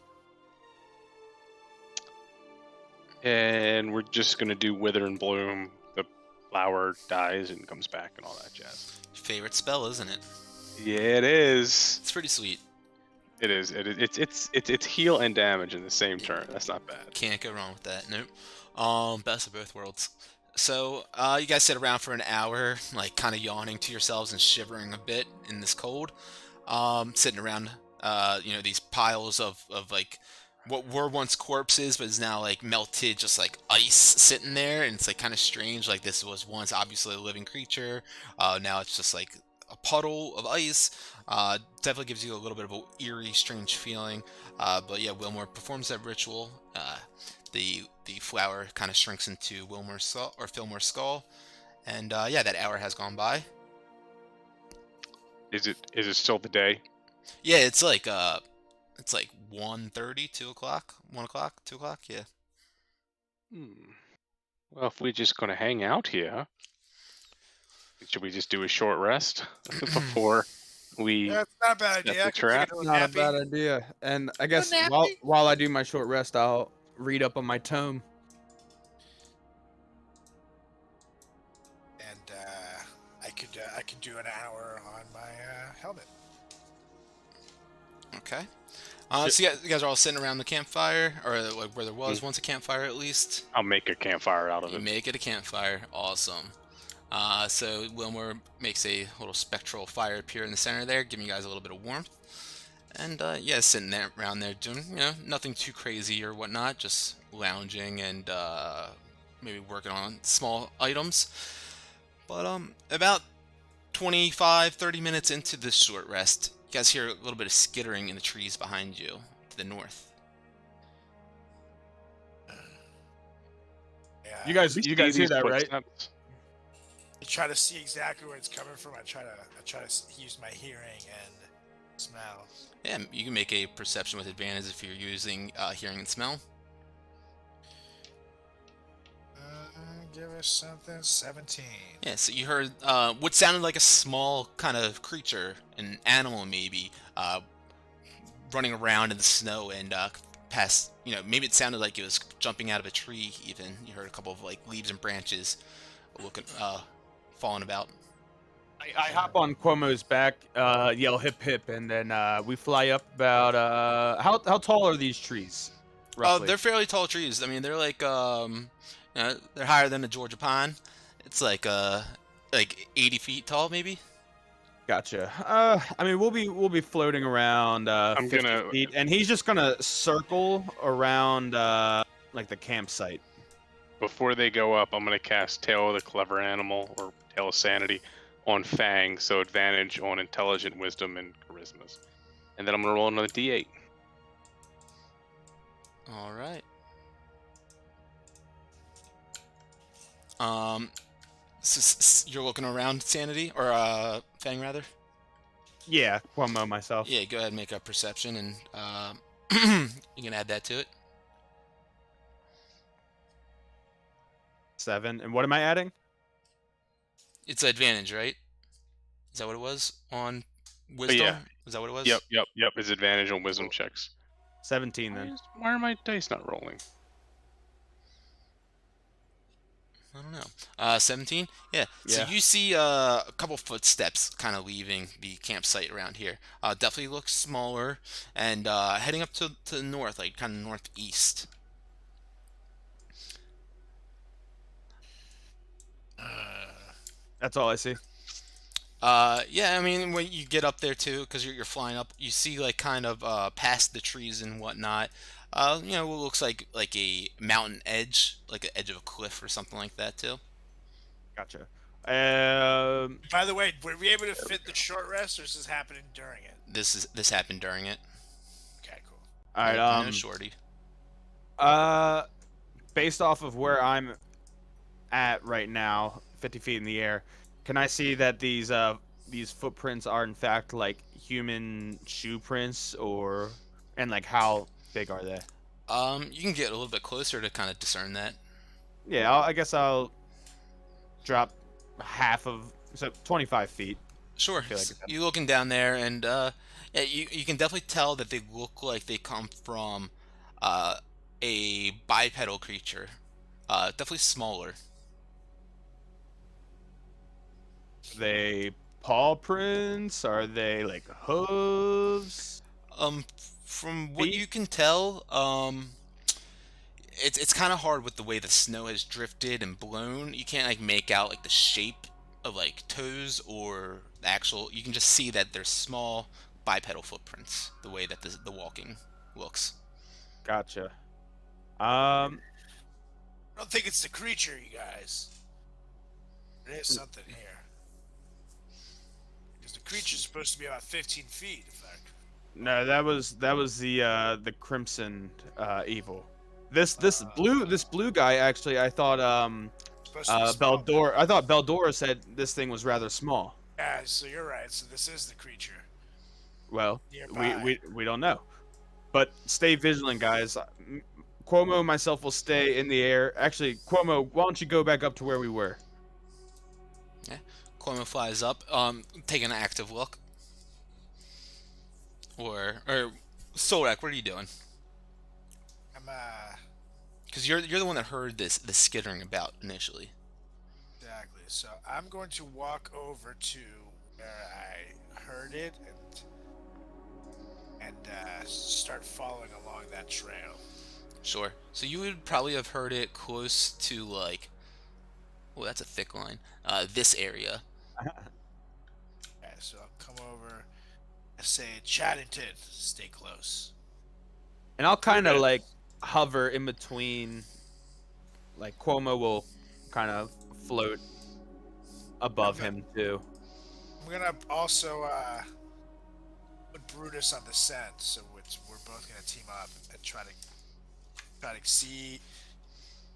And we're just gonna do Wither and Bloom. The flower dies and comes back and all that jazz. Favorite spell, isn't it? Yeah, it is. It's pretty sweet. It is. It's heal and damage in the same turn. That's not bad. Can't go wrong with that. Nope. Best of both worlds. So, you guys sit around for an hour, like kind of yawning to yourselves and shivering a bit in this cold. Sitting around, these piles of like what were once corpses, but is now like melted, just like ice sitting there, and it's like kind of strange. Like this was once obviously a living creature. Now it's just like a puddle of ice. Definitely gives you a little bit of a eerie, strange feeling. But yeah, Wilmore performs that ritual. The flower kind of shrinks into Wilmore's skull or Fillmore's skull, and yeah, that hour has gone by. Is it still the day? Yeah, it's like 1:30, 2 o'clock, 1 o'clock, 2 o'clock. Yeah. Hmm. Well, if we're just gonna hang out here, should we just do a short rest before we That's not a bad set idea. the I can trap? take a little Not a nappy. bad idea. And I guess nappy? while I do my short rest, I'll read up on my tome. And I could do an hour on my helmet. Okay. So you guys are all sitting around the campfire, or like where there was once a campfire at least. I'll make a campfire out of You it. make it a campfire. Awesome. So Wilmore makes a little spectral fire appear in the center there, giving you guys a little bit of warmth. And yeah, sitting there around there doing, nothing too crazy or whatnot, just lounging and maybe working on small items. But about 25, 30 minutes into this short rest, you guys hear a little bit of skittering in the trees behind you to the north. Yeah. You guys hear that, right? I try to see exactly where it's coming from. I try to use my hearing and smell. Yeah, you can make a perception with advantage if you're using hearing and smell. Give us something. 17. Yeah, so you heard what sounded like a small kind of creature, an animal maybe, running around in the snow and past, maybe it sounded like it was jumping out of a tree even. You heard a couple of like leaves and branches looking, falling about. I hop on Cuomo's back, yell hip hip, and then we fly up about how tall are these trees? Oh, Roughly? they're fairly tall trees. I mean, they're like they're higher than a Georgia pine. It's like 80 feet tall, maybe. Gotcha. I mean, we'll be floating around 50 feet, and he's just gonna circle around like the campsite. Before they go up, I'm gonna cast Tail of the Clever Animal or Tail of Sanity on Fang, so advantage on Intelligent, Wisdom, and Charismas. And then I'm gonna roll another D8. All right. You're looking around Sanity or Fang rather. Yeah, Cuomo myself. Yeah, go ahead and make a perception, and you can add that to it. 7. And what am I adding? It's advantage, right? Is that what it was on wisdom? Yeah. Is that what it was? Yep. It's advantage on Wisdom checks. 17 then. Why are my dice not rolling? I don't know. 17? Yeah. So Yeah. you see a couple footsteps kind of leaving the campsite around here. Definitely looks smaller and heading up to the north, like kind of northeast. That's all I see. Yeah, I mean, when you get up there too, because you're flying up, you see like kind of past the trees and whatnot. What looks like a mountain edge, like an edge of a cliff or something like that too. Gotcha. By the way, were we able to fit the short rest, or is this happening during it? This happened during it. Okay, cool. All right. No shorty. Based off of where I'm at right now, 50 feet in the air, can I see that these footprints are in fact like human shoe prints, and like how big are they? You can get a little bit closer to kind of discern that. Yeah, I guess I'll drop half of 25 feet. Sure. feel like You're looking down there, and yeah, you can definitely tell that they look like they come from a bipedal creature. Definitely smaller. They paw prints? Are they like hooves? From what Feet? you can tell, it's kind of hard with the way the snow has drifted and blown. You can't like make out like the shape of like toes or the actual. You can just see that there's small bipedal footprints. The way that the walking looks. Gotcha. I don't think it's the creature, you guys. There's something here. Because the creature's supposed to be about 15 feet, in fact. No, that was the crimson evil. This blue guy actually, I thought Supposed to be small. Beldora said this thing was rather small. Yeah, so you're right. So this is the creature. Well, Nearby. we don't know, but stay vigilant, guys. Cuomo and myself will stay in the air. Actually, Cuomo, why don't you go back up to where we were? Yeah. Cuomo flies up, taking an active look. Or Solrak, what are you doing? I'm Because you're the one that heard the skittering about initially. exactly. So I'm going to walk over to where I heard it and start following along that trail. Sure. So you would probably have heard it close to like, oh, that's a thick line. This area. Okay, so I'll come over and say, Chaddington, stay close. And I'll kind of like hover in between. Like Cuomo will kind of float above him too. I'm gonna also put Brutus on the scent, so we're both gonna team up and try to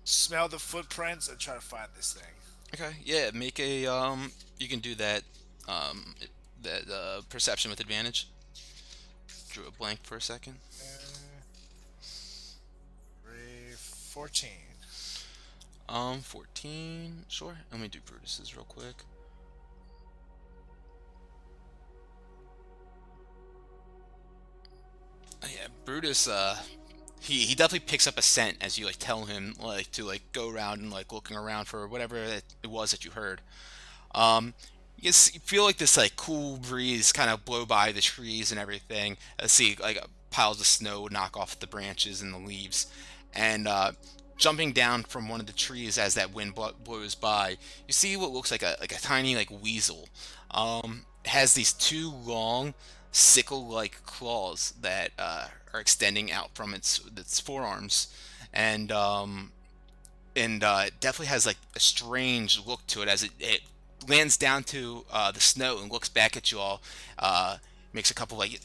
smell the footprints and try to find this thing. Okay. Yeah. Make a You can do that. Perception with advantage. Drew a blank for a second. 14. 14. Sure. Let me do Brutus's real quick. Yeah, Brutus. He definitely picks up a scent as you like tell him like to like go around and like looking around for whatever it was that you heard. You feel like this like cool breeze kind of blow by the trees and everything. See like piles of snow knock off the branches and the leaves, and jumping down from one of the trees as that wind blows by, you see what looks like a tiny like weasel. It has these two long sickle-like claws that are extending out from its forearms, and it definitely has like a strange look to it as it lands down to the snow and looks back at you all. Makes a couple like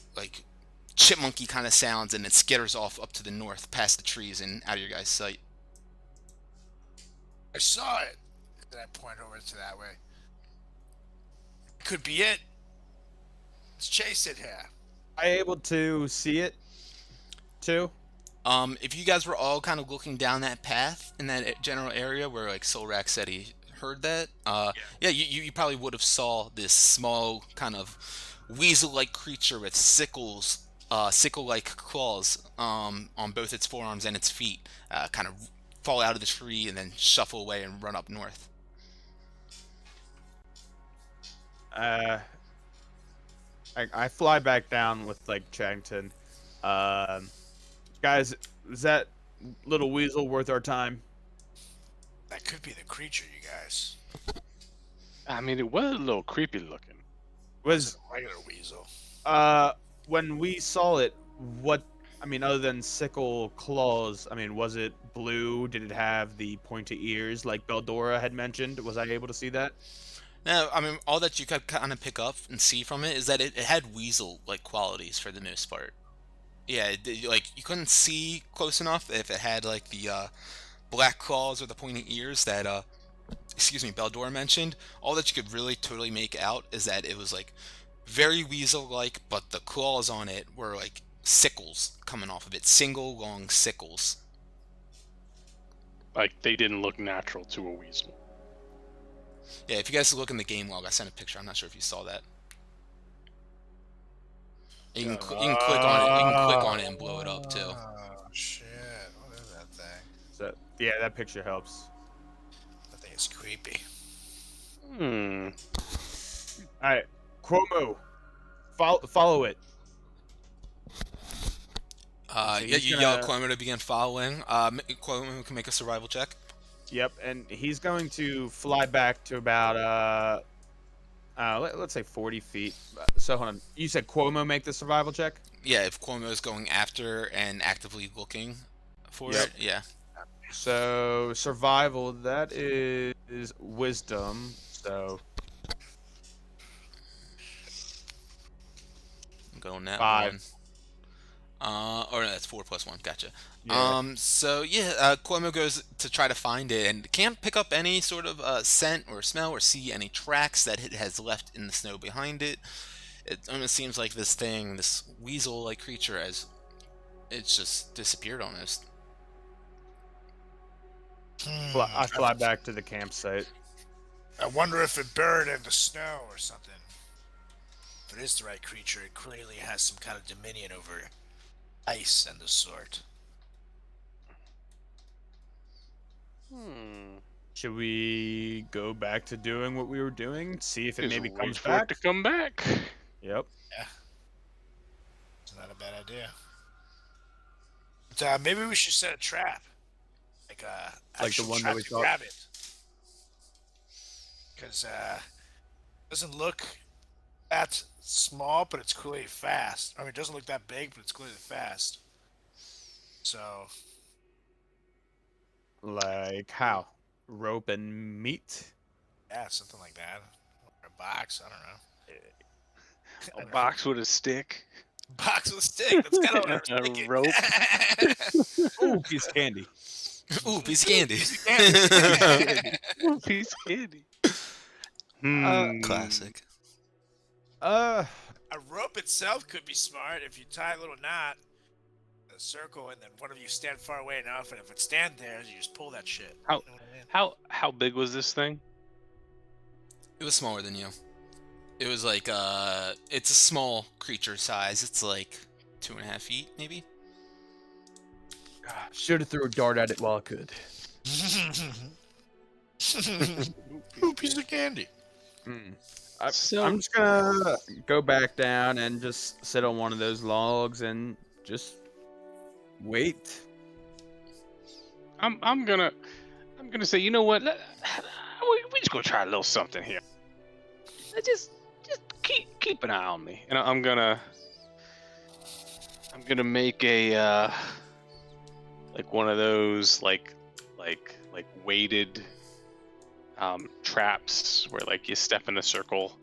chipmunky kind of sounds, and it skitters off up to the north past the trees and out of your guys' sight. I saw it. Then I point over to that way. Could be it. Let's chase it here. Are you able to see it too? If you guys were all kind of looking down that path in that general area where like Solrak said he heard that, yeah, you probably would have saw this small kind of weasel-like creature with sickle-like claws on both its forearms and its feet, kind of fall out of the tree and then shuffle away and run up north. I fly back down with like Chaddington. Guys, is that little weasel worth our time? That could be the creature, you guys. I mean, it was a little creepy looking. Was a regular weasel. When we saw it, what? I mean, other than sickle claws, I mean, was it blue? Did it have the pointy ears like Beldora had mentioned? Was I able to see that? No, I mean, all that you could kind of pick up and see from it is that it had weasel-like qualities for the most part. Yeah, like you couldn't see close enough if it had like the black claws or the pointy ears that Beldor mentioned. All that you could really totally make out is that it was like very weasel-like, but the claws on it were like sickles coming off of it, single long sickles. Like they didn't look natural to a weasel. Yeah, if you guys look in the game log, I sent a picture. I'm not sure if you saw that. You can click on it. You can click on it and blow it up too. Oh shit! What is that thing? So, yeah, that picture helps. That thing is creepy. Hmm. All right, Cuomo, follow it. So Yeah, he's you yell at gonna- Cuomo to begin following. Cuomo can make a survival check. Yep, and he's going to fly back to about let's say 40 feet. So hold on. You said Cuomo make the survival check? Yeah, if Cuomo is going after and actively looking for Yep. it, yeah. So survival, that is wisdom. So I'm going that 5. one. Or no, that's 4 plus 1. Gotcha. Yeah. So yeah, Cuomo goes to try to find it and can't pick up any sort of scent or smell or see any tracks that it has left in the snow behind it. It almost seems like this thing, this weasel-like creature, it's just disappeared almost. I fly back to the campsite. I wonder if it buried in the snow or something. If it is the right creature, it clearly has some kind of dominion over ice and the sort. Should we go back to doing what we were doing? See if it Just maybe wait comes for back? it to come back. Yep. It's not a bad idea. But, maybe we should set a trap. Like the actual one that trap we to thought- grab it. Because it doesn't look that small, but it's clearly fast. I mean, it doesn't look that big, but it's clearly fast. So, Like how? Rope and meat? yeah, something like that. Or a box, I don't know. A box with a stick. Box with a stick. That's kind of what I A was thinking. rope. Ooh, piece of candy. Ooh, piece of candy. Piece of candy. Classic. Uh, A rope itself could be smart if you tie a little knot, a circle, and then one of you stand far away enough, and if it stand there, you just pull that shit. How- You know what I mean? How big was this thing? It was smaller than you. It was like it's a small creature size. It's like 2.5 feet, maybe. should have threw a dart at it while I could. Ooh, piece of candy. I'm just gonna go back down and just sit on one of those logs and just wait. I'm gonna say, you know what? We just gonna try a little something here. Just keep an eye on me, and I'm gonna make a like one of those like weighted traps where like you step in a circle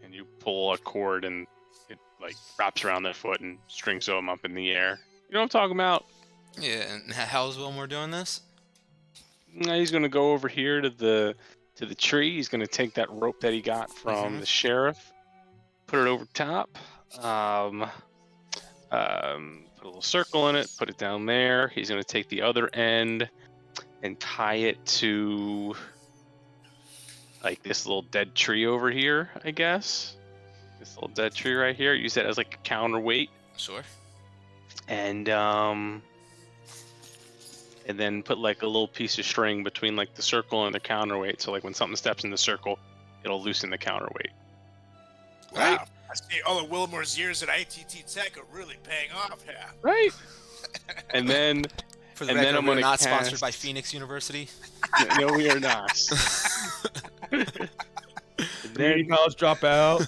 and you pull a cord and it like wraps around their foot and strings them up in the air. You know what I'm talking about? Yeah, and how's Wilmore doing this? He's gonna go over here to the tree. He's gonna take that rope that he got from the sheriff, put it over top, put a little circle in it, put it down there. He's gonna take the other end and tie it to like this little dead tree over here, I guess. This little dead tree right here. Use that as like a counterweight. Sure. And then put like a little piece of string between like the circle and the counterweight, so like when something steps in the circle, it'll loosen the counterweight. Wow. I see all of Willmore's years at ITT Tech are really paying off here. Right. And then For the And then record, I'm we're gonna not sponsored cast- by Phoenix University. no, we are not. Community college dropout.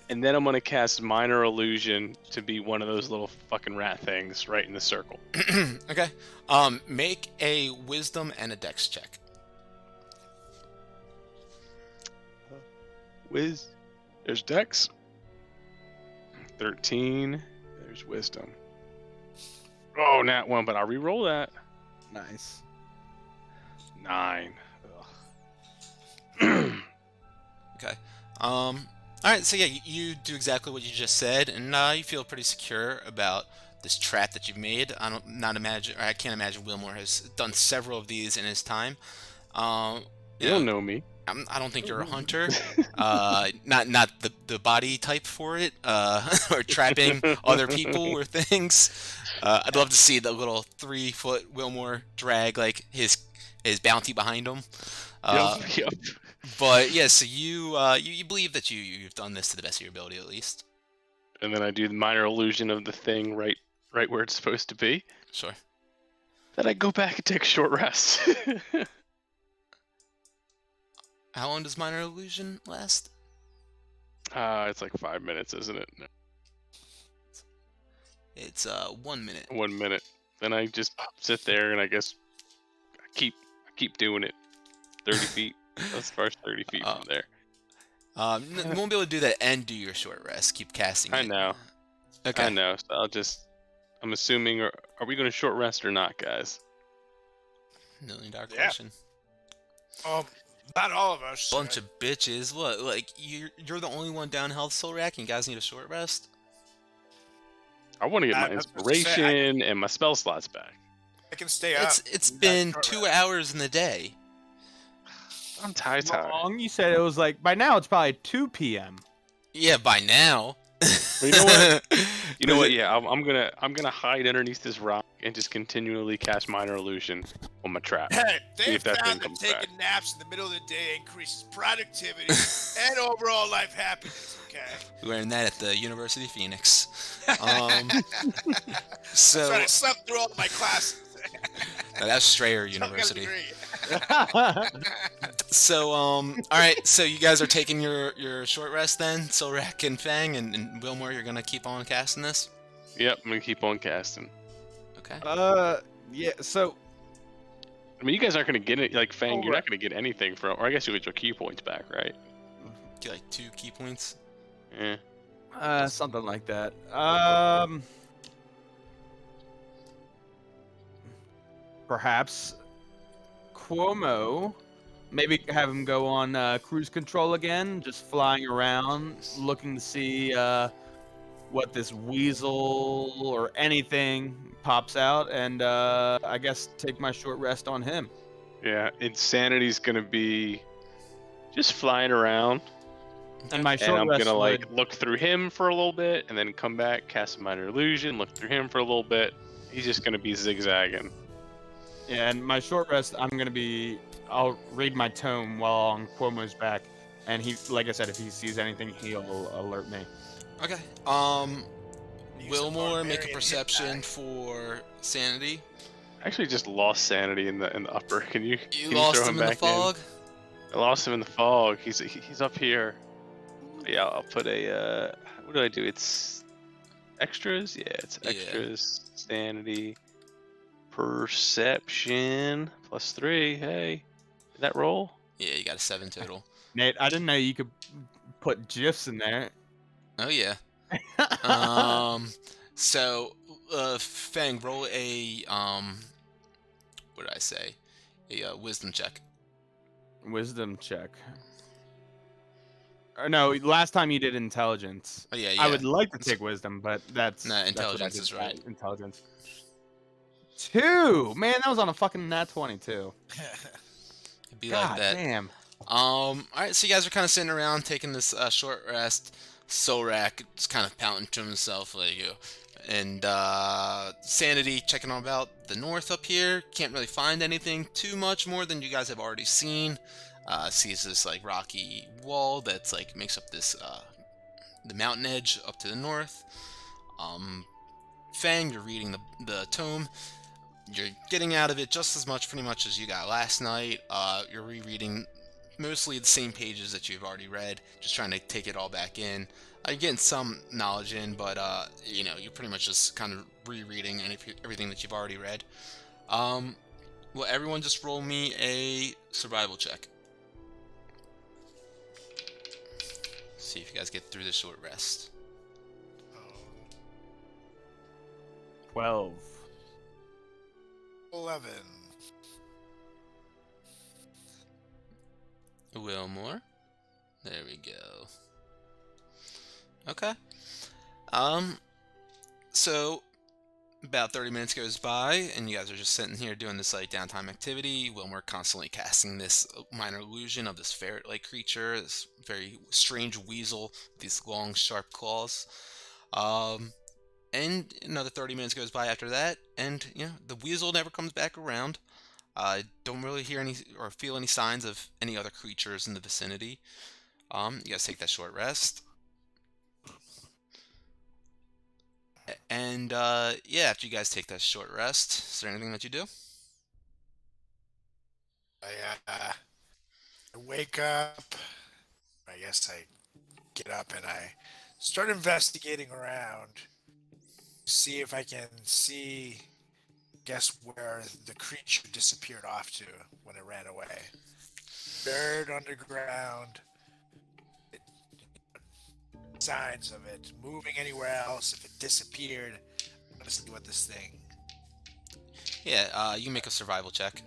And then I'm gonna cast Minor Illusion to be one of those little fucking rat things right in the circle. Okay. Make a wisdom and a dex check. There's Dex. 13. There's Wisdom. Oh, nat 1, but I'll re-roll that. Nice. 9. Okay. All right. So yeah, you do exactly what you just said, and you feel pretty secure about this trap that you've made. I can't imagine Wilmore has done several of these in his time. You don't know me. I don't think you're a hunter. Not the body type for it, or trapping other people or things. I'd love to see the little 3-foot Wilmore drag like his bounty behind him. Yep. But yeah, so you believe that you've done this to the best of your ability at least. and then I do the minor illusion of the thing right where it's supposed to be. Sure. Then I go back and take a short rest. How long does minor illusion last? It's like 5 minutes, isn't it? No, It's 1 minute. 1 minute. Then I just sit there and I guess I keep doing it. 30 feet. As far as 30 feet from there. You won't be able to do that and do your short rest. Keep casting I it. know. Okay. I know. So I'm assuming, are we going to short rest or not, guys? $1 million question. Not all of us. Bunch of bitches. What? Like you're the only one down health soul rack and you guys need a short rest? I want to get my I was about to say, inspiration and my spell slots back. I can stay up. It's been 2 hours in the day. I'm tired. Wrong. You said it was like by now it's probably 2 p.m. Yeah, by now. You know what? You know what? Yeah, I'm gonna hide underneath this rock and just continually cast minor illusion on my trap. Hey, See they if that found thing that comes taking naps in the middle of the day increases productivity and overall life happiness. Okay. We learned that at the University of Phoenix. So So I slept through all my classes. no, that's Strayer Still got a University. degree. So all right. So you guys are taking your short rest then. So Rack and Fang and Wilmore, you're gonna keep on casting this. Yep, I'm gonna keep on casting. Okay. Yeah. So I mean, you guys aren't gonna get it. Like Fang, Oh, you're right. not gonna get anything from. Or I guess you get your key points back, right? Get like 2 key points. Yeah. something like that. Perhaps Cuomo. Maybe have him go on cruise control again, just flying around, looking to see what this weasel or anything pops out, and I guess take my short rest on him. Yeah. Insanity's gonna be just flying around, And my and short I'm rest gonna would, like look through him for a little bit, and then come back, cast a minor illusion, look through him for a little bit. He's just gonna be zigzagging. yeah, and my short rest, I'll read my tome while on Cuomo's back, and he, like I said, if he sees anything, he'll alert me. Okay. Use Wilmore, the make a barbarian perception hit for sanity. I actually just lost sanity in the upper. Can you Lost throw him in the back fog. I lost him in the fog. He's up here. Yeah, I'll put a what do I do? It's extras. Yeah, it's Yeah. extras. Sanity, perception +3. Hey, did that roll? Yeah, you got a 7 total. Nate, I didn't know you could put GIFs in there. Oh yeah. So Fang, roll a what did I say? A wisdom check. Wisdom check. Or no, last time you did intelligence. Oh yeah, yeah. I would like to take wisdom, but that's Nah, that's what I intelligence did is for right. Intelligence. 2. Man, that was on a fucking nat 22. It'd be God like that. damn. All right, so you guys are kind of sitting around taking this short rest. Solrak is kind of pouting to himself, like you. And Sanity checking on about the north up here. Can't really find anything too much more than you guys have already seen. Sees this like rocky wall that's like makes up this the mountain edge up to the north. Fang, you're reading the tome. You're getting out of it just as much, pretty much, as you got last night. You're rereading mostly the same pages that you've already read, just trying to take it all back in. You're getting some knowledge in, but you know, you're pretty much just kind of rereading everything that you've already read. Well, everyone just roll me a survival check. See if you guys get through the short rest. 12. 11. Wilmore. There we go. Okay. So about 30 minutes goes by, and you guys are just sitting here doing this like downtime activity. Wilmore constantly casting this minor illusion of this ferret-like creature, this very strange weasel with these long, sharp claws. And another 30 minutes goes by after that, and you know the weasel never comes back around. Don't really hear any or feel any signs of any other creatures in the vicinity. You guys take that short rest. And yeah, after you guys take that short rest, is there anything that you do? I wake up. I guess I get up and I start investigating around to see if I can guess where the creature disappeared off to when it ran away. Buried underground, signs of it moving anywhere else. If it disappeared, I want to see what this thing. Yeah, you make a survival check.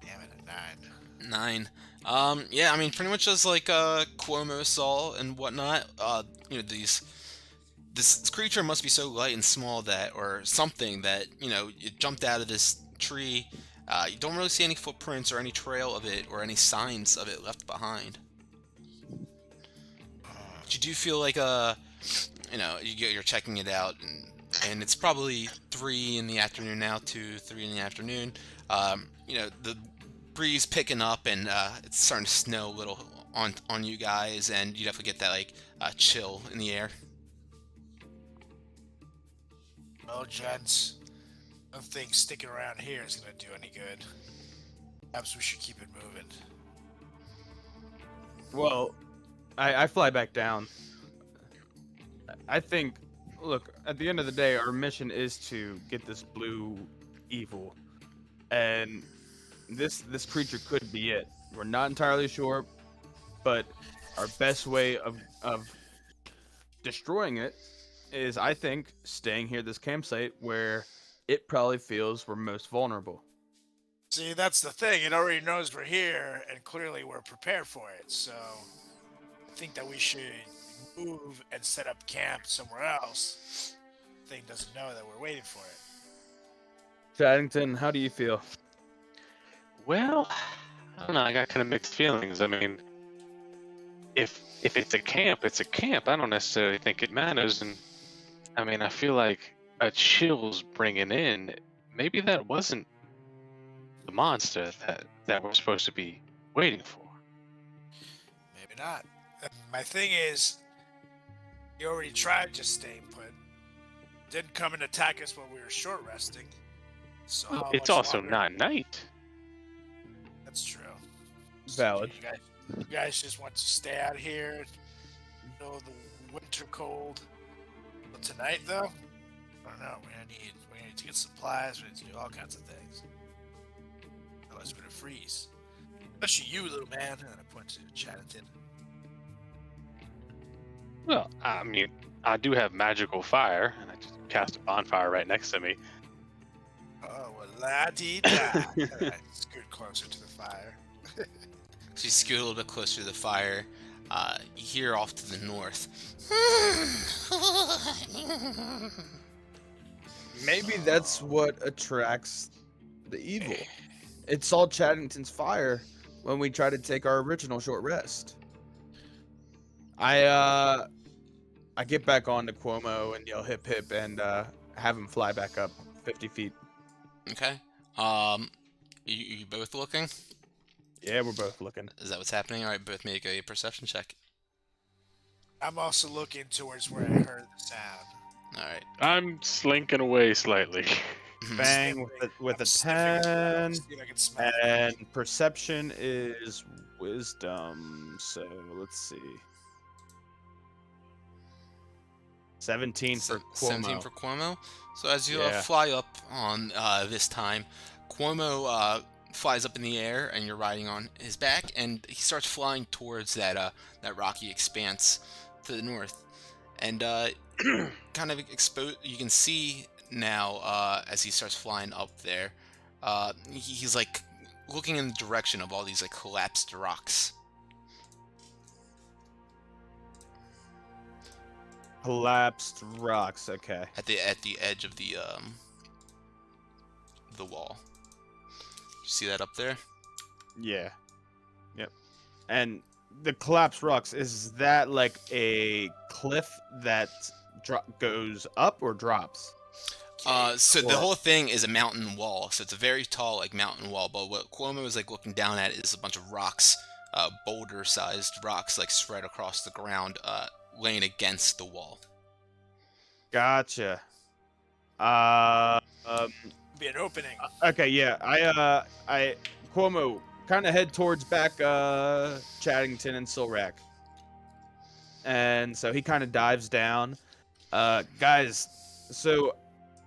Damn it, a 9. 9. Yeah, I mean, pretty much as like Cuomo saw and whatnot. This creature must be so light and small that, or something that, it jumped out of this tree. You don't really see any footprints or any trail of it or any signs of it left behind. But you do feel like you're checking it out, and it's probably 3 in the afternoon now, 2, 3 in the afternoon. The breeze picking up, and it's starting to snow a little on you guys, and you definitely get that chill in the air. Well, gents, nothing sticking around here is going to do any good. Perhaps we should keep it moving. Well, I fly back down. I think, look, at the end of the day, our mission is to get this blue evil, and this creature could be it. We're not entirely sure, but our best way of destroying it is, I think, staying here at this campsite where it probably feels we're most vulnerable. See, that's the thing. It already knows we're here, and clearly we're prepared for it. So I think that we should move and set up camp somewhere else. The thing doesn't know that we're waiting for it. Chaddington, how do you feel? Well, I don't know. I got kind of mixed feelings. I mean, if it's a camp, it's a camp. I don't necessarily think it matters. And I mean, I feel like a chill's bringing in. Maybe that wasn't the monster that we're supposed to be waiting for. Maybe not. My thing is, he already tried just staying put. Didn't come and attack us when we were short resting. So how It's much also longer? not night. That's true. Valid. You guys just want to stay out here, the winter cold. But tonight, though, I don't know. We need to get supplies. We need to do all kinds of things. Otherwise, we're gonna freeze. Especially you, little man. And I point to Chaddington. Well, I mean, I do have magical fire, and I just cast a bonfire right next to me. Oh, well, la-dee-da. Alright, scoot closer to the fire. So you scoot a little bit closer to the fire. You hear off to the north. Maybe that's what attracts the evil. It saw Chaddington's fire when we tried to take our original short rest. I get back onto Cuomo and yell hip hip and have him fly back up 50 feet. Okay. You both looking? Yeah, we're both looking. Is that what's happening? All right, both make a perception check. I'm also looking towards where I heard the sound. All right. I'm slinking away slightly. Bang with I'm a sniffing 10, see if I can smell it. and perception is wisdom. So let's see. 17 for Cuomo. 17 for Cuomo. So as you Yeah. fly up on this time, Cuomo flies up in the air, and you're riding on his back, and he starts flying towards that rocky expanse to the north, and kind of you can see now as he starts flying up there, he's like looking in the direction of all these like collapsed rocks. Collapsed rocks. Okay. At the edge of the wall. You see that up there? Yeah. Yep. And the collapsed rocks, is that like a cliff that goes up or drops? So the Or- whole thing is a mountain wall. So it's a very tall like mountain wall. But what Cuomo is like looking down at is a bunch of rocks boulder-sized rocks like spread across the ground, laying against the wall. Gotcha. Be an opening. Okay, yeah. I Cuomo kind of head towards back Chaddington and Silrak. And so he kind of dives down. Guys, so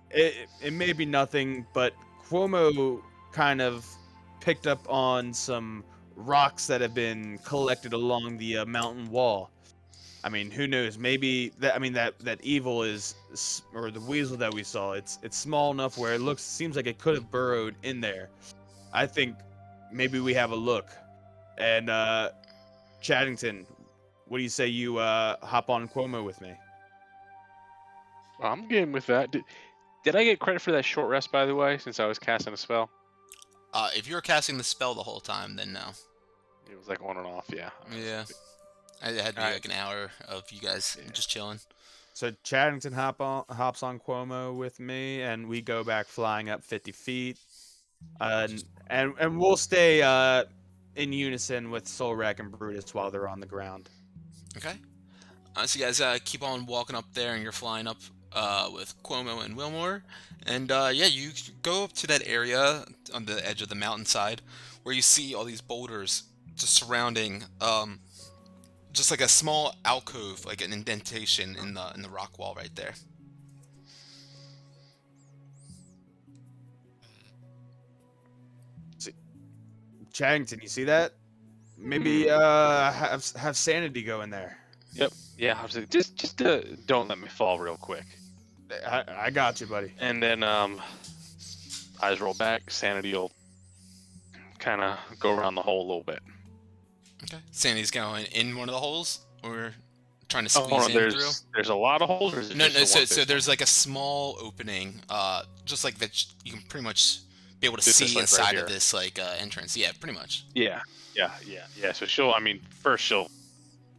it may be nothing, but Cuomo kind of picked up on some rocks that have been collected along the mountain wall. I mean, who knows? Maybe that. I mean, that evil is, or the weasel that we saw. It's small enough where it seems like it could have burrowed in there. I think maybe we have a look. And Chaddington, what do you say you hop on Cuomo with me? I'm game with that. Did I get credit for that short rest, by the way, since I was casting a spell? If you were casting the spell the whole time, then no. It was like on and off, yeah. Yeah. I had to be Alright. like an hour of you guys just chilling. So Chaddington hops on Cuomo with me, and we go back flying up 50 feet. And we'll stay in unison with Solrak and Brutus while they're on the ground. Okay. So you guys keep on walking up there, and you're flying up with Cuomo and Wilmore. And yeah, you go up to that area on the edge of the mountainside where you see all these boulders just surrounding just like a small alcove, like an indentation in the rock wall right there. Chaddington, you see that? Maybe have Sanity go in there. Yep. Yeah, I was like, just don't let me fall real quick. I got you, buddy. And then eyes roll back. Sanity will kind of go around the hole a little bit. Okay. Sandy's going in one of the holes, or trying to squeeze Oh, in through. there's a lot of holes. Or is it No, just no. the one So big there's like a small opening, just like that you can pretty much be able to Just see like right inside here. of this like entrance. Yeah, pretty much. Yeah. So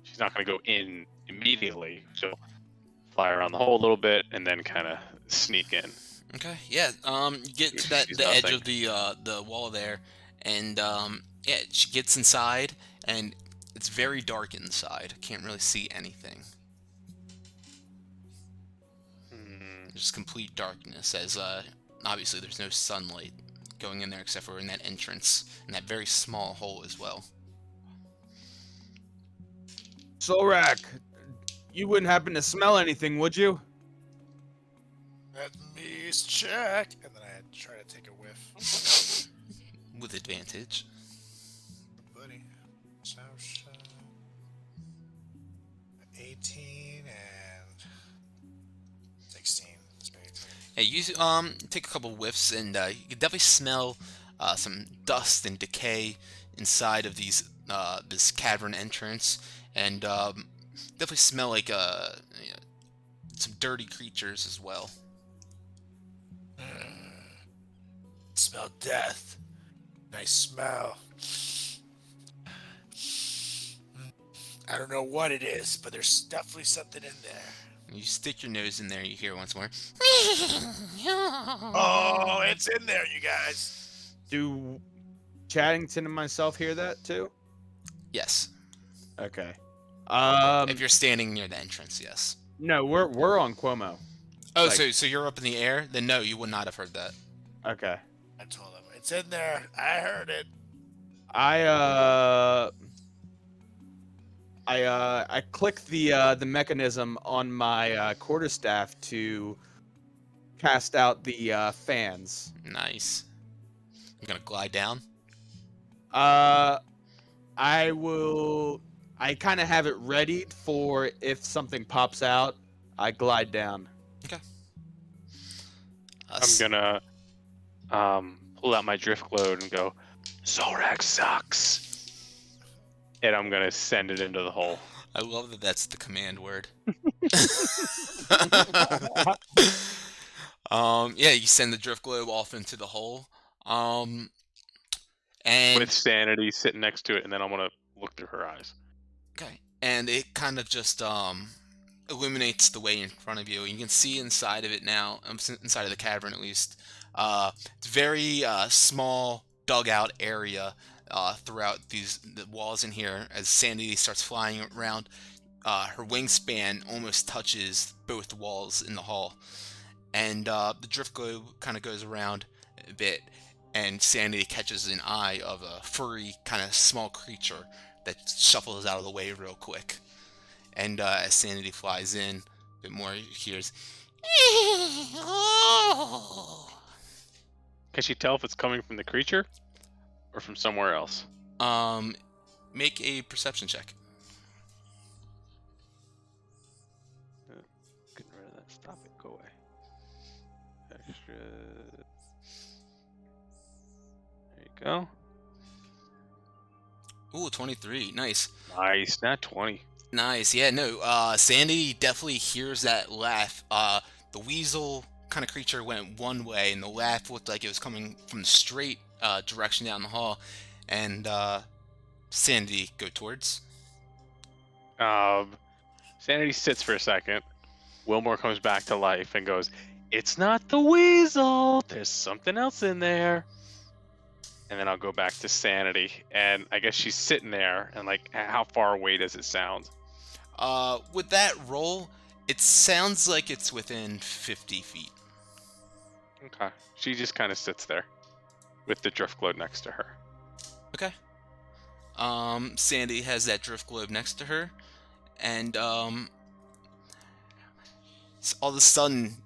she's not gonna go in immediately. She'll fly around the hole a little bit and then kind of sneak in. Okay. Yeah. You get to She's the edge nothing. of the wall there, and yeah, she gets inside, and it's very dark inside. Can't really see anything. Just complete darkness, as obviously there's no sunlight going in there except for in that entrance, in that very small hole as well. Solrak, you wouldn't happen to smell anything, would you? Let me check. And then I try to take a whiff. With advantage. Buddy. So, 18 and 16. That's very 18. Hey, you take a couple whiffs, and you can definitely smell some dust and decay inside of these this cavern entrance, and definitely smell like some dirty creatures as well. Smell death. Nice smell. I don't know what it is, but there's definitely something in there. You stick your nose in there, you hear once more. Oh, it's in there, you guys. Do Chaddington and myself hear that too? Yes. Okay. If you're standing near the entrance, yes. No, we're on Cuomo. Oh, Like- so you're up in the air? Then no, you would not have heard that. Okay. I told him it's in there. I heard it. I click the mechanism on my quarterstaff to cast out the fans. Nice. You're gonna glide down? I kind of have it readied for if something pops out, I glide down. I'm gonna pull out my drift globe and go, Zorak sucks, and I'm gonna send it into the hole. I love that that's the command word. Yeah, you send the drift globe off into the hole. And With Sanity sitting next to it, and then I'm gonna look through her eyes. okay, and it kind of just illuminates the way in front of you. You can see inside of it now, inside of the cavern at least. It's very small dugout area throughout the walls in here. As Sandy starts flying around, her wingspan almost touches both walls in the hall. And the drift globe kind of goes around a bit, and Sandy catches an eye of a furry kind of small creature that shuffles out of the way real quick. And as Sandy flies in a bit more, he hears, Can she tell if it's coming from the creature or from somewhere else? make a perception check. Getting rid of that. Stop it. Go away. Extra. There you go. Ooh, 23. Nice. Nice. Not 20. Nice. Yeah, no, Sandy definitely hears that laugh. The weasel kind of creature went one way, and the laugh looked like it was coming from the straight direction down the hall. And Sandy, go towards. Sanity sits for a second. Wilmore comes back to life and goes, "It's not the weasel. There's something else in there." And then I'll go back to Sanity, and I guess she's sitting there, and like, how far away does it sound? With that roll, it sounds like it's within 50 feet. Okay. She just kind of sits there with the drift globe next to her. Okay. Sandy has that drift globe next to her, and all of a sudden,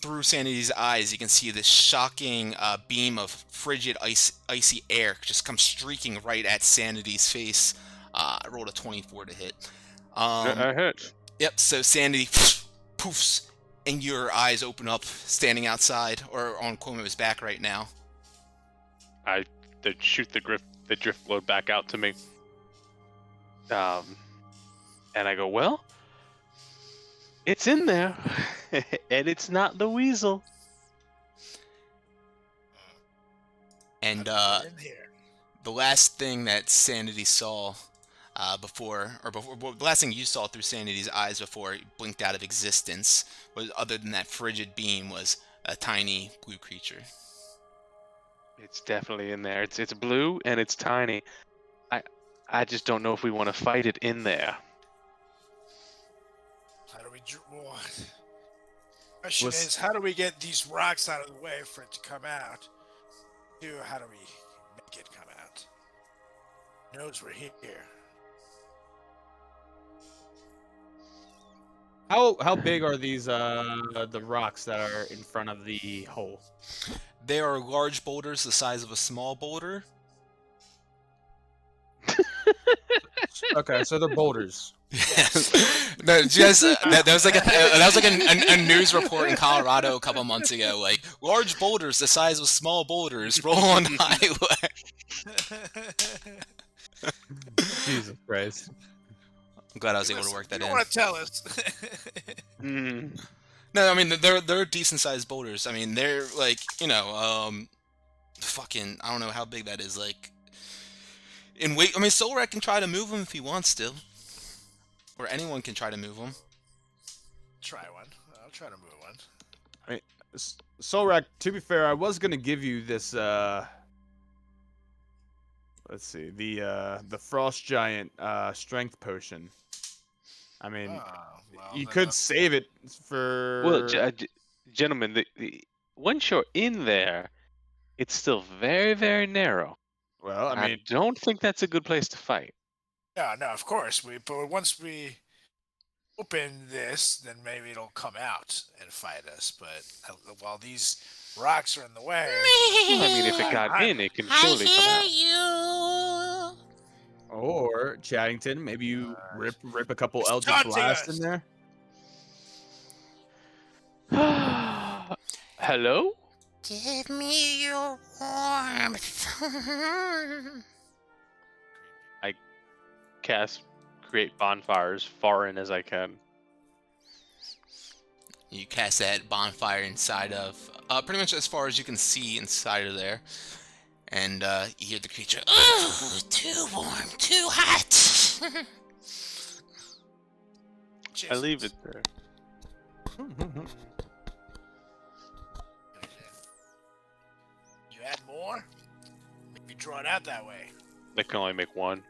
through Sandy's eyes, you can see this shocking beam of frigid, icy air just come streaking right at Sanity's face. I rolled a 24 to hit. I hit. Yep, so Sandy poofs, and your eyes open up standing outside, or on Cuomo's back right now. I shoot the drift globe back out to me. And I go, well, it's in there, and it's not the weasel. And In here. the last thing that Sanity saw the last thing you saw through Sanity's eyes before it blinked out of existence, was, other than that frigid beam, was a tiny blue creature. It's definitely in there. It's blue and it's tiny. I just don't know if we want to fight it in there. How do we? Question is, how do we get these rocks out of the way for it to come out? How do we make it come out? Knows we're here. How big are these the rocks that are in front of the hole? They are large boulders the size of a small boulder. Okay, so they're boulders. No, did you guys, that was like a news report in Colorado a couple months ago. Like, large boulders the size of small boulders roll on the highway. Jesus Christ. I'm glad I was able to work that you in. don't want to tell us. No, I mean, they're decent sized boulders. I mean, they're like, fucking, I don't know how big that is. Like, in weight, I mean, Solrak can try to move them if he wants to. Or anyone can try to move them. Try one. I'll try to move one. I mean, Solrak, to be fair, I was gonna give you this let's see, the Frost Giant strength potion. I mean, you could save it for. Well, gentlemen, once you're in there, it's still very, very narrow. Well, I mean, I don't think that's a good place to fight. Yeah, no, of course. But once we open this, then maybe it'll come out and fight us. But while these rocks are in the way, I mean, if it got in, it can surely come out. You. or Chaddington, maybe you rip a couple It's Eldritch taunting Blast us. in there. Hello? Give me your warmth. Cast create bonfires far in as I can. You cast that bonfire inside of, pretty much as far as you can see inside of there. And you hear the creature, Ooh, too warm, too hot. I leave it there. You add more? Maybe draw it out that way. They can only make one.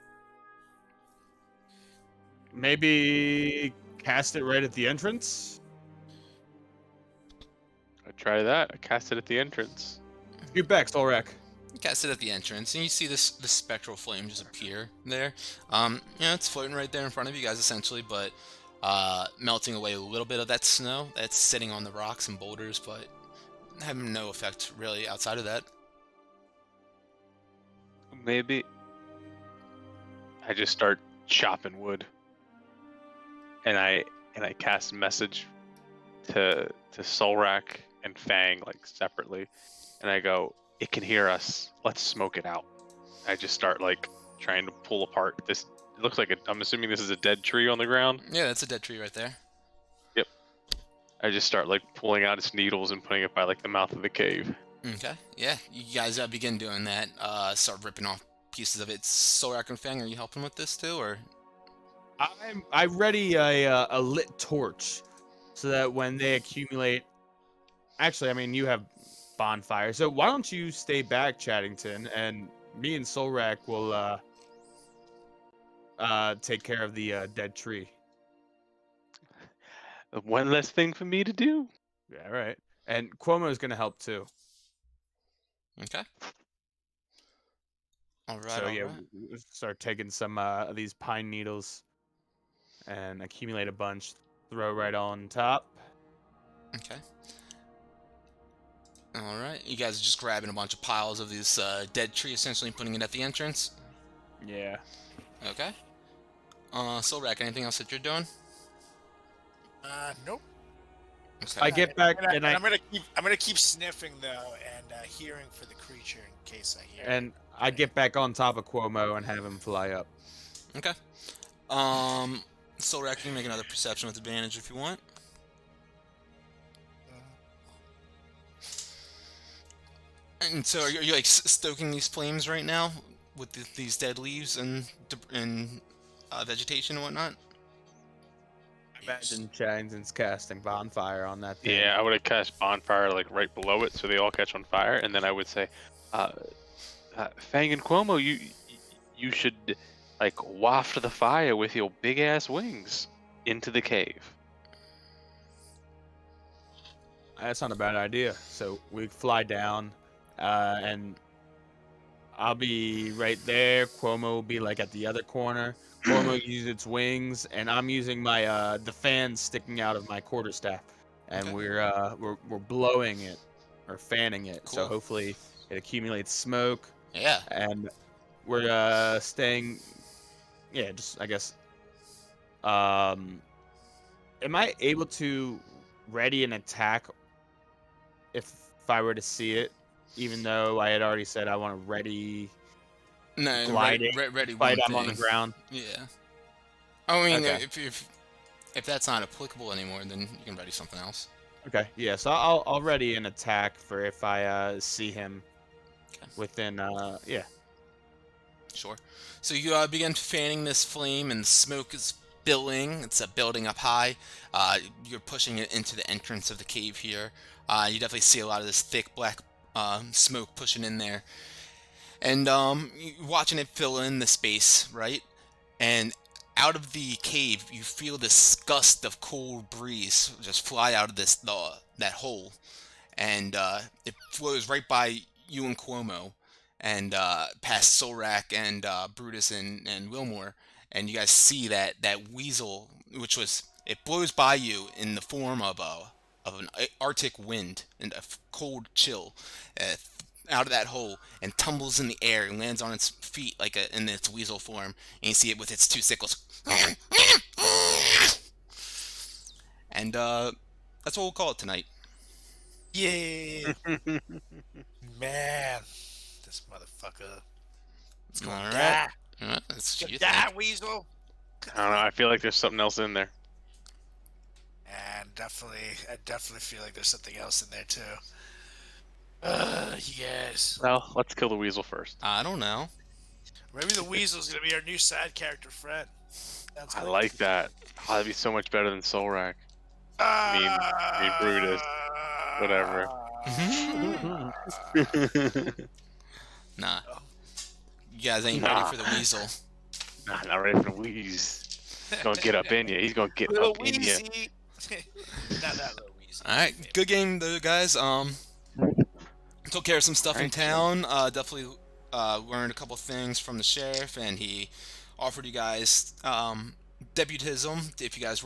Maybe cast it right at the entrance. I try that. I cast it at the entrance. Shoot back, Solrak. You cast it at the entrance, and you see this spectral flame just appear there. It's floating right there in front of you guys, essentially, but melting away a little bit of that snow that's sitting on the rocks and boulders, but having no effect really outside of that. Maybe I just start chopping wood, and I cast a message to Solrak and Fang like separately, and I go, "It can hear us. Let's smoke it out." I just start like trying to pull apart this. It looks like I'm assuming this is a dead tree on the ground. Yeah, that's a dead tree right there. Yep. I just start like pulling out its needles and putting it by like the mouth of the cave. Okay, yeah, you guys begin doing that. Start ripping off pieces of it. Solrak and Fang, are you helping with this too, or? I ready a lit torch, so that when they accumulate. Actually, I mean you have bonfire, so why don't you stay back, Chaddington, and me and Solrak will take care of the dead tree. One less thing for me to do. Yeah, right. And Cuomo's gonna help too. Okay. All right. So all yeah, right. we'll start taking some of these pine needles and accumulate a bunch. Throw right on top. Okay. All right. You guys are just grabbing a bunch of piles of this dead tree, essentially putting it at the entrance. Yeah. Okay. Solrak, anything else that you're doing? Nope. Okay. I get back and I'm gonna keep sniffing though, and hearing for the creature in case I hear. and I get back on top of Cuomo and have him fly up. Okay. Solrak, you can make another perception with advantage if you want. And so, are you like stoking these flames right now with these dead leaves and vegetation and whatnot? Imagine Chaddington's casting bonfire on that thing. Yeah, I would have cast bonfire like right below it, so they all catch on fire, and then I would say, Fang and Cuomo, you should like waft the fire with your big ass wings into the cave. That's not a bad idea. So we fly down, and I'll be right there. Cuomo will be like at the other corner. Cuomo uses its wings, and I'm using my the fan sticking out of my quarterstaff, and Okay. we're blowing it or fanning it. So Cool. hopefully it accumulates smoke, Yeah. and we're staying. Yeah, just I guess. Am I able to ready an attack if I were to see it, even though I had already said I want to ready No, gliding, ready fight one I'm on the thing. ground? Yeah. I mean, Okay. if that's not applicable anymore, then you can ready something else. Okay, yeah, so I'll ready an attack for if I see him Okay. within yeah. Sure. So you begin fanning this flame, and the smoke is billowing. It's building up high. You're pushing it into the entrance of the cave here. You definitely see a lot of this thick black smoke pushing in there, and you're watching it fill in the space, right? And out of the cave, you feel this gust of cold breeze just fly out of that hole, and it flows right by you and Cuomo, and past Solrak and Brutus and Wilmore, and you guys see that weasel, which it blows by you in the form of an Arctic wind and a cold chill out of that hole, and tumbles in the air and lands on its feet in its weasel form, and you see it with its two sickles. And that's what we'll call it tonight. Yeah, man, this motherfucker. All right. Die. That's what you Die, think. weasel. I don't know. I feel like there's something else in there. And I definitely feel like there's something else in there too. Yes. Well, let's kill the weasel first. I don't know. Maybe the weasel's gonna be our new side character friend. Sounds I good. like that. Oh, that'd be so much better than Solrak. mean Brutus. Whatever. Nah. You guys ain't ready for the weasel. Nah, not ready for the wheeze. He's gonna get up in you. He's gonna get Little up in you. Wheezy. Not that little Wheezy. All right, good game though, guys. Took care of some stuff in town. Definitely learned a couple things from the sheriff, and he offered you guys deputism if you guys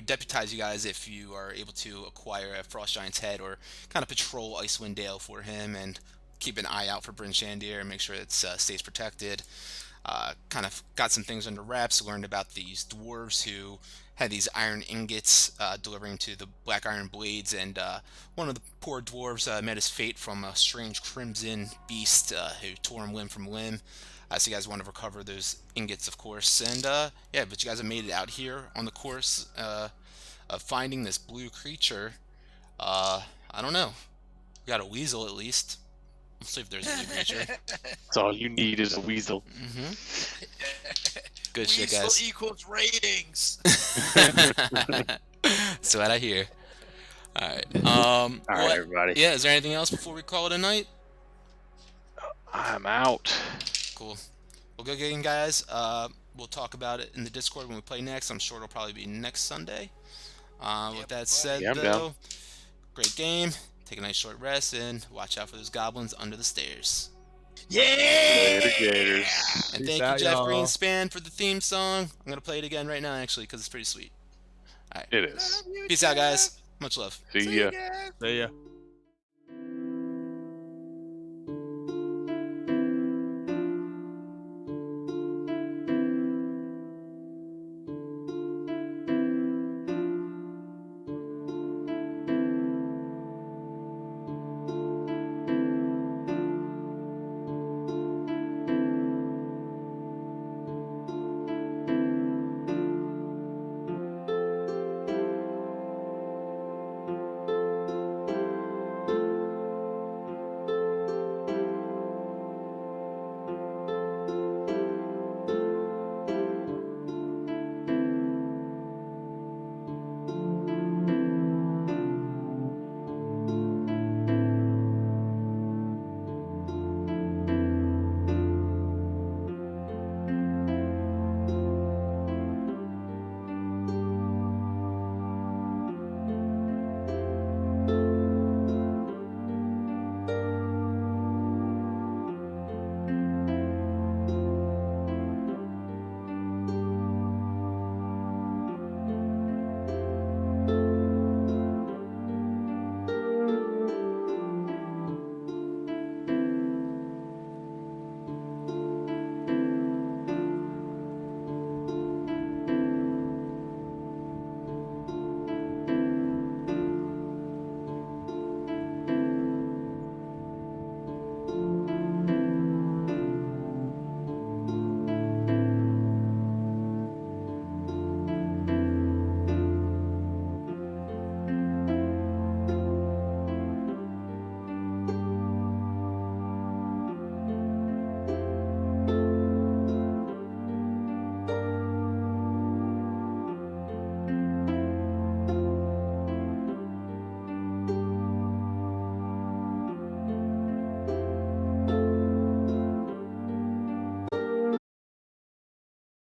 deputize you guys if you are able to acquire a Frost Giant's head or kind of patrol Ice Windale for him and keep an eye out for Bryn Shandir and make sure it stays protected. Kind of got some things under wraps, learned about these dwarves who had these iron ingots delivering to the black iron blades, and one of the poor dwarves met his fate from a strange crimson beast who tore him limb from limb. So you guys want to recover those ingots, of course, and yeah, but you guys have made it out here on the course of finding this blue creature. I don't know. We got a weasel at least. Let's see if there's a blue creature. That's all you need is a weasel. Good shit, guys. Weasel equals ratings. That's what I hear. All right. All right, everybody. Yeah. Is there anything else before we call it a night? I'm out. Cool. Well, good game, guys. We'll talk about it in the Discord when we play next. I'm sure it'll probably be next Sunday. With that said, Yeah, I'm though, down. great game. Take a nice short rest and watch out for those goblins under the stairs. Yeah. Later, Gators. And Peace thank out, you, Jeff y'all. Greenspan, for the theme song. I'm going to play it again right now, actually, because it's pretty sweet. All right. It is. Peace out, guys. Much love. See ya. See ya.